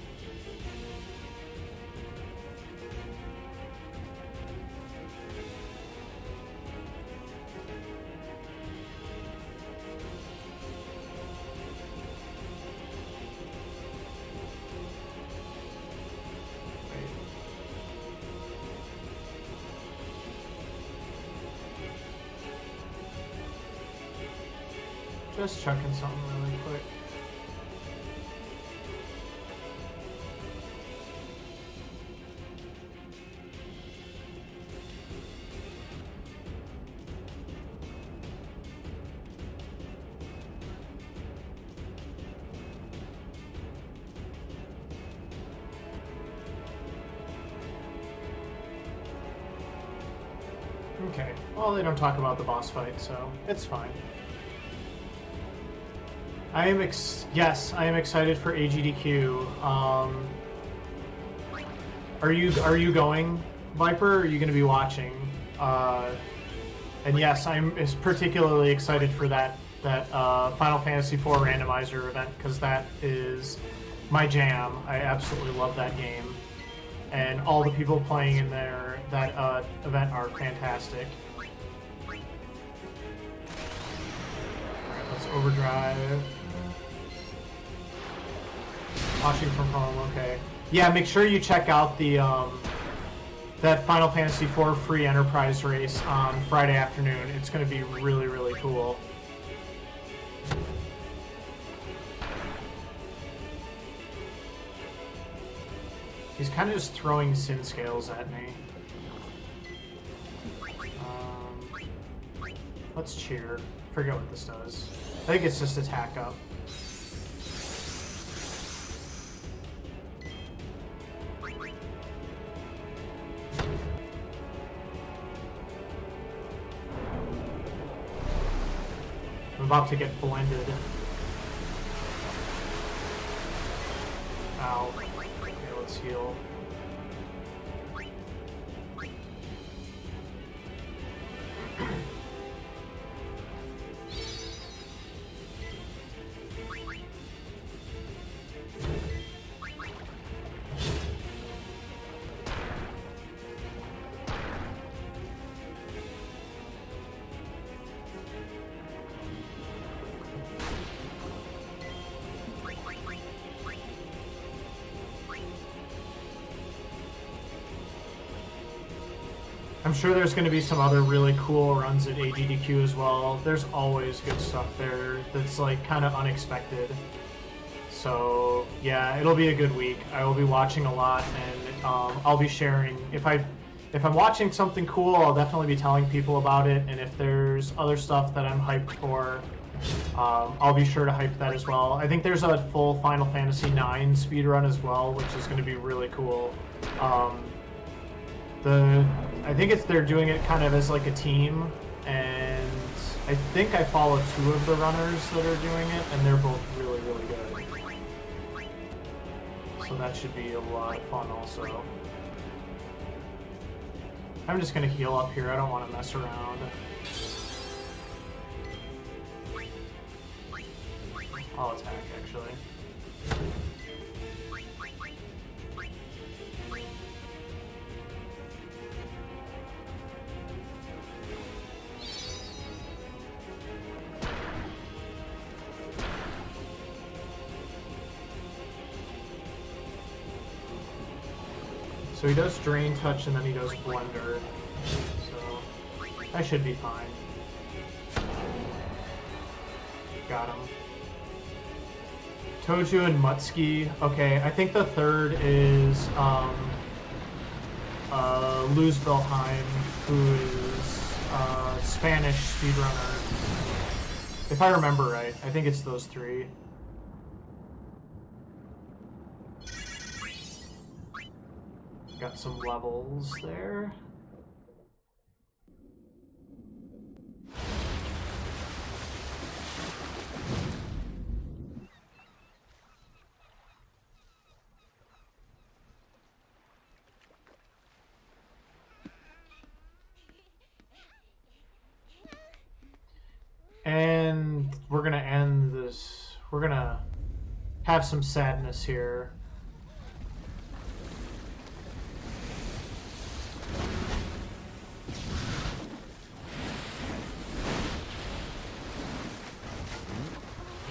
Just checking something really quick. Okay, well, they don't talk about the boss fight, so it's fine. I am yes, I am excited for AGDQ. Are you going, Viper? Or are you going to be watching? And yes, I'm particularly excited for that Final Fantasy IV randomizer event, because that is my jam. I absolutely love that game, and all the people playing in there that event are fantastic. Alright, let's overdrive. Watching from home, okay. Yeah, make sure you check out the that Final Fantasy IV free Enterprise race on Friday afternoon. It's going to be really, really cool. He's kind of just throwing Sin Scales at me. Let's cheer. Forget what this does. I think it's just attack up. I'm about to get blended. Ow. Okay, let's heal. I'm sure there's going to be some other really cool runs at AGDQ as well. There's always good stuff there that's like kind of unexpected. So yeah, it'll be a good week. I will be watching a lot, and I'll be sharing. If if I'm watching something cool, I'll definitely be telling people about it, and if there's other stuff that I'm hyped for, I'll be sure to hype that as well. I think there's a full Final Fantasy IX speedrun as well, which is going to be really cool. I think they're doing it kind of as like a team, and I think I follow 2 of the runners that are doing it, and they're both really, really good. So that should be a lot of fun also. I'm just gonna heal up here, I don't want to mess around. I'll attack, actually. So he does Drain Touch and then he does Blender. So I should be fine. Got him. Toju and Mutsuki. Okay, I think the third is Luz Belheim, who is Spanish speedrunner. If I remember right, I think it's those 3. Got some levels there. And we're gonna end this. We're gonna have some sadness here.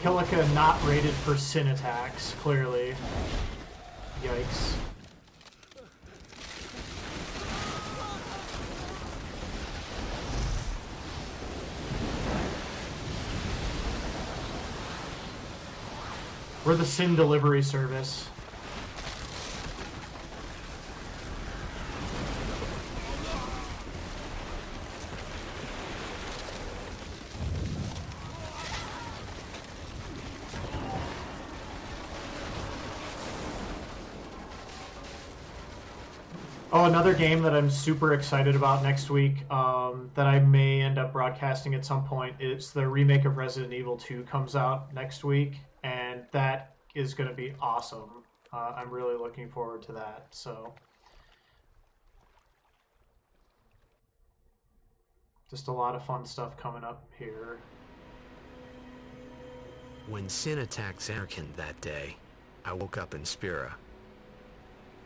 Kilika not rated for sin attacks, clearly. Yikes. We're the sin delivery service. Oh, another game that I'm super excited about next week, that I may end up broadcasting at some point, is the remake of Resident Evil 2 comes out next week, and that is going to be awesome. I'm really looking forward to that, so. Just a lot of fun stuff coming up here. When Sin attacked Zanarkand that day, I woke up in Spira.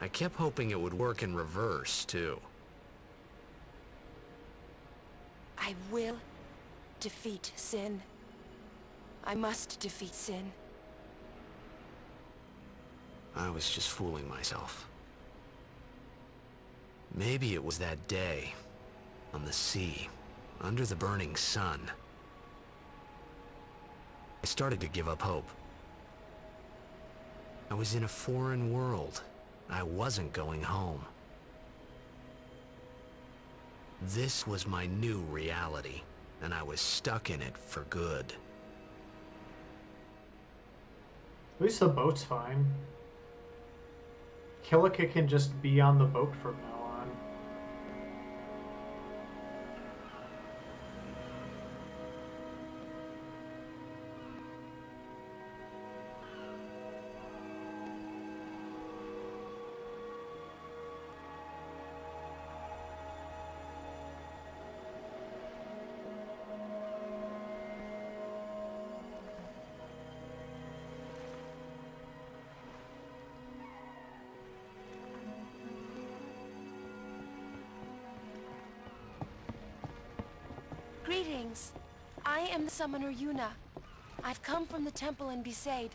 I kept hoping it would work in reverse, too. I will defeat Sin. I must defeat Sin. I was just fooling myself. Maybe it was that day, on the sea, under the burning sun. I started to give up hope. I was in a foreign world. I wasn't going home. This was my new reality, and I was stuck in it for good. At least the boat's fine. Kilika can just be on the boat from now on. Greetings. I am the summoner Yuna. I've come from the temple in Besaid.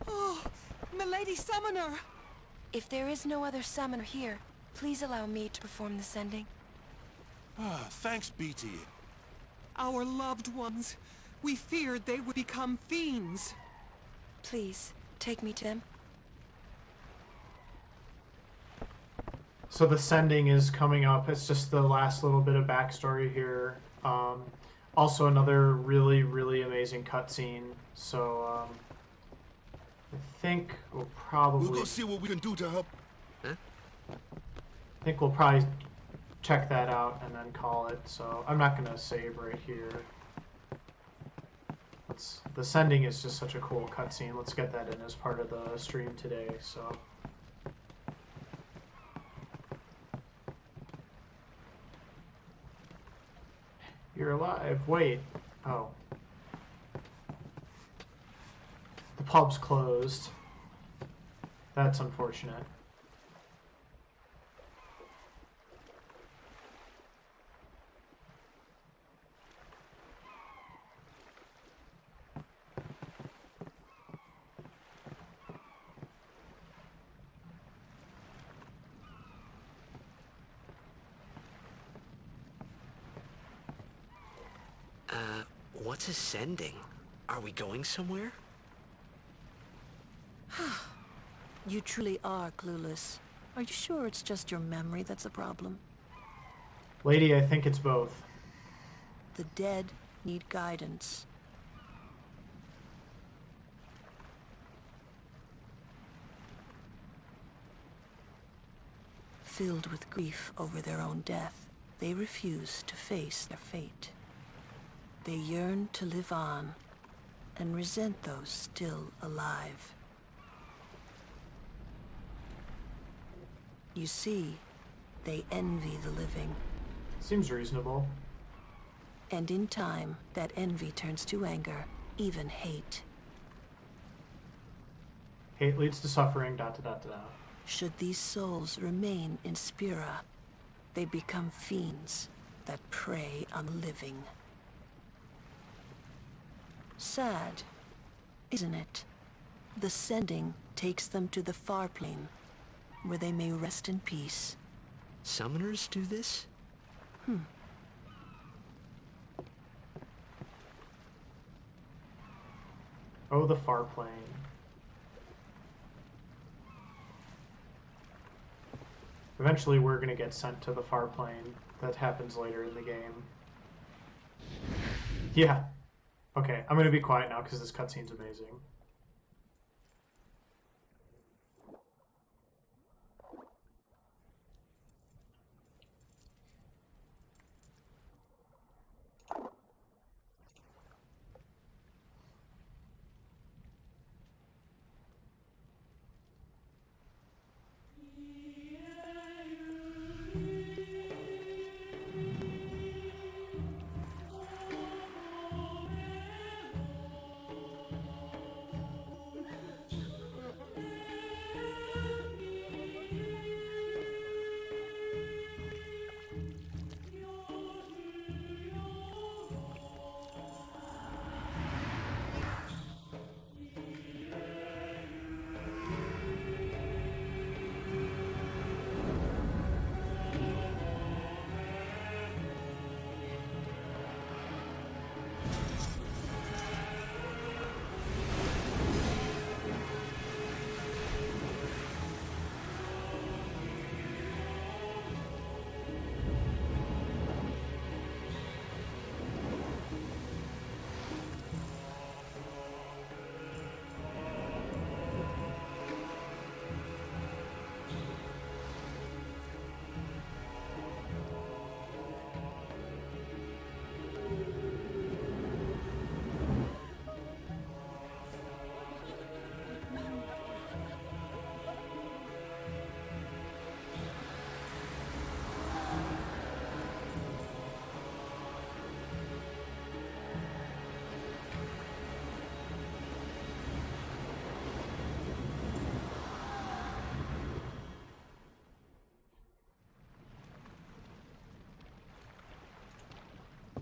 Oh, milady summoner! If there is no other summoner here, please allow me to perform the sending. Thanks, BT. Our loved ones. We feared they would become fiends. Please, take me to them. So the sending is coming up. It's just the last little bit of backstory here. Also another really, really amazing cutscene. So I think we'll probably... We'll go see what we can do to help. I think we'll probably check that out and then call it. So I'm not going to save right here. The sending is just such a cool cutscene. Let's get that in as part of the stream today. So. You're alive. Wait. Oh. The pub's closed. That's unfortunate. What's ascending? Are we going somewhere? You truly are clueless. Are you sure it's just your memory that's a problem? Lady, I think it's both. The dead need guidance. Filled with grief over their own death, they refuse to face their fate. They yearn to live on and resent those still alive. You see, they envy the living. Seems reasonable. And in time, that envy turns to anger, even hate. Hate leads to suffering, ... Should these souls remain in Spira, they become fiends that prey on the living. Sad, isn't it? The sending takes them to the far plane, where they may rest in peace. Summoners do this? Oh, the far plane. Eventually we're going to get sent to the far plane. That happens later in the game. Yeah. Okay, I'm going to be quiet now because this cutscene's amazing.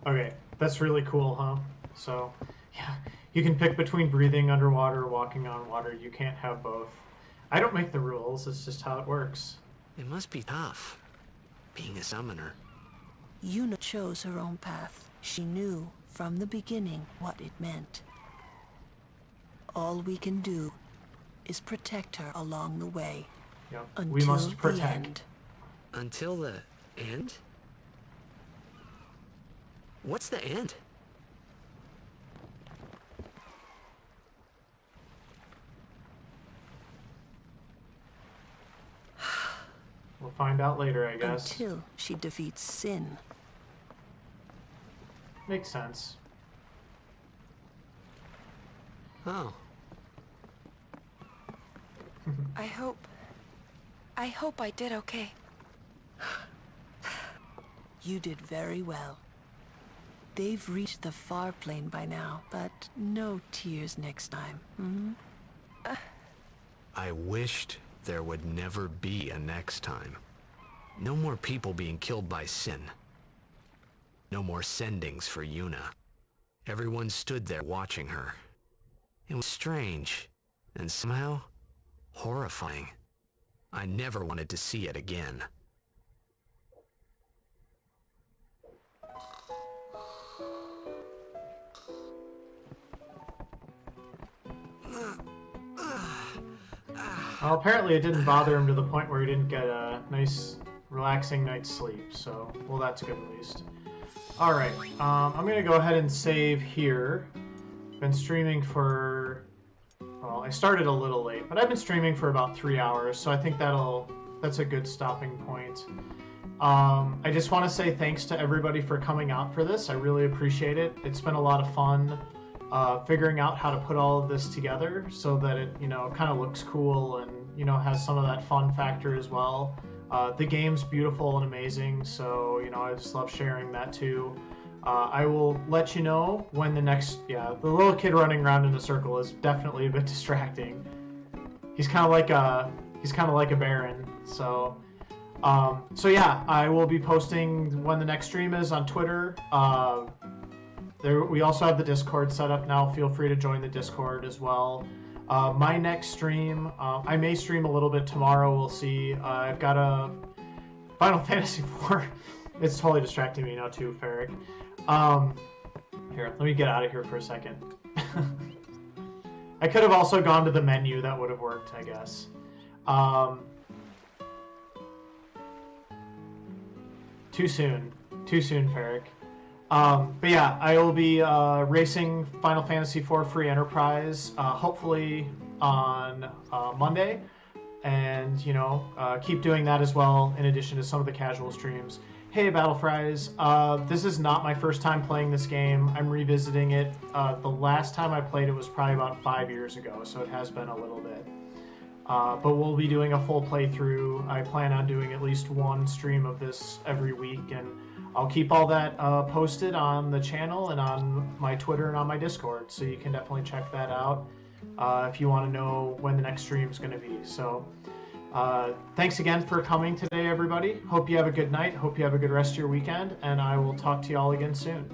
Okay, that's really cool, huh? So, yeah, you can pick between breathing underwater or walking on water. You can't have both. I don't make the rules, it's just how it works. It must be tough, being a summoner. Yuna chose her own path. She knew from the beginning what it meant. All we can do is protect her along the way. Yep. Until We must the protect. end. Until the end? What's the end? We'll find out later, I guess. Until she defeats sin. Makes sense. Oh. I hope I did okay. You did very well. They've reached the far plane by now, but no tears next time. I wished there would never be a next time. No more people being killed by sin. No more sendings for Yuna. Everyone stood there watching her. It was strange, and somehow horrifying. I never wanted to see it again. Well, apparently it didn't bother him to the point where he didn't get a nice, relaxing night's sleep, so, well, that's good at least. Alright, I'm gonna go ahead and save here. Been streaming for, well, I started a little late, but I've been streaming for about 3 hours, so I think that's a good stopping point. I just want to say thanks to everybody for coming out for this. I really appreciate it. It's been a lot of fun figuring out how to put all of this together so that it, kind of looks cool and, has some of that fun factor as well. The game's beautiful and amazing, so, I just love sharing that too. I will let you know when the the little kid running around in a circle is definitely a bit distracting. He's kind of like a Baron, so yeah, I will be posting when the next stream is on Twitter. We also have the Discord set up now. Feel free to join the Discord as well. My next stream, I may stream a little bit tomorrow. We'll see. I've got a Final Fantasy IV. It's totally distracting me now too, Ferric. Here, let me get out of here for a second. I could have also gone to the menu. That would have worked, I guess. Too soon, Ferric. But yeah, I will be racing Final Fantasy IV Free Enterprise, hopefully on Monday, and keep doing that as well in addition to some of the casual streams. Hey, Battle Fries, this is not my first time playing this game. I'm revisiting it. The last time I played it was probably about 5 years ago, so it has been a little bit. But we'll be doing a full playthrough. I plan on doing at least one stream of this every week, and I'll keep all that posted on the channel and on my Twitter and on my Discord, so you can definitely check that out if you want to know when the next stream is going to be. So thanks again for coming today, everybody. Hope you have a good night. Hope you have a good rest of your weekend, and I will talk to you all again soon.